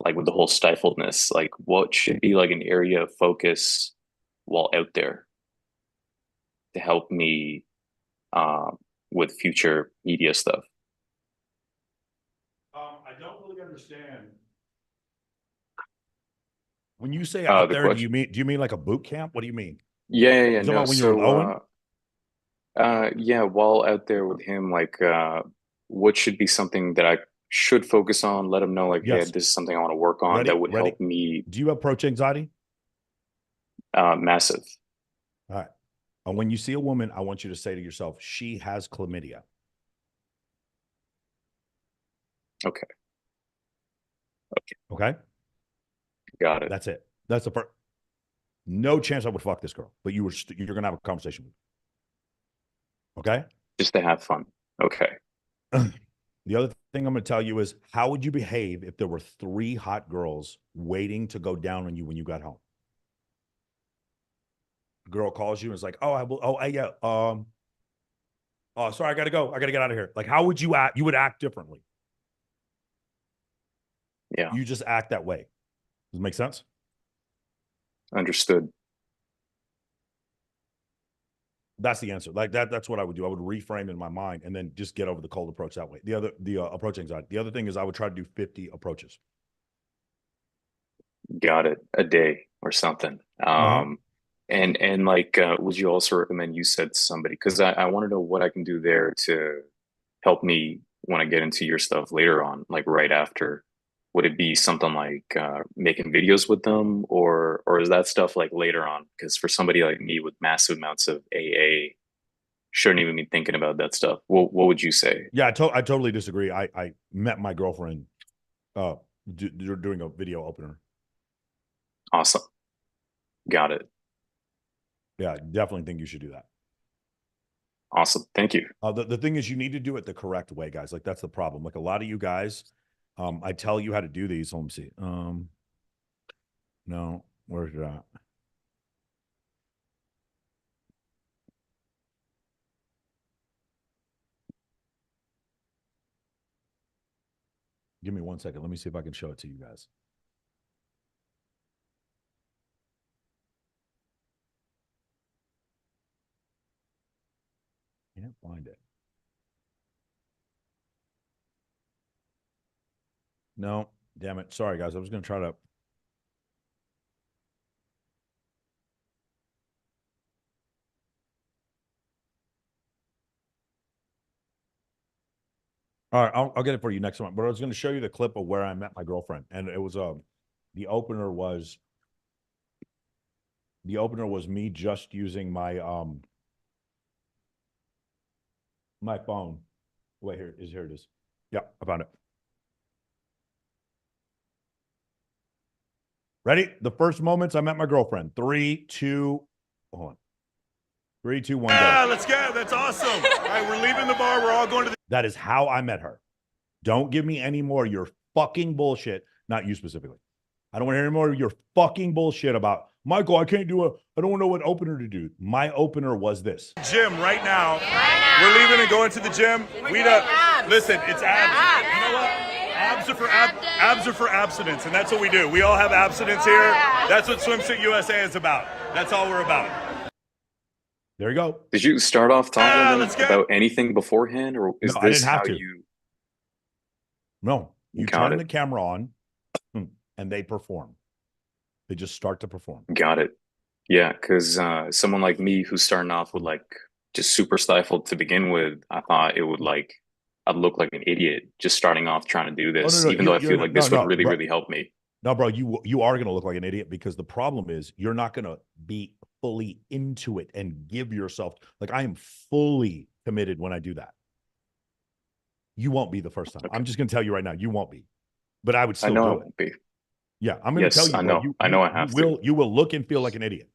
S11: like with the whole stifledness, like what should be like an area of focus while out there to help me with future media stuff?
S1: I don't really understand. When you say out there, do you mean like a boot camp? What do you mean?
S11: Yeah.
S1: No, when you're low?
S11: Yeah, while out there with him, like what should be something that I should focus on? Let him know, like, hey, this is something I want to work on that would help me.
S1: Do you approach anxiety?
S11: Massive.
S1: All right. And when you see a woman, I want you to say to yourself, she has chlamydia.
S11: Okay.
S1: Okay.
S11: Got it.
S1: That's it. That's the first. No chance I would fuck this girl, but you're gonna have a conversation with her. Okay.
S11: Just to have fun. Okay.
S1: The other thing I'm going to tell you is, how would you behave if there were 3 hot girls waiting to go down on you when you got home? girl calls you and is like, oh, yeah, oh, sorry, I gotta go. I gotta get out of here. Like, how would you act? You would act differently.
S11: Yeah.
S1: You just act that way. Does it make sense?
S11: Understood.
S1: That's the answer. Like that's what I would do. I would reframe in my mind and then just get over the cold approach that way. The approach anxiety. The other thing is I would try to do 50 approaches.
S11: Got it. A day or something. And like, would you also recommend, you said somebody, because I want to know what I can do there to help me when I get into your stuff later on, like right after. Would it be something like making videos with them, or is that stuff like later on? Because for somebody like me with massive amounts of AA, shouldn't even be thinking about that stuff. What would you say?
S1: Yeah, I totally disagree. I met my girlfriend doing a video opener.
S11: Awesome. Got it.
S1: Yeah, definitely think you should do that.
S11: Awesome. Thank you.
S1: The thing is, you need to do it the correct way, guys. Like, that's the problem. Like, a lot of you guys, I tell you how to do these. Let me see. No, where's it at? Give me 1 second. Let me see if I can show it to you guys. Can't find it. No, damn it. Sorry, guys. I was going to try to. All right, I'll get it for you next month. But I was going to show you the clip of where I met my girlfriend, and it was the opener was me just using my my phone. Wait, here it is. Yeah, I found it. Ready? The first moments I met my girlfriend. 3, 2, hold on. 3, 2, 1,
S17: Yeah,
S1: go.
S17: let's go. That's awesome. All right, we're leaving the bar. We're all going to the.
S1: That is how I met her. Don't give me any more of your fucking bullshit. Not you specifically. I don't want to hear any more of your fucking bullshit about, Michael, I don't know what opener to do. My opener was this.
S17: Gym right now. We're leaving and going to the gym. Listen, it's abs. You know what? Abs are for abstinence, and that's what we do. We all have abstinence here. That's what Swimsuit USA is about. That's all we're about.
S1: There you go.
S11: Did you start off talking about anything beforehand, or is
S1: No, I
S11: this
S1: didn't have
S11: how
S1: to.
S11: you?
S1: No, you
S11: Got
S1: turn
S11: it.
S1: the camera on and they perform. They just start to perform.
S11: Got it. Yeah, because someone like me who's starting off with like just super stifled to begin with, I thought it would like I'd look like an idiot just starting off trying to do this, even though I feel like this would really, really help me.
S1: No, bro, you are going to look like an idiot, because the problem is you're not going to be fully into it and give yourself, like, I am fully committed when I do that. You won't be the first time.
S11: Okay.
S1: I'm just going to tell you right now, you won't be. But I would still
S11: I know
S1: do
S11: I
S1: it.
S11: won't be.
S1: Yeah, I'm going to tell you,
S11: I
S1: bro,
S11: know. I know I have to.
S1: You will look and feel like an idiot,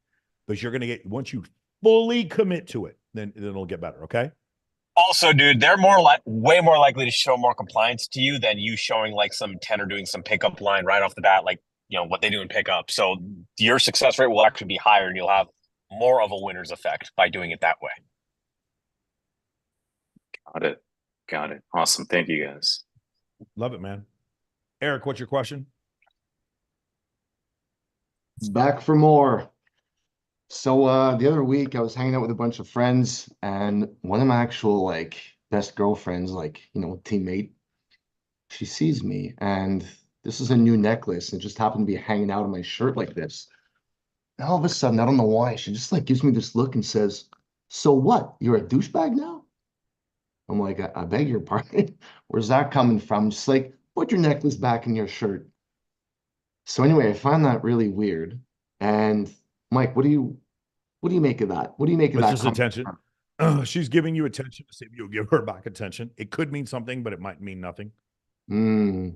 S1: but you're going to get, once you fully commit to it, then it'll get better. Okay.
S14: Also, dude, they're way more likely to show more compliance to you than you showing like some 10 or doing some pickup line right off the bat, like, you know, what they do in pickup. So your success rate will actually be higher and you'll have more of a winner's effect by doing it that way.
S11: Got it. Awesome. Thank you, guys.
S1: Love it, man. Eric, what's your question?
S7: Back for more. So the other week I was hanging out with a bunch of friends, and one of my actual like best girlfriends, like, you know, teammate, she sees me, and this is a new necklace, and it just happened to be hanging out on my shirt like this. And all of a sudden, I don't know why, she just like gives me this look and says, "So what? You're a douchebag now?" I'm like, I beg your pardon. Where's that coming from? Just like, put your necklace back in your shirt. So anyway, I find that really weird. And Mike, what do you make of that? What do you make of
S1: It's
S7: that
S1: just attention. She's giving you attention to see if you'll give her back attention. It could mean something, but it might mean nothing.
S7: Because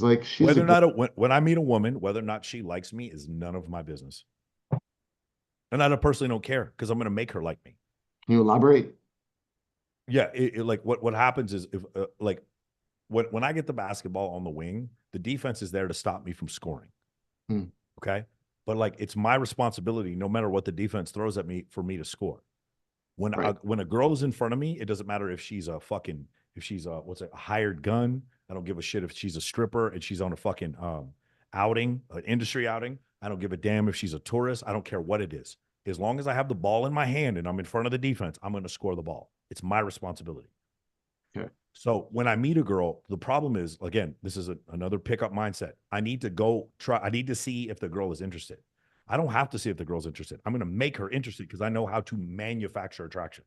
S7: like she's
S1: whether or not when I meet a woman, whether or not she likes me is none of my business. And I personally don't care, because I'm going to make her like me.
S7: Can you elaborate?
S1: Yeah, like what happens is, if like when I get the basketball on the wing, the defense is there to stop me from scoring. Okay, but like it's my responsibility, no matter what the defense throws at me, for me to score. When when a girl is in front of me, it doesn't matter if she's a hired gun. I don't give a shit if she's a stripper and she's on a fucking outing, an industry outing. I don't give a damn if she's a tourist. I don't care what it is. As long as I have the ball in my hand and I'm in front of the defense, I'm going to score the ball. It's my responsibility.
S7: Okay.
S1: So when I meet a girl, the problem is, again, this is another pickup mindset. I need to see if the girl is interested. I don't have to see if the girl's interested. I'm going to make her interested because I know how to manufacture attraction.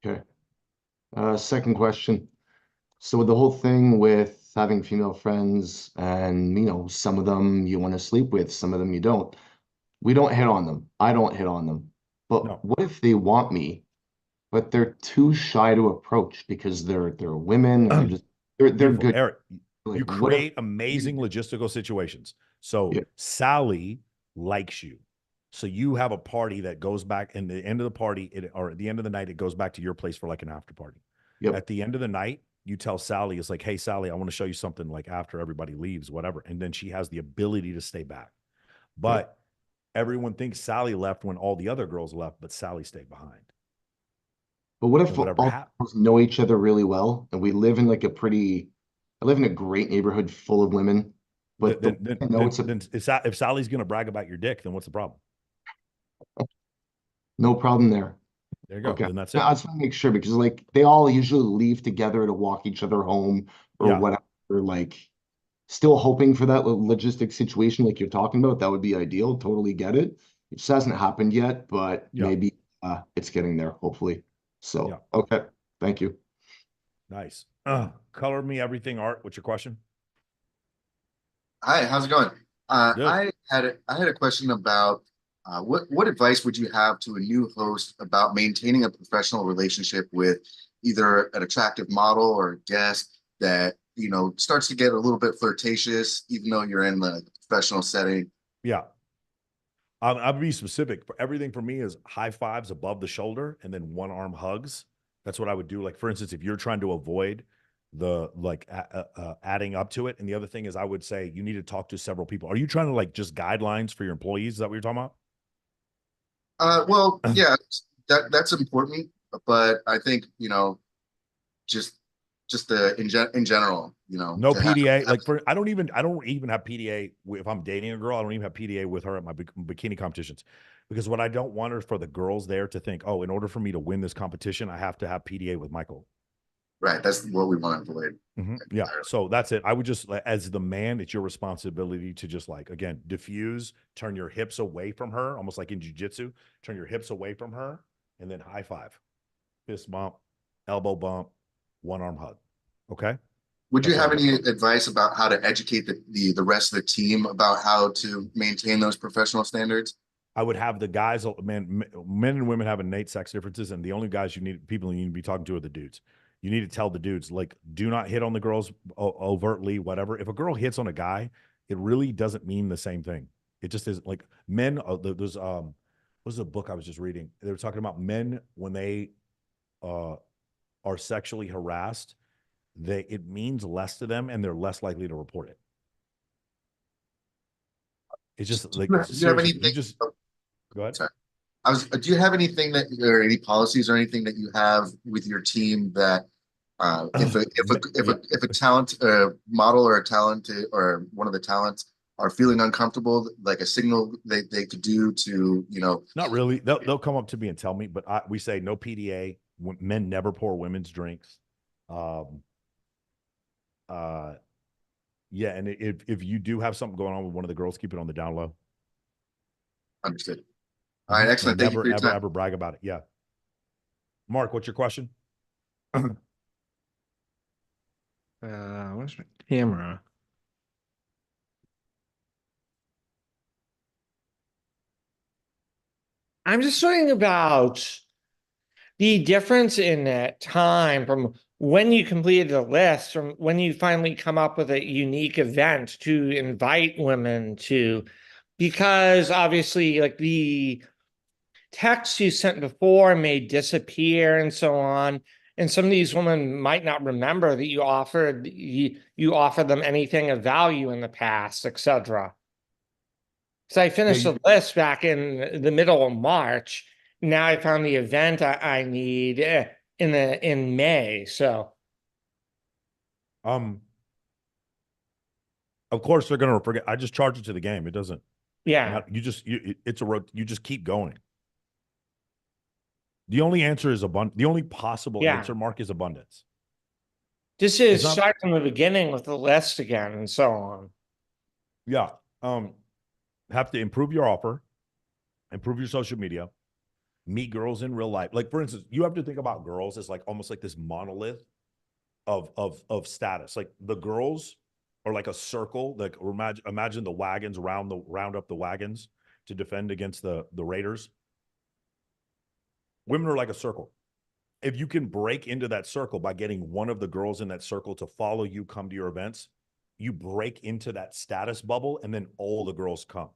S7: Okay. Second question. So the whole thing with having female friends and, some of them you want to sleep with, some of them you don't. We don't hit on them. I don't hit on them. But what if they want me, but they're too shy to approach because they're women and they're good.
S1: Eric,
S7: Like,
S1: you create amazing logistical situations. So Sally likes you. So you have a party that goes back, and the end of the party, or at the end of the night, it goes back to your place for like an after party.
S7: Yep.
S1: At the end of the night, you tell Sally, it's like, hey, Sally, I want to show you something like after everybody leaves, whatever. And then she has the ability to stay back. But everyone thinks Sally left when all the other girls left, but Sally stayed behind.
S7: But what if all girls know each other really well, and we live in like I live in a great neighborhood full of women, but
S1: if Sally's going to brag about your dick, then what's the problem?
S7: No problem there.
S1: There you go.
S7: Okay.
S1: Then that's it.
S7: I just want to make sure, because like they all usually leave together to walk each other home or whatever. Like, still hoping for that logistic situation like you're talking about. That would be ideal. Totally get it. It just hasn't happened yet, but maybe it's getting there, hopefully. So, okay. Thank you.
S1: Nice. Color me everything, Art. What's your question?
S18: Hi, how's it going? I had a question about what advice would you have to a new host about maintaining a professional relationship with either an attractive model or a guest that starts to get a little bit flirtatious, even though you're in the professional setting?
S1: Yeah. I'll be specific. Everything for me is high fives above the shoulder and then one arm hugs. That's what I would do. Like, for instance, if you're trying to avoid the adding up to it. And the other thing is, I would say you need to talk to several people. Are you trying to like just guidelines for your employees? Is that what you're talking about?
S18: Well, yeah, that's important, but I think just in general,
S1: no PDA. I don't even have PDA if I'm dating a girl. I don't even have PDA with her at my bikini competitions, because what I don't want is for the girls there to think, oh, in order for me to win this competition, I have to have PDA with Michael.
S18: Right. That's what we want to avoid.
S1: Yeah. So that's it. I would just, as the man, it's your responsibility to just again, diffuse, turn your hips away from her, almost like in jiu-jitsu, turn your hips away from her, and then high five, fist bump, elbow bump, one arm hug. Okay.
S18: Would you have any advice about how to educate the rest of the team about how to maintain those professional standards?
S1: I would have the guys, men and women have innate sex differences, and the only people you need to be talking to are the dudes. You need to tell the dudes, like, do not hit on the girls overtly, whatever. If a girl hits on a guy, it really doesn't mean the same thing. It just is like men. There's what was a book I was just reading? They were talking about men when they are sexually harassed, it means less to them and they're less likely to report it. It's just like,
S18: do you have anything?
S1: Go ahead.
S18: Sorry. Do you have anything or any policies or anything that you have with your team that if a talent model or a talent or one of the talents are feeling uncomfortable, like a signal they could do to,
S1: Not really. They'll come up to me and tell me, but we say no PDA. Men never pour women's drinks. Yeah, and if you do have something going on with one of the girls, keep it on the down low.
S18: Understood. All right, excellent. Thank you for your time.
S1: Ever brag about it. Yeah. Mark, what's your question?
S19: Where's my camera? I'm just wondering about the difference in time from when you completed the list, from when you finally come up with a unique event to invite women to, because obviously, like, the texts you sent before may disappear and so on. And some of these women might not remember that you offered them anything of value in the past, etc. So I finished the list back in the middle of March. Now I found the event I need in May. So
S1: of course they're gonna forget. I just charge it to the game. It doesn't.
S19: yeah.
S1: You just keep going. The only answer is abundance. The only possible answer, Mark, is abundance.
S19: This is start from the beginning with the list again and so on.
S1: Yeah. Have to improve your offer, improve your social media, meet girls in real life. Like, for instance, you have to think about girls as like almost like this monolith of status. Like the girls are like a circle. Like imagine the wagons round up the wagons to defend against the Raiders. Women are like a circle. If you can break into that circle by getting one of the girls in that circle to follow you, come to your events, you break into that status bubble, and then all the girls come.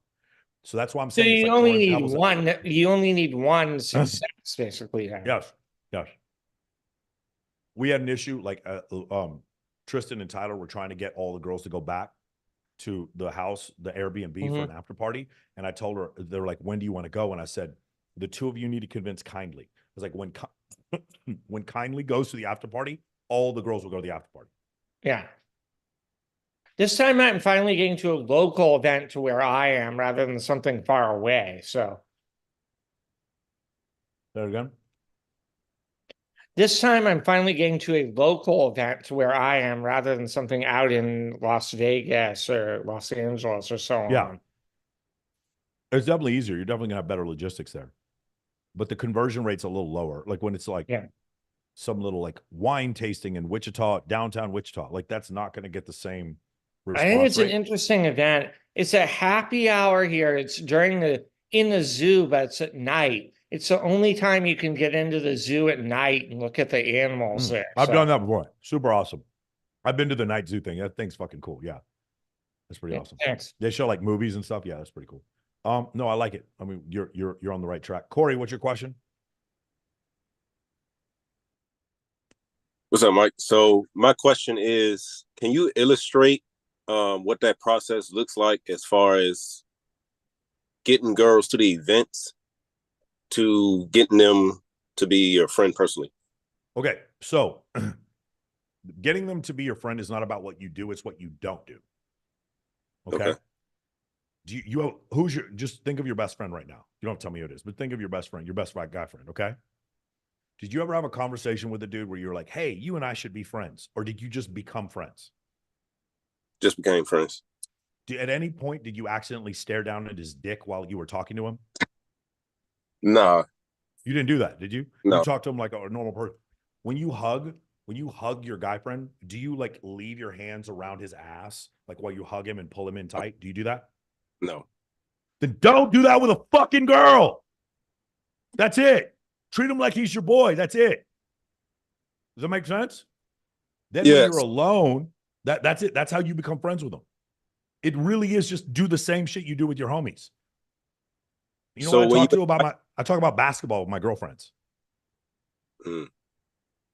S1: So that's why I'm saying
S19: you only need one. You only need one success, basically.
S1: Yes. We had an issue like Tristan and Tyler were trying to get all the girls to go back to the house, the Airbnb for an after party. And I told her, they were like, when do you want to go? And I said, the two of you need to convince Kindly. I was like, when Kindly goes to the after party, all the girls will go to the after party.
S19: Yeah. This time I'm finally getting to a local event to where I am rather than something far away. So.
S1: There again.
S19: This time I'm finally getting to a local event to where I am rather than something out in Las Vegas or Los Angeles or so on.
S1: It's definitely easier. You're definitely gonna have better logistics there. But the conversion rate's a little lower. Like when it's like some little like wine tasting in Wichita, downtown Wichita, like that's not going to get the same response
S19: I think it's
S1: rate.
S19: an interesting event. It's a happy hour here. It's in the zoo, but it's at night. It's the only time you can get into the zoo at night and look at the animals there.
S1: I've done that before. Super awesome. I've been to the night zoo thing. That thing's fucking cool. Yeah. That's pretty awesome.
S19: Thanks.
S1: They show like movies and stuff. Yeah, that's pretty cool. No, I like it. I mean, you're on the right track. Corey, what's your question?
S20: What's up, Mike? So my question is, can you illustrate what that process looks like as far as getting girls to the events to getting them to be your friend personally?
S1: Okay, so getting them to be your friend is not about what you do, it's what you don't do. Okay. Do you who's your, just think of your best friend right now. You don't have to tell me who it is, but think of your best friend, your best guy friend, okay? Did you ever have a conversation with a dude where you're like, hey, you and I should be friends? Or did you just become friends?
S20: Just became friends.
S1: At any point, did you accidentally stare down at his dick while you were talking to him?
S20: Nah.
S1: You didn't do that, did you?
S20: No.
S1: You talked to him like a normal person. When you hug your guy friend, do you like leave your hands around his ass like while you hug him and pull him in tight? Do you do that?
S20: No.
S1: Then don't do that with a fucking girl. That's it. Treat him like he's your boy. That's it. Does that make sense? Then when you're alone, that's it. That's how you become friends with them. It really is just do the same shit you do with your homies. You know so what I talk to about I talk about basketball with my girlfriends. Go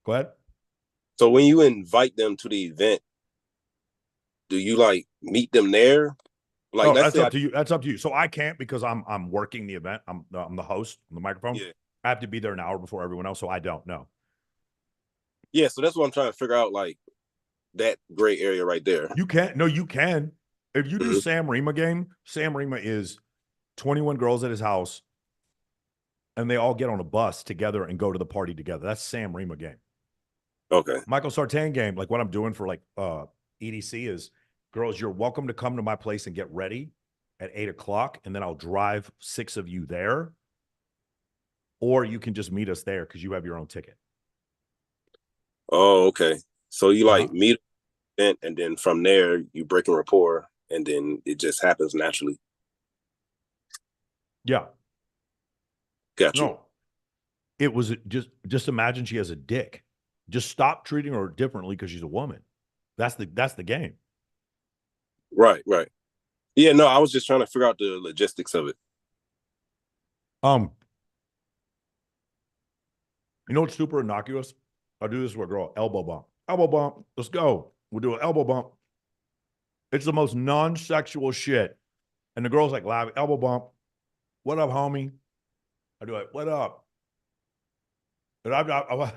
S1: ahead.
S20: So when you invite them to the event, do you like meet them there? Like
S1: that's up to you. That's up to you. So I can't because I'm working the event. I'm the host on the microphone.
S20: Yeah.
S1: I have to be there an hour before everyone else, so I don't know.
S20: Yeah, so that's what I'm trying to figure out, like that gray area right there.
S1: You can't. No, you can. If you do Sam Rima game, Sam Rima is 21 girls at his house, and they all get on a bus together and go to the party together. That's Sam Rima game.
S20: Okay.
S1: Michael Sartain game, like what I'm doing for like EDC is, girls, you're welcome to come to my place and get ready at 8 o'clock, and then I'll drive 6 of you there. Or you can just meet us there because you have your own ticket.
S20: Oh, okay. So you like meet event, and then from there you break a rapport, and then it just happens naturally.
S1: Yeah.
S20: Got you.
S1: No. It was just imagine she has a dick. Just stop treating her differently because she's a woman. That's the game.
S20: Right. Yeah, no, I was just trying to figure out the logistics of it.
S1: You know what's super innocuous? I'll do this with a girl. Elbow bump. Elbow bump. Let's go. We'll do an elbow bump. It's the most non-sexual shit. And the girl's like laughing, elbow bump. What up, homie? I do like, what up? And I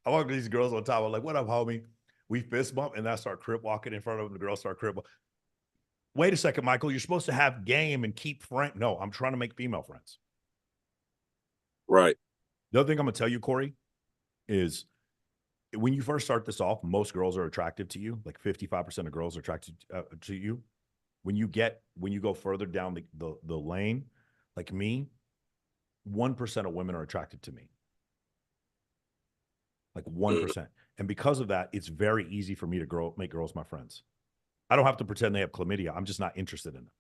S1: walk to these girls on top. I'm like, what up, homie? We fist bump, and I start crip walking in front of them. The girls start crip. Wait a second, Michael. You're supposed to have game and keep friend. No, I'm trying to make female friends.
S20: Right.
S1: The other thing I'm gonna tell you, Corey, is when you first start this off, most girls are attractive to you. Like 55% of girls are attracted to you. When you go further down the lane, like me, 1% of women are attracted to me. Like 1%. And because of that, it's very easy for me to make girls my friends. I don't have to pretend they have chlamydia. I'm just not interested in them.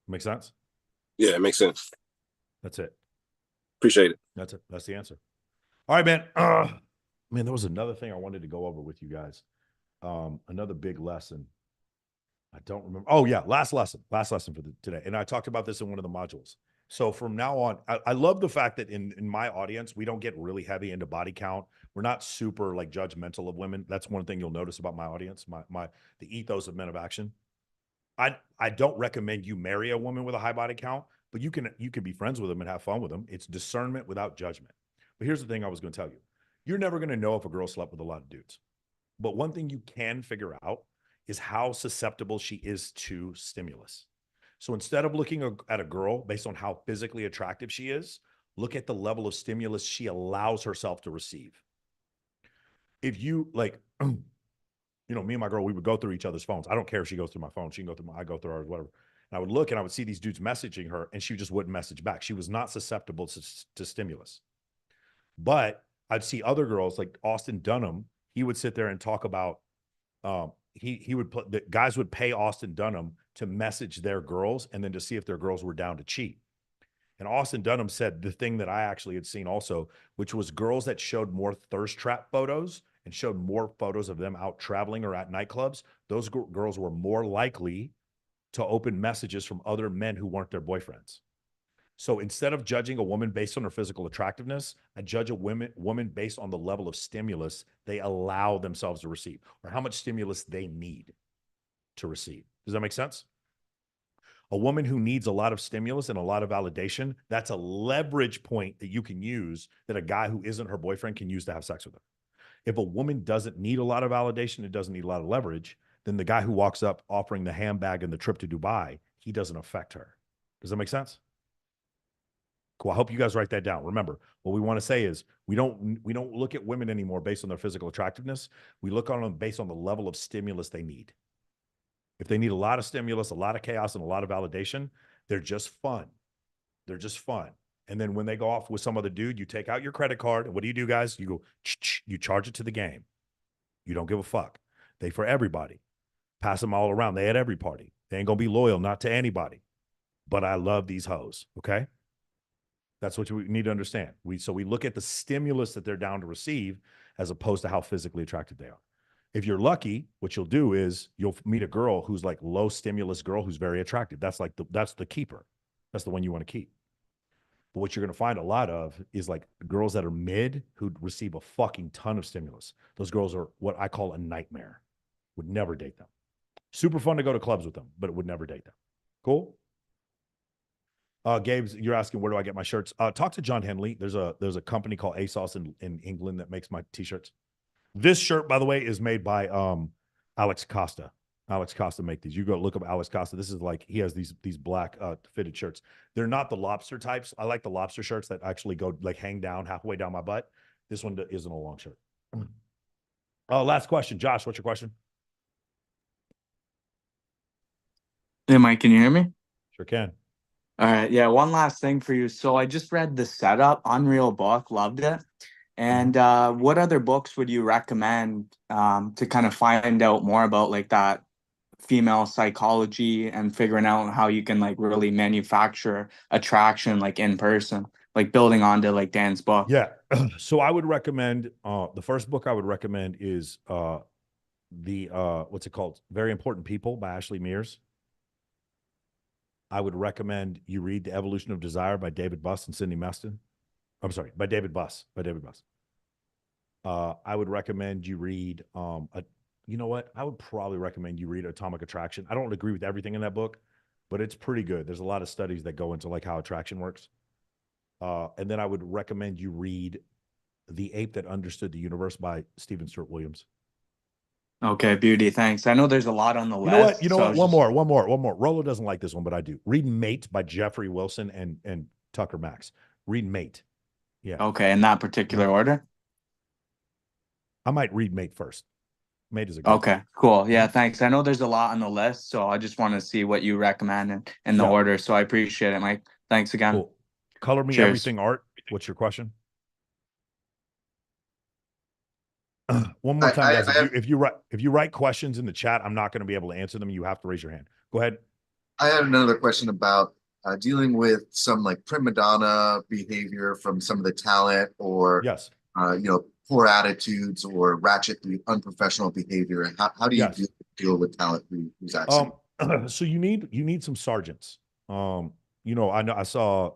S1: Make sense?
S20: Yeah, it makes sense.
S1: That's it.
S20: Appreciate it.
S1: That's it. That's the answer. All right, man. Man, there was another thing I wanted to go over with you guys. Another big lesson. I don't remember. Oh, yeah. Last lesson for today. And I talked about this in one of the modules. So from now on, I love the fact that in my audience, we don't get really heavy into body count. We're not super like judgmental of women. That's one thing you'll notice about my audience, the ethos of Men of Action. I don't recommend you marry a woman with a high body count, but you can be friends with them and have fun with them. It's discernment without judgment. But here's the thing I was going to tell you. You're never going to know if a girl slept with a lot of dudes. But one thing you can figure out is how susceptible she is to stimulus. So instead of looking at a girl based on how physically attractive she is, look at the level of stimulus she allows herself to receive. If you like, me and my girl, we would go through each other's phones. I don't care if she goes through my phone. She can go through I go through hers, whatever. And I would look and I would see these dudes messaging her and she just wouldn't message back. She was not susceptible to stimulus. But I'd see other girls like Austin Dunham. He would sit there and talk about, the guys would pay Austin Dunham to message their girls and then to see if their girls were down to cheat. And Austin Dunham said the thing that I actually had seen also, which was girls that showed more thirst trap photos and showed more photos of them out traveling or at nightclubs. Those girls were more likely to open messages from other men who weren't their boyfriends. So instead of judging a woman based on her physical attractiveness, I judge a woman based on the level of stimulus they allow themselves to receive or how much stimulus they need to receive. Does that make sense? A woman who needs a lot of stimulus and a lot of validation, that's a leverage point that you can use that a guy who isn't her boyfriend can use to have sex with her. If a woman doesn't need a lot of validation and doesn't need a lot of leverage, then the guy who walks up offering the handbag and the trip to Dubai, he doesn't affect her. Does that make sense? Cool. I hope you guys write that down. Remember, what we want to say is we don't look at women anymore based on their physical attractiveness. We look on them based on the level of stimulus they need. If they need a lot of stimulus, a lot of chaos, and a lot of validation, they're just fun. They're just fun. And then when they go off with some other dude, you take out your credit card. And what do you do, guys? You go, you charge it to the game. You don't give a fuck. They for everybody. Pass them all around. They at every party. They ain't going to be loyal, not to anybody. But I love these hoes, okay? That's what we need to understand. So we look at the stimulus that they're down to receive as opposed to how physically attracted they are. If you're lucky, what you'll do is you'll meet a girl who's like low stimulus girl who's very attractive. That's the keeper. That's the one you want to keep. But what you're going to find a lot of is like girls that are mid who receive a fucking ton of stimulus. Those girls are what I call a nightmare. Would never date them. Super fun to go to clubs with them, but it would never date them. Cool? Gabe, you're asking where do I get my shirts? Talk to John Henley. There's a company called ASOS in England that makes my t-shirts. This shirt, by the way, is made by Alex Costa. Alex Costa make these. You go look up Alex Costa. This is like he has these black fitted shirts. They're not the lobster types. I like the lobster shirts that actually go like hang down halfway down my butt. This one isn't a long shirt. Last question, Josh. What's your question?
S13: Hey, Mike, can you hear me?
S1: Sure can.
S13: All right. Yeah. One last thing for you. So I just read The Setup, unreal book, loved it. And what other books would you recommend to kind of find out more about like that female psychology and figuring out how you can like really manufacture attraction like in person, like building onto like Dan's book?
S1: Yeah. So I would recommend the first book I would recommend is what's it called? Very Important People by Ashley Mears. I would recommend you read The Evolution of Desire by David Buss and Cindy Meston. I'm sorry, by David Buss. I would recommend you read you know what? I would probably recommend you read Atomic Attraction. I don't agree with everything in that book, but it's pretty good. There's a lot of studies that go into like how attraction works. And then I would recommend you read The Ape That Understood the Universe by Stephen Stewart Williams.
S13: Okay, beauty. Thanks. I know there's a lot on the
S1: You know what?
S13: list.
S1: You know
S13: so I
S1: what?
S13: was
S1: One
S13: just-
S1: more, one more, one more. Rolo doesn't like this one, but I do. Read Mate by Jeffrey Wilson and Tucker Max. Read Mate. Yeah.
S13: Okay, in that particular order.
S1: I might read Mate first. Mate is a good
S13: Okay, cool. Yeah, thanks. I know there's a lot on the list, so I just want to see what you recommend in the
S1: Yeah.
S13: order. So I appreciate it, Mike. Thanks again.
S1: Cool. Color Me
S13: Cheers.
S1: Everything Art. What's your question? One more time, guys. If you write questions in the chat, I'm not going to be able to answer them. You have to raise your hand. Go ahead.
S18: I had another question about dealing with some like prima donna behavior from some of the talent, or
S1: yes,
S18: poor attitudes or ratchet unprofessional behavior. And how do you
S1: Yes.
S18: deal with talent who's acting?
S1: So you need some sergeants. I know I saw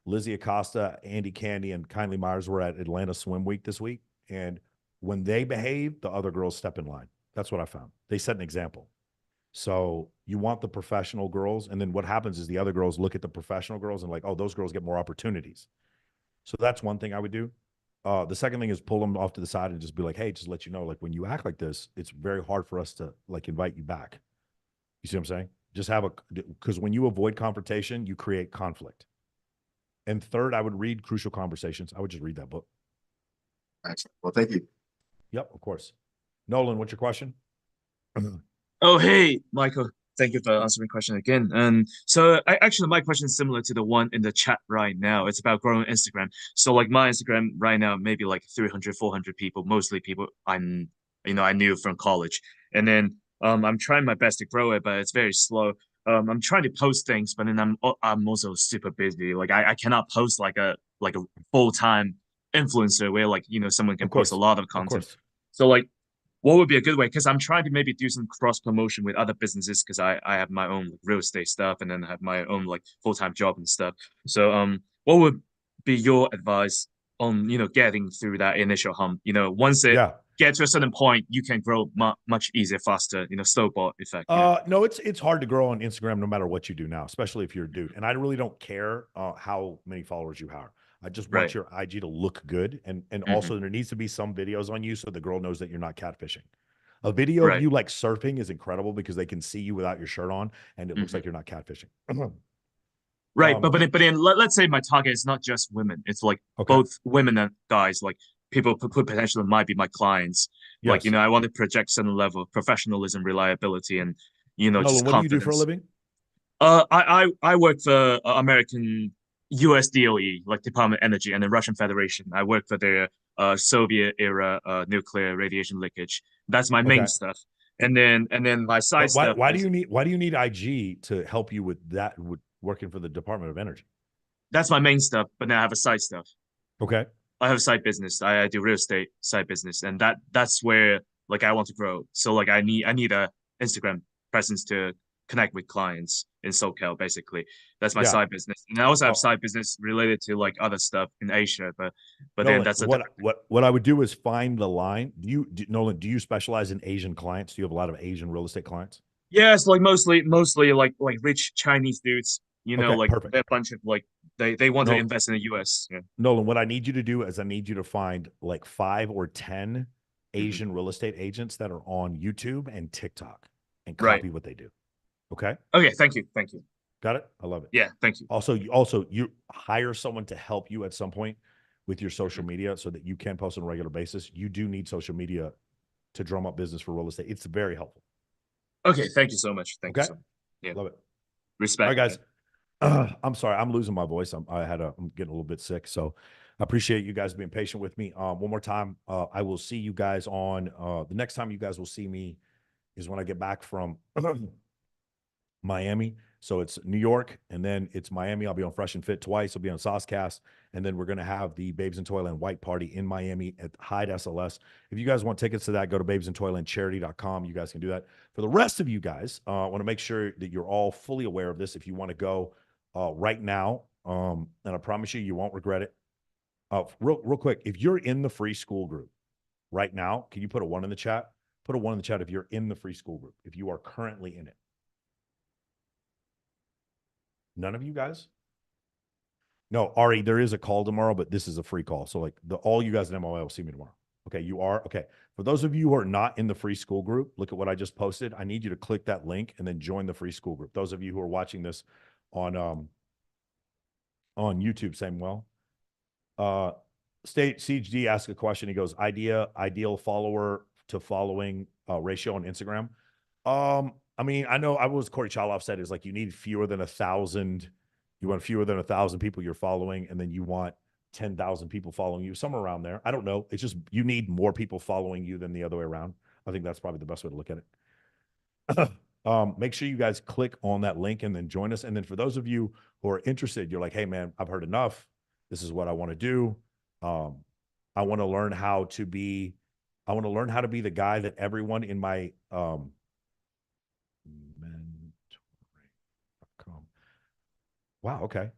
S1: Lizzie Acosta, Andy Candy, and Kindly Myers were at Atlanta Swim Week this week, and when they behave, the other girls step in line. That's what I found. They set an example. So you want the professional girls, and then what happens is the other girls look at the professional girls and like, oh, those girls get more opportunities. So that's one thing I would do. The second thing is pull them off to the side and just be like, hey, just let you know, like when you act like this, it's very hard for us to like invite you back. You see what I'm saying? Just because when you avoid confrontation, you create conflict. And third, I would read Crucial Conversations. I would just read that book.
S18: Excellent. Well, thank you.
S1: Yep, of course. Nolan, what's your question?
S15: Oh, hey, Michael. Thank you for answering the question again. And so actually my question is similar to the one in the chat right now. It's about growing Instagram. So like my Instagram right now, maybe like 300, 400 people, mostly people I knew from college. And then I'm trying my best to grow it, but it's very slow. I'm trying to post things, but then I'm also super busy. Like I cannot post like a full-time influencer where like, someone can post a lot of content. So like what would be a good way? Because I'm trying to maybe do some cross promotion with other businesses because I have my own real estate stuff and then I have my own like full-time job and stuff. So what would be your advice on getting through that initial hump? Once it gets to a certain point, you can grow much easier, faster. Snowball effect.
S1: No, it's hard to grow on Instagram no matter what you do now, especially if you're a dude. And I really don't care how many followers you have. I just want your IG to look good. And also there needs to be some videos on you so the girl knows that you're not catfishing. A video of you like surfing is incredible because they can see you without your shirt on and it looks like you're not catfishing.
S15: Right. But then let's say my target is not just women. It's like both women and guys, like people who potentially might be my clients. Like, I want to project certain level of professionalism, reliability, and,
S1: Nolan,
S15: just
S1: what
S15: confidence.
S1: do you do for a living?
S15: I work for American US DOE, like Department of Energy, and the Russian Federation. I work for their Soviet era nuclear radiation leakage. That's my main stuff. And then my side stuff.
S1: Why do you need IG to help you with that, with working for the Department of Energy?
S15: That's my main stuff, but then I have a side stuff.
S1: Okay.
S15: I have a side business. I do real estate side business, and that's where like I want to grow. So like I need a Instagram presence to connect with clients in SoCal, basically. That's my side business. And I also have side business related to like other stuff in Asia, but
S1: Nolan,
S15: then that's
S1: what I would do is find the line. Nolan, do you specialize in Asian clients? Do you have a lot of Asian real estate clients?
S15: Yes, like mostly like rich Chinese dudes, like
S1: perfect.
S15: a bunch of like they want to invest in the US. Yeah.
S1: Nolan, what I need you to do is I need you to find like 5 or 10 Asian real estate agents that are on YouTube and TikTok and copy what they do. Okay.
S15: Okay. Thank you.
S1: Got it. I love it.
S15: Yeah. Thank you.
S1: Also, you hire someone to help you at some point with your social media so that you can post on a regular basis. You do need social media to drum up business for real estate. It's very helpful.
S15: Okay. Thank you so much. Thank you so much. Yeah.
S1: Love it.
S15: Respect.
S1: All right, guys. I'm sorry. I'm losing my voice. I'm getting a little bit sick. So I appreciate you guys being patient with me. One more time. I will see you guys on the next time you guys will see me is when I get back from Miami. So it's New York and then it's Miami. I'll be on Fresh and Fit twice. I'll be on Saucecast. And then we're going to have the Babes in Toyland White Party in Miami at Hyde SLS. If you guys want tickets to that, go to babesintoylandcharity.com. You guys can do that. For the rest of you guys, I want to make sure that you're all fully aware of this. If you want to go right now, and I promise you won't regret it. Real quick, if you're in the free school group right now, can you put a 1 in the chat? Put a 1 in the chat if you're in the free school group, if you are currently in it. None of you guys? No, Ari, there is a call tomorrow, but this is a free call. So like all you guys in MOA will see me tomorrow. Okay, you are? Okay. For those of you who are not in the free school group, look at what I just posted. I need you to click that link and then join the free school group. Those of you who are watching this on YouTube, same well. State Siege D asked a question. He goes, ideal follower to following ratio on Instagram. I mean, I know Corey Chaloff said is like you need fewer than 1,000. You want fewer than 1,000 people you're following, and then you want 10,000 people following you, somewhere around there. I don't know. It's just you need more people following you than the other way around. I think that's probably the best way to look at it. Make sure you guys click on that link and then join us. And then for those of you who are interested, you're like, hey man, I've heard enough. This is what I want to do. I want to learn how to be the guy that everyone in my mentoring.com. Wow, okay.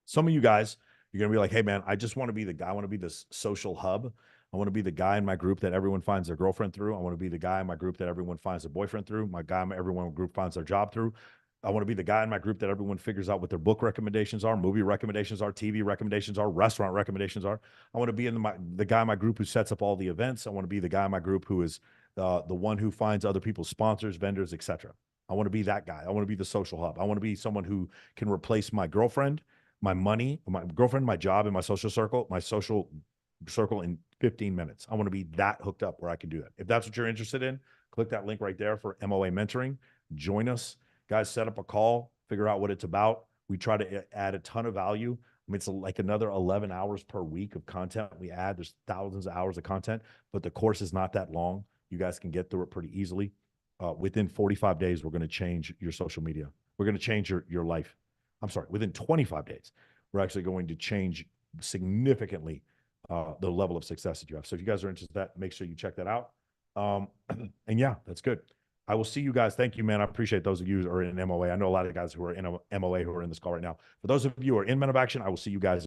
S1: Some of you guys, you're going to be like, hey, man, I just want to be the guy. I want to be this social hub. I want to be the guy in my group that everyone finds their girlfriend through. I want to be the guy in my group that everyone finds their boyfriend through. Everyone in my group finds their job through. I want to be the guy in my group that everyone figures out what their book recommendations are, movie recommendations are, TV recommendations are, restaurant recommendations are. I want to be the guy in my group who sets up all the events. I want to be the guy in my group who is the one who finds other people's sponsors, vendors, etc. I want to be that guy. I want to be the social hub. I want to be someone who can replace my girlfriend, my money, my girlfriend, my job, and my social circle in 15 minutes. I want to be that hooked up where I can do that. If that's what you're interested in, click that link right there for MOA Mentoring. Join us. Guys, set up a call, figure out what it's about. We try to add a ton of value. I mean, it's like another 11 hours per week of content we add. There's thousands of hours of content, but the course is not that long. You guys can get through it pretty easily. Within 45 days, we're going to change your social media. We're going to change your life. I'm sorry, within 25 days, we're actually going to change significantly the level of success that you have. So if you guys are interested in that, make sure you check that out. And yeah, that's good. I will see you guys. Thank you, man. I appreciate those of you who are in MOA. I know a lot of guys who are in MOA who are in this call right now. For those of you who are in Men of Action, I will see you guys